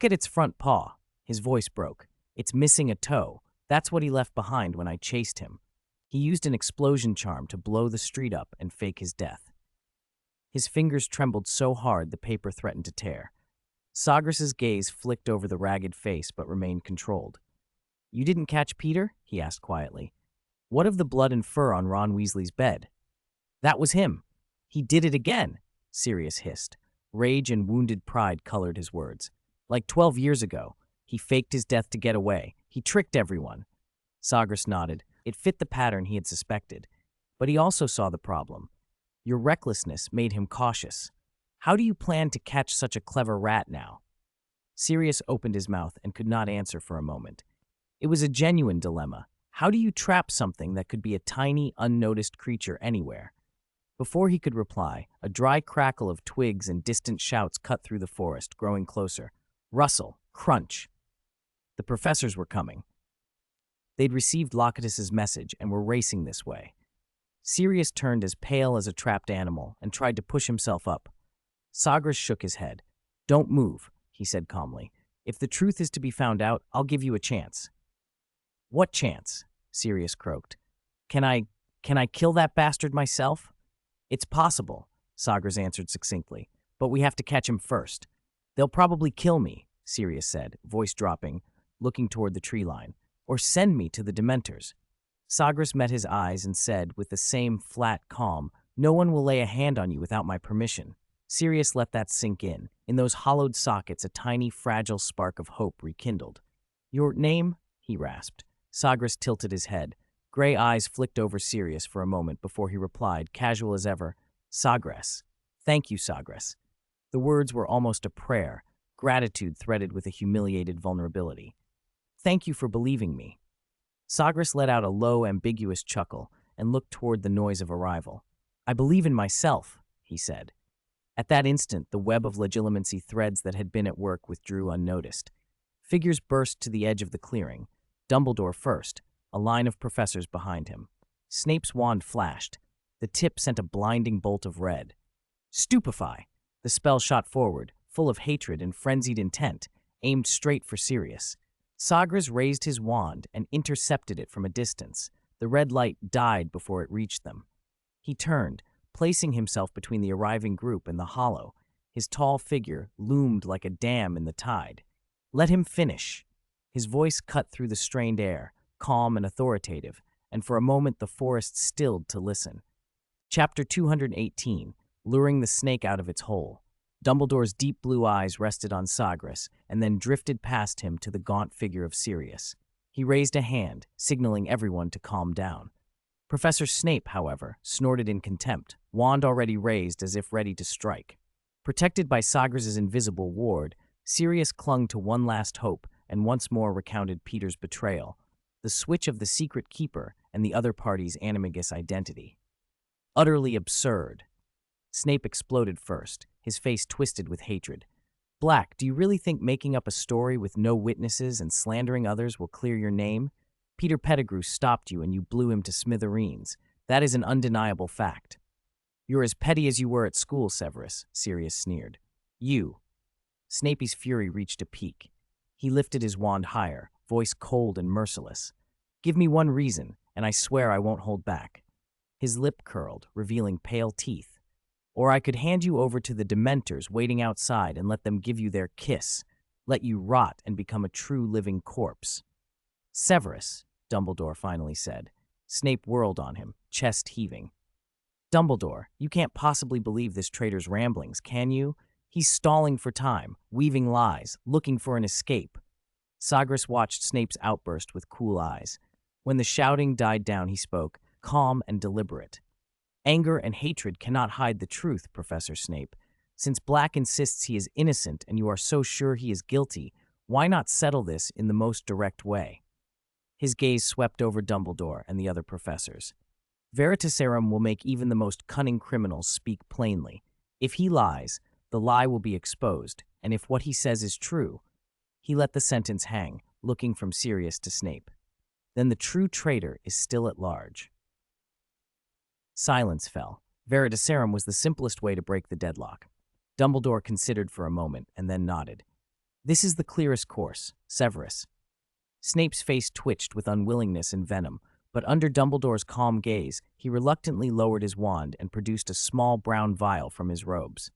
at its front paw." His voice broke. "It's missing a toe. That's what he left behind when I chased him." He used an explosion charm to blow the street up and fake his death. His fingers trembled so hard the paper threatened to tear. Sagres' gaze flicked over the ragged face but remained controlled. "You didn't catch Peter?" he asked quietly. "What of the blood and fur on Ron Weasley's bed?" "That was him. He did it again," Sirius hissed. Rage and wounded pride colored his words. "Like 12 years ago. He faked his death to get away. He tricked everyone." Sagres nodded. It fit the pattern he had suspected. But he also saw the problem. Your recklessness made him cautious. How do you plan to catch such a clever rat now? Sirius opened his mouth and could not answer for a moment. It was a genuine dilemma. How do you trap something that could be a tiny, unnoticed creature anywhere? Before he could reply, a dry crackle of twigs and distant shouts cut through the forest, growing closer. Rustle, crunch. The professors were coming. They'd received Locatus's message and were racing this way. Sirius turned as pale as a trapped animal and tried to push himself up. Sagres shook his head. "Don't move," he said calmly. "If the truth is to be found out, I'll give you a chance." "What chance?" Sirius croaked. Can I kill that bastard myself?" "It's possible," Sagres answered succinctly, "but we have to catch him first." "They'll probably kill me," Sirius said, voice dropping, looking toward the tree line, "or send me to the Dementors." Sagres met his eyes and said, with the same flat calm, "No one will lay a hand on you without my permission." Sirius let that sink in. In those hollowed sockets, a tiny, fragile spark of hope rekindled. "Your name?" he rasped. Sagres tilted his head. Gray eyes flicked over Sirius for a moment before he replied, casual as ever, "Sagres. Thank you, Sagres." The words were almost a prayer, gratitude threaded with a humiliated vulnerability. "Thank you for believing me." Sagres let out a low, ambiguous chuckle and looked toward the noise of arrival. "I believe in myself," he said. At that instant, the web of legilimency threads that had been at work withdrew unnoticed. Figures burst to the edge of the clearing. Dumbledore first, a line of professors behind him. Snape's wand flashed. The tip sent a blinding bolt of red. "Stupefy!" The spell shot forward, full of hatred and frenzied intent, aimed straight for Sirius. Sagres raised his wand and intercepted it from a distance. The red light died before it reached them. He turned, placing himself between the arriving group and the hollow. His tall figure loomed like a dam in the tide. "Let him finish." His voice cut through the strained air, calm and authoritative, and for a moment the forest stilled to listen. Chapter 218, Luring the Snake Out of Its Hole. Dumbledore's deep blue eyes rested on Sagres and then drifted past him to the gaunt figure of Sirius. He raised a hand, signaling everyone to calm down. Professor Snape, however, snorted in contempt, wand already raised as if ready to strike. Protected by Sagres' invisible ward, Sirius clung to one last hope and once more recounted Peter's betrayal, the switch of the secret keeper and the other party's animagus identity. Utterly absurd. Snape exploded first, his face twisted with hatred. "Black, do you really think making up a story with no witnesses and slandering others will clear your name? Peter Pettigrew stopped you and you blew him to smithereens. That is an undeniable fact." "You're as petty as you were at school, Severus," Sirius sneered. "You." Snape's fury reached a peak. He lifted his wand higher, voice cold and merciless. "Give me one reason, and I swear I won't hold back." His lip curled, revealing pale teeth. "Or I could hand you over to the Dementors waiting outside and let them give you their kiss, let you rot and become a true living corpse." "Severus," Dumbledore finally said. Snape whirled on him, chest heaving. "Dumbledore, you can't possibly believe this traitor's ramblings, can you? He's stalling for time, weaving lies, looking for an escape." Sagres watched Snape's outburst with cool eyes. When the shouting died down, he spoke, calm and deliberate. "Anger and hatred cannot hide the truth, Professor Snape. Since Black insists he is innocent and you are so sure he is guilty, why not settle this in the most direct way?" His gaze swept over Dumbledore and the other professors. "Veritaserum will make even the most cunning criminals speak plainly. If he lies, the lie will be exposed, and if what he says is true—" He let the sentence hang, looking from Sirius to Snape. "Then the true traitor is still at large." Silence fell. Veritaserum was the simplest way to break the deadlock. Dumbledore considered for a moment and then nodded. "This is the clearest course, Severus." Snape's face twitched with unwillingness and venom, but under Dumbledore's calm gaze, he reluctantly lowered his wand and produced a small brown vial from his robes.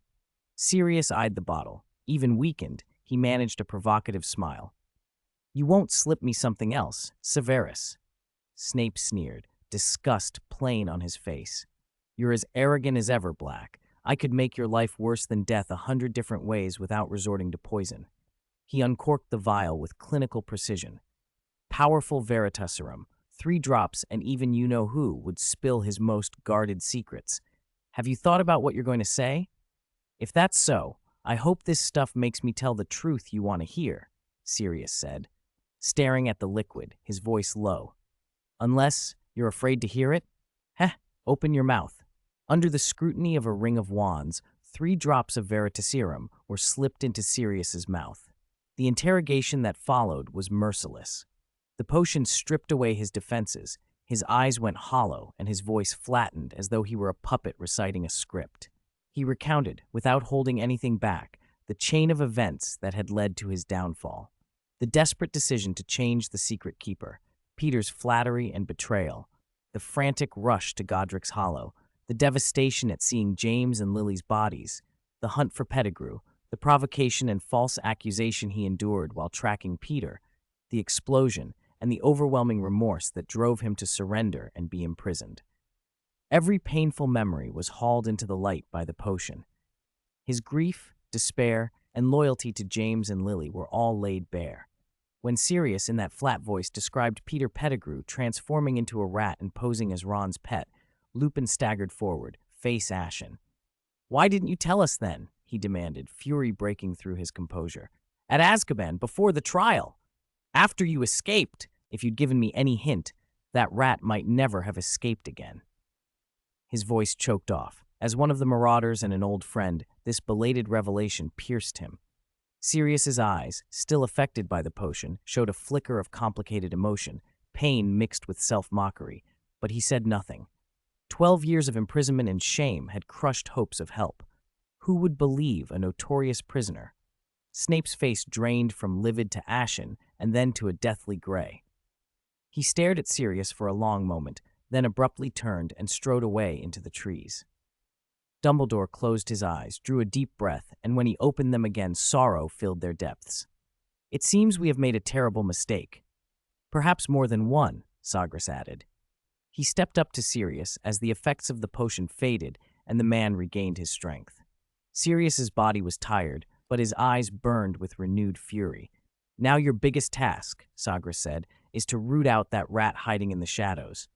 Sirius eyed the bottle. Even weakened, he managed a provocative smile. "You won't slip me something else, Severus?" Snape sneered, disgust plain on his face. "You're as arrogant as ever, Black. I could make your life worse than death 100 different ways without resorting to poison." He uncorked the vial with clinical precision. Powerful Veritaserum, 3 drops and even you-know-who would spill his most guarded secrets. "Have you thought about what you're going to say?" "If that's so, I hope this stuff makes me tell the truth you want to hear," Sirius said, staring at the liquid, his voice low. "Unless you're afraid to hear it? Heh, open your mouth." Under the scrutiny of a ring of wands, 3 drops of Veritaserum were slipped into Sirius's mouth. The interrogation that followed was merciless. The potion stripped away his defenses, his eyes went hollow, and his voice flattened as though he were a puppet reciting a script. He recounted, without holding anything back, the chain of events that had led to his downfall. The desperate decision to change the secret keeper, Peter's flattery and betrayal, the frantic rush to Godric's Hollow, the devastation at seeing James and Lily's bodies, the hunt for Pettigrew, the provocation and false accusation he endured while tracking Peter, the explosion, and the overwhelming remorse that drove him to surrender and be imprisoned. Every painful memory was hauled into the light by the potion. His grief, despair, and loyalty to James and Lily were all laid bare. When Sirius, in that flat voice, described Peter Pettigrew transforming into a rat and posing as Ron's pet, Lupin staggered forward, face ashen. "Why didn't you tell us then?" he demanded, fury breaking through his composure. "At Azkaban, before the trial. After you escaped. If you'd given me any hint, that rat might never have escaped again." His voice choked off. As one of the marauders and an old friend, this belated revelation pierced him. Sirius's eyes, still affected by the potion, showed a flicker of complicated emotion, pain mixed with self-mockery, but he said nothing. 12 years of imprisonment and shame had crushed hopes of help. Who would believe a notorious prisoner? Snape's face drained from livid to ashen and then to a deathly gray. He stared at Sirius for a long moment, then abruptly turned and strode away into the trees. Dumbledore closed his eyes, drew a deep breath, and when he opened them again, sorrow filled their depths. "It seems we have made a terrible mistake." "Perhaps more than one," Sagres added. He stepped up to Sirius as the effects of the potion faded and the man regained his strength. Sirius's body was tired, but his eyes burned with renewed fury. "Now your biggest task," Sagres said, "is to root out that rat hiding in the shadows."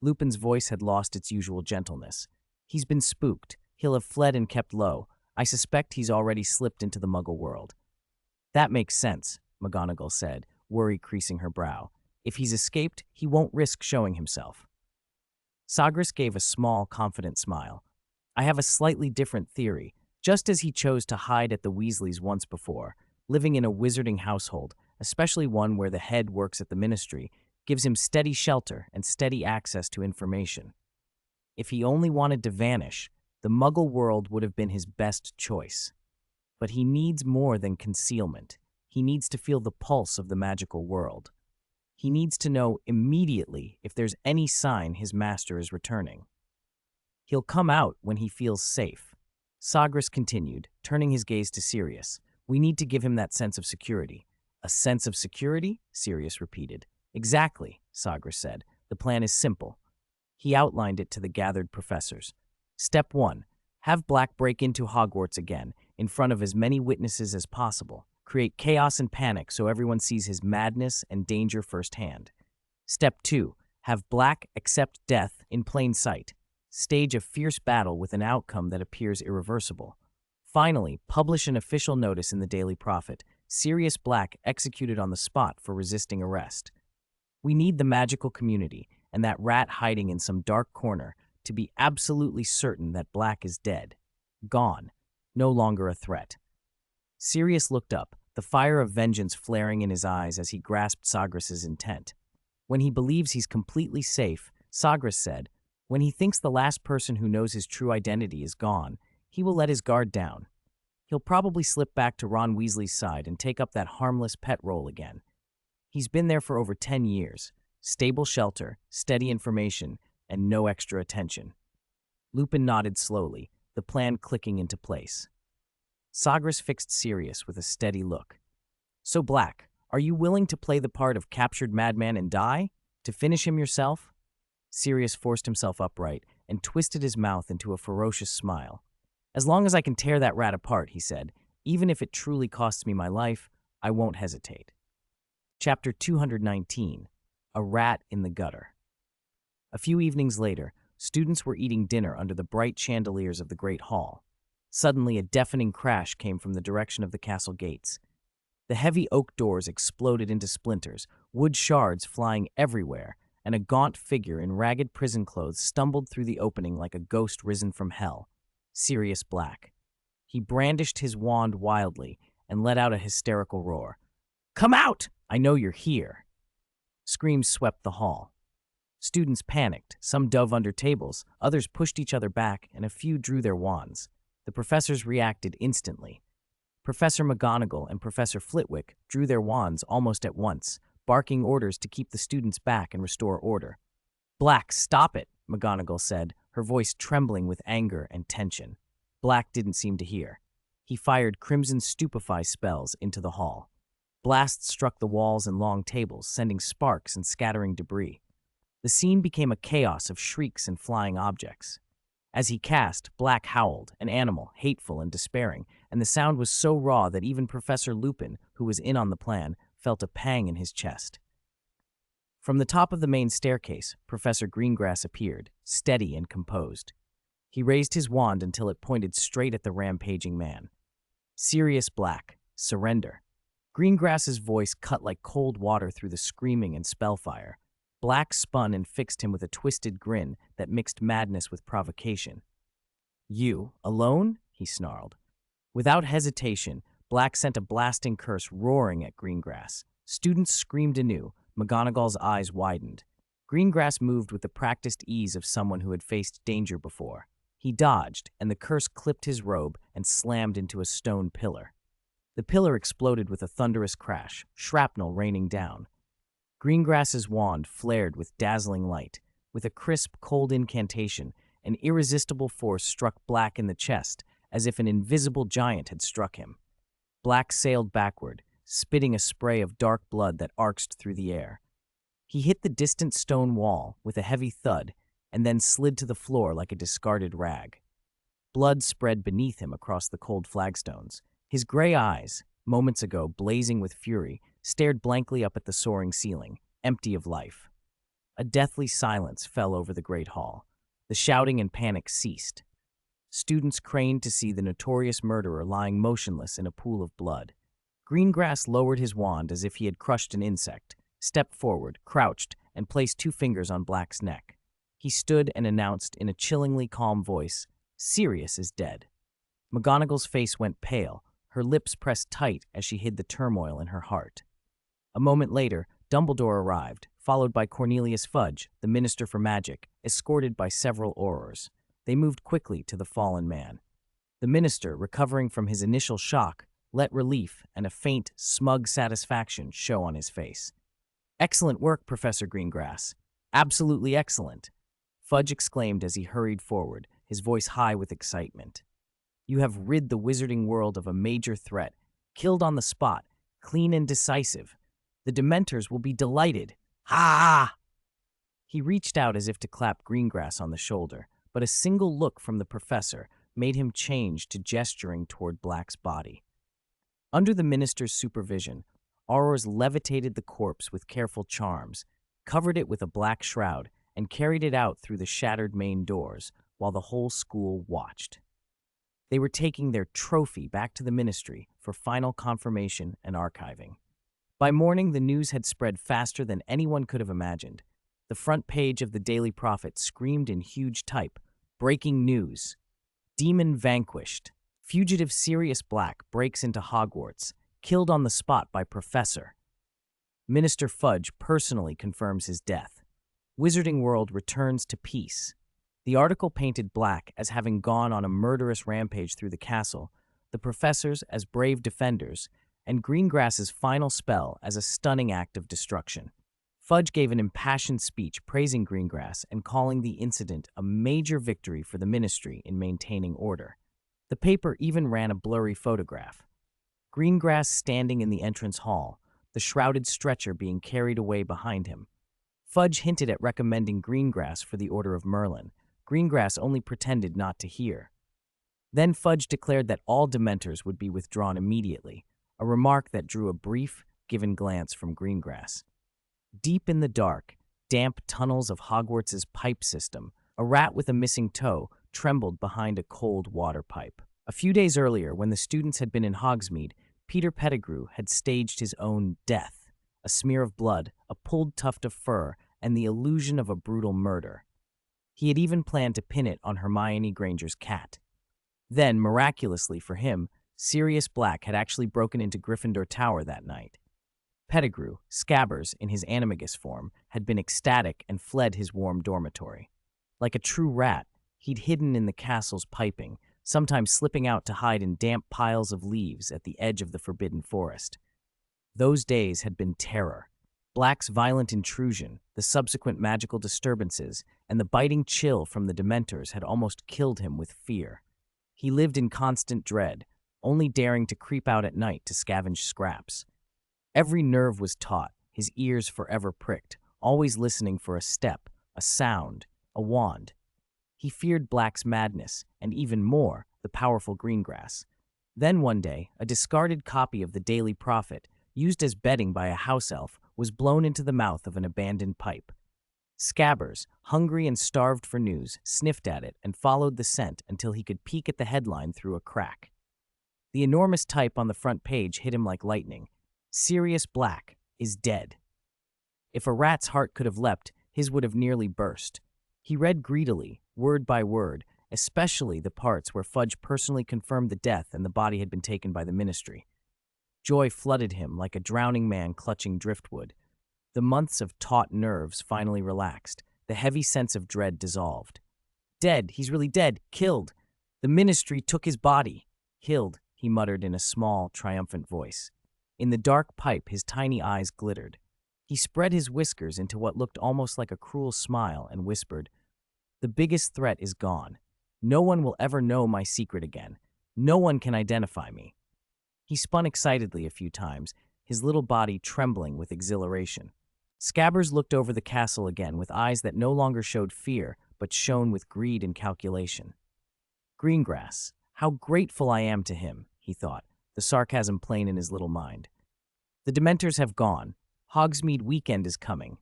Lupin's voice had lost its usual gentleness. "He's been spooked. He'll have fled and kept low. I suspect he's already slipped into the Muggle world." "That makes sense," McGonagall said, worry creasing her brow. "If he's escaped, he won't risk showing himself." Sagres gave a small, confident smile. "I have a slightly different theory. Just as he chose to hide at the Weasleys once before, living in a wizarding household, especially one where the head works at the ministry, gives him steady shelter and steady access to information. If he only wanted to vanish, the Muggle world would have been his best choice. But he needs more than concealment. He needs to feel the pulse of the magical world. He needs to know immediately if there's any sign his master is returning. He'll come out when he feels safe." Sagres continued, turning his gaze to Sirius. "We need to give him that sense of security." "A sense of security?" Sirius repeated. "Exactly," Sagres said. "The plan is simple." He outlined it to the gathered professors. "Step 1. Have Black break into Hogwarts again, in front of as many witnesses as possible. Create chaos and panic so everyone sees his madness and danger firsthand. Step 2. Have Black accept death in plain sight. Stage a fierce battle with an outcome that appears irreversible. Finally, publish an official notice in the Daily Prophet. Sirius Black executed on the spot for resisting arrest. We need the magical community and that rat hiding in some dark corner to be absolutely certain that Black is dead. Gone. No longer a threat." Sirius looked up, the fire of vengeance flaring in his eyes as he grasped Sagres' intent. "When he believes he's completely safe," Sagres said, "when he thinks the last person who knows his true identity is gone, he will let his guard down. He'll probably slip back to Ron Weasley's side and take up that harmless pet role again. He's been there for over 10 years. Stable shelter, steady information, and no extra attention." Lupin nodded slowly, the plan clicking into place. Sagres fixed Sirius with a steady look. "So Black, are you willing to play the part of captured madman and die? To finish him yourself?" Sirius forced himself upright and twisted his mouth into a ferocious smile. "As long as I can tear that rat apart," he said, "even if it truly costs me my life, I won't hesitate." Chapter 219. A Rat in the Gutter. A few evenings later, students were eating dinner under the bright chandeliers of the Great Hall. Suddenly, a deafening crash came from the direction of the castle gates. The heavy oak doors exploded into splinters, wood shards flying everywhere, and a gaunt figure in ragged prison clothes stumbled through the opening like a ghost risen from hell. Sirius Black. He brandished his wand wildly and let out a hysterical roar. "Come out! I know you're here!" Screams swept the hall. Students panicked, some dove under tables, others pushed each other back, and a few drew their wands. The professors reacted instantly. Professor McGonagall and Professor Flitwick drew their wands almost at once, barking orders to keep the students back and restore order. "Black, stop it," McGonagall said, her voice trembling with anger and tension. Black didn't seem to hear. He fired Crimson Stupefy spells into the hall. Blasts struck the walls and long tables, sending sparks and scattering debris. The scene became a chaos of shrieks and flying objects. As he cast, Black howled, an animal, hateful and despairing, and the sound was so raw that even Professor Lupin, who was in on the plan, felt a pang in his chest. From the top of the main staircase, Professor Greengrass appeared, steady and composed. He raised his wand until it pointed straight at the rampaging man. "Sirius Black, surrender." Greengrass's voice cut like cold water through the screaming and spellfire. Black spun and fixed him with a twisted grin that mixed madness with provocation. "You, alone?" he snarled. Without hesitation, Black sent a blasting curse roaring at Greengrass. Students screamed anew. McGonagall's eyes widened. Greengrass moved with the practiced ease of someone who had faced danger before. He dodged, and the curse clipped his robe and slammed into a stone pillar. The pillar exploded with a thunderous crash, shrapnel raining down. Greengrass's wand flared with dazzling light. With a crisp, cold incantation, an irresistible force struck Black in the chest, as if an invisible giant had struck him. Black sailed backward, spitting a spray of dark blood that arced through the air. He hit the distant stone wall with a heavy thud and then slid to the floor like a discarded rag. Blood spread beneath him across the cold flagstones. His gray eyes, moments ago blazing with fury, stared blankly up at the soaring ceiling, empty of life. A deathly silence fell over the great hall. The shouting and panic ceased. Students craned to see the notorious murderer lying motionless in a pool of blood. Greengrass lowered his wand as if he had crushed an insect, stepped forward, crouched, and placed 2 fingers on Black's neck. He stood and announced in a chillingly calm voice, "Sirius is dead." McGonagall's face went pale, her lips pressed tight as she hid the turmoil in her heart. A moment later, Dumbledore arrived, followed by Cornelius Fudge, the Minister for Magic, escorted by several aurors. They moved quickly to the fallen man. The minister, recovering from his initial shock, let relief and a faint, smug satisfaction show on his face. "Excellent work, Professor Greengrass. Absolutely excellent," Fudge exclaimed as he hurried forward, his voice high with excitement. "You have rid the wizarding world of a major threat, killed on the spot, clean and decisive. The Dementors will be delighted. Ha!" He reached out as if to clap Greengrass on the shoulder, but a single look from the professor made him change to gesturing toward Black's body. Under the minister's supervision, aurors levitated the corpse with careful charms, covered it with a black shroud, and carried it out through the shattered main doors, while the whole school watched. They were taking their trophy back to the ministry for final confirmation and archiving. By morning, the news had spread faster than anyone could have imagined. The front page of the Daily Prophet screamed in huge type, "Breaking news. Demon vanquished. Fugitive Sirius Black breaks into Hogwarts, killed on the spot by Professor. Minister Fudge personally confirms his death. Wizarding World returns to peace." The article painted Black as having gone on a murderous rampage through the castle, the professors as brave defenders, and Greengrass's final spell as a stunning act of destruction. Fudge gave an impassioned speech praising Greengrass and calling the incident a major victory for the ministry in maintaining order. The paper even ran a blurry photograph. Greengrass standing in the entrance hall, the shrouded stretcher being carried away behind him. Fudge hinted at recommending Greengrass for the Order of Merlin. Greengrass only pretended not to hear. Then Fudge declared that all Dementors would be withdrawn immediately, a remark that drew a brief, given glance from Greengrass. Deep in the dark, damp tunnels of Hogwarts's pipe system, a rat with a missing toe trembled behind a cold water pipe. A few days earlier, when the students had been in Hogsmeade, Peter Pettigrew had staged his own death, a smear of blood, a pulled tuft of fur, and the illusion of a brutal murder. He had even planned to pin it on Hermione Granger's cat. Then, miraculously for him, Sirius Black had actually broken into Gryffindor Tower that night. Pettigrew, Scabbers in his animagus form, had been ecstatic and fled his warm dormitory. Like a true rat, he'd hidden in the castle's piping, sometimes slipping out to hide in damp piles of leaves at the edge of the forbidden forest. Those days had been terror. Black's violent intrusion, the subsequent magical disturbances, and the biting chill from the Dementors had almost killed him with fear. He lived in constant dread, only daring to creep out at night to scavenge scraps. Every nerve was taut, his ears forever pricked, always listening for a step, a sound, a wand. He feared Black's madness, and even more, the powerful Greengrass. Then one day, a discarded copy of the Daily Prophet, used as bedding by a house elf, was blown into the mouth of an abandoned pipe. Scabbers, hungry and starved for news, sniffed at it and followed the scent until he could peek at the headline through a crack. The enormous type on the front page hit him like lightning. "Sirius Black is dead." If a rat's heart could have leapt, his would have nearly burst. He read greedily, word by word, especially the parts where Fudge personally confirmed the death and the body had been taken by the ministry. Joy flooded him like a drowning man clutching driftwood. The months of taut nerves finally relaxed, the heavy sense of dread dissolved. "Dead, he's really dead, killed. The ministry took his body." "Killed," he muttered in a small, triumphant voice. In the dark pipe, his tiny eyes glittered. He spread his whiskers into what looked almost like a cruel smile and whispered, The biggest threat is gone. No one will ever know my secret again. No one can identify me. He spun excitedly a few times, his little body trembling with exhilaration. Scabbers looked over the castle again with eyes that no longer showed fear, but shone with greed and calculation. Greengrass, how grateful I am to him, he thought, the sarcasm plain in his little mind. The Dementors have gone. Hogsmeade weekend is coming.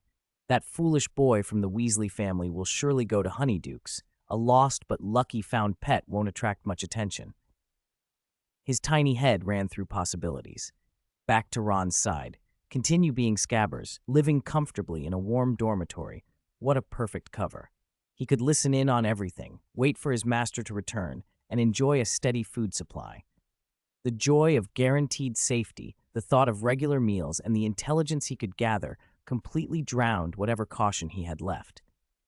That foolish boy from the Weasley family will surely go to Honeydukes. A lost but lucky found pet won't attract much attention. His tiny head ran through possibilities. Back to Ron's side. Continue being Scabbers, living comfortably in a warm dormitory. What a perfect cover. He could listen in on everything, wait for his master to return, and enjoy a steady food supply. The joy of guaranteed safety, the thought of regular meals, and the intelligence he could gather completely drowned whatever caution he had left.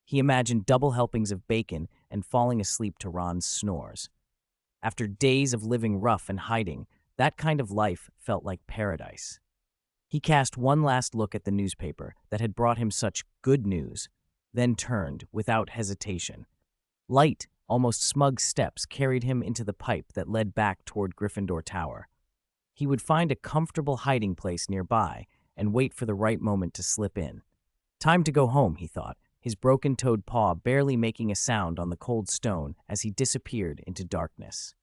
He imagined double helpings of bacon and falling asleep to Ron's snores. After days of living rough and hiding, that kind of life felt like paradise. He cast one last look at the newspaper that had brought him such good news, then turned without hesitation. Light, almost smug steps carried him into the pipe that led back toward Gryffindor Tower. He would find a comfortable hiding place nearby and wait for the right moment to slip in. Time to go home, he thought, his broken-toed paw barely making a sound on the cold stone as he disappeared into darkness.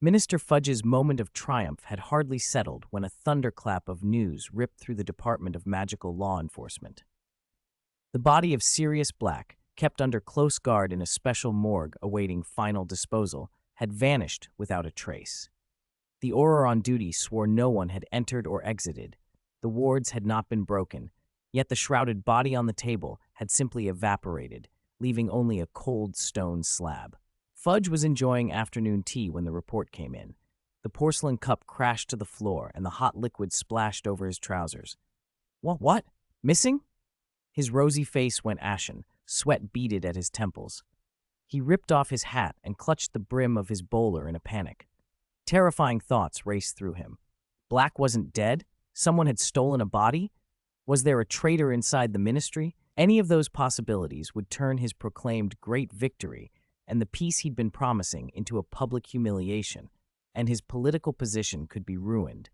Minister Fudge's moment of triumph had hardly settled when a thunderclap of news ripped through the Department of Magical Law Enforcement. The body of Sirius Black, kept under close guard in a special morgue awaiting final disposal, had vanished without a trace. The Auror on duty swore no one had entered or exited. The wards had not been broken, yet the shrouded body on the table had simply evaporated, leaving only a cold stone slab. Fudge was enjoying afternoon tea when the report came in. The porcelain cup crashed to the floor and the hot liquid splashed over his trousers. What? Missing? His rosy face went ashen, sweat beaded at his temples. He ripped off his hat and clutched the brim of his bowler in a panic. Terrifying thoughts raced through him. Black wasn't dead? Someone had stolen a body? Was there a traitor inside the ministry? Any of those possibilities would turn his proclaimed great victory and the peace he'd been promising into a public humiliation, and his political position could be ruined.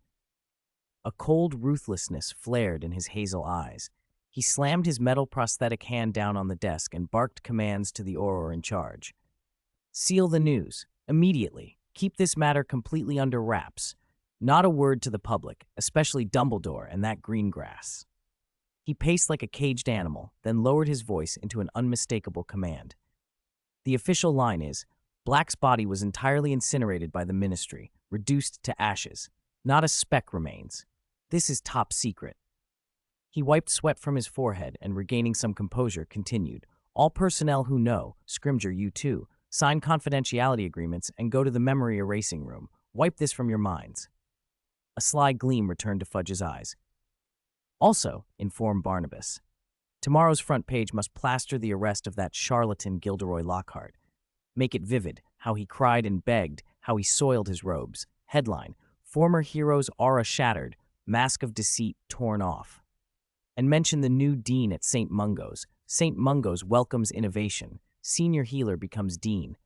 A cold ruthlessness flared in his hazel eyes. He slammed his metal prosthetic hand down on the desk and barked commands to the Auror in charge. Seal the news, immediately. Keep this matter completely under wraps. Not a word to the public, especially Dumbledore and that Greengrass. He paced like a caged animal, then lowered his voice into an unmistakable command. The official line is, Black's body was entirely incinerated by the ministry, reduced to ashes. Not a speck remains. This is top secret. He wiped sweat from his forehead and, regaining some composure, continued. All personnel who know, Scrimger, you too, sign confidentiality agreements and go to the memory erasing room. Wipe this from your minds. A sly gleam returned to Fudge's eyes. Also, informed Barnabas, tomorrow's front page must plaster the arrest of that charlatan Gilderoy Lockhart. Make it vivid, how he cried and begged, how he soiled his robes. Headline, former hero's aura shattered, mask of deceit torn off. And mention the new dean at St. Mungo's. St. Mungo's welcomes innovation. Senior healer becomes dean.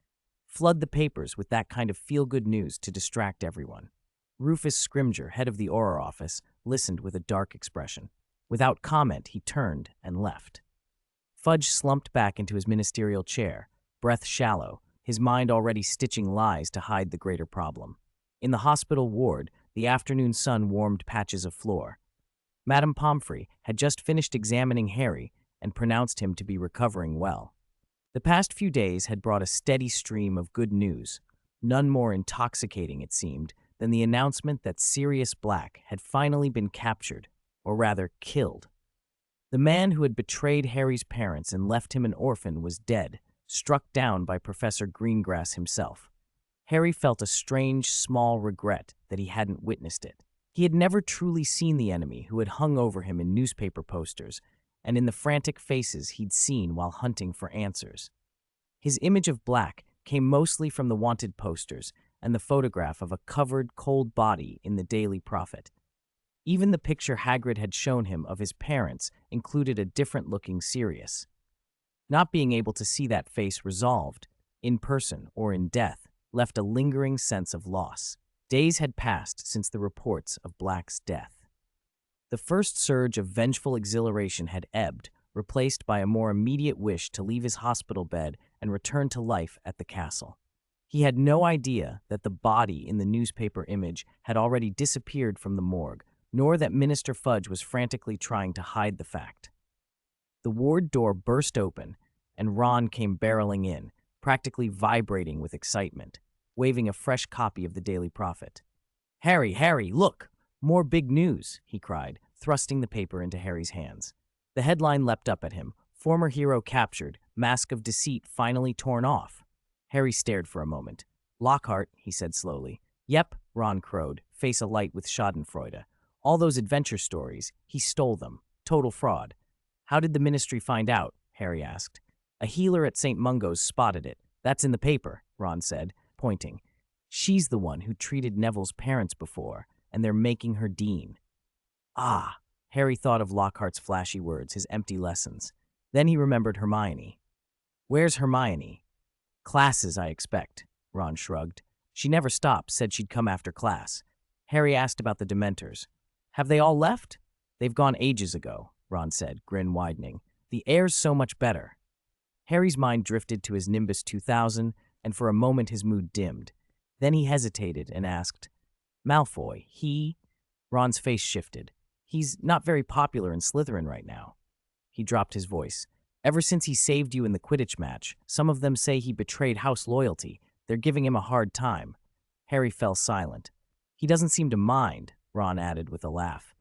Flood the papers with that kind of feel-good news to distract everyone. Rufus Scrimger, head of the Auror office, listened with a dark expression. Without comment, he turned and left. Fudge slumped back into his ministerial chair, breath shallow, his mind already stitching lies to hide the greater problem. In the hospital ward, the afternoon sun warmed patches of floor. Madame Pomfrey had just finished examining Harry and pronounced him to be recovering well. The past few days had brought a steady stream of good news, none more intoxicating, it seemed, than the announcement that Sirius Black had finally been captured, or rather killed. The man who had betrayed Harry's parents and left him an orphan was dead, struck down by Professor Greengrass himself. Harry felt a strange, small regret that he hadn't witnessed it. He had never truly seen the enemy who had hung over him in newspaper posters and in the frantic faces he'd seen while hunting for answers. His image of Black came mostly from the wanted posters and the photograph of a covered, cold body in the Daily Prophet. Even the picture Hagrid had shown him of his parents included a different-looking Sirius. Not being able to see that face resolved, in person or in death, left a lingering sense of loss. Days had passed since the reports of Black's death. The first surge of vengeful exhilaration had ebbed, replaced by a more immediate wish to leave his hospital bed and return to life at the castle. He had no idea that the body in the newspaper image had already disappeared from the morgue, nor that Minister Fudge was frantically trying to hide the fact. The ward door burst open, and Ron came barreling in, practically vibrating with excitement, waving a fresh copy of the Daily Prophet. Harry, look! More big news," he cried, thrusting the paper into Harry's hands. The headline leapt up at him. Former hero captured, mask of deceit finally torn off. Harry stared for a moment. Lockhart, he said slowly. Yep, Ron crowed, face alight with schadenfreude. All those adventure stories, he stole them. Total fraud. How did the ministry find out? Harry asked. A healer at St. Mungo's spotted it. That's in the paper, Ron said, pointing. She's the one who treated Neville's parents before, and they're making her dean. Ah, Harry thought of Lockhart's flashy words, his empty lessons. Then he remembered Hermione. Where's Hermione? Classes, I expect, Ron shrugged. She never stopped, said she'd come after class. Harry asked about the Dementors. Have they all left? They've gone ages ago, Ron said, grin widening. The air's so much better. Harry's mind drifted to his Nimbus 2000, and for a moment his mood dimmed. Then he hesitated and asked, Malfoy, he... Ron's face shifted. He's not very popular in Slytherin right now. He dropped his voice. Ever since he saved you in the Quidditch match, some of them say he betrayed house loyalty. They're giving him a hard time. Harry fell silent. He doesn't seem to mind, Ron added with a laugh.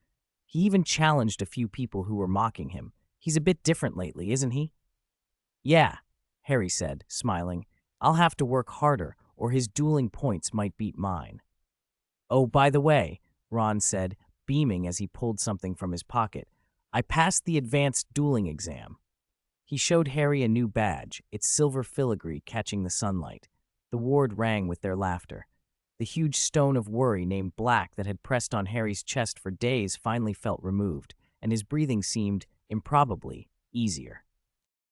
He even challenged a few people who were mocking him. He's a bit different lately, isn't he? Yeah, Harry said, smiling. I'll have to work harder, or his dueling points might beat mine. Oh, by the way, Ron said, beaming as he pulled something from his pocket. I passed the advanced dueling exam. He showed Harry a new badge, its silver filigree catching the sunlight. The ward rang with their laughter. The huge stone of worry named Black that had pressed on Harry's chest for days finally felt removed, and his breathing seemed, improbably, easier.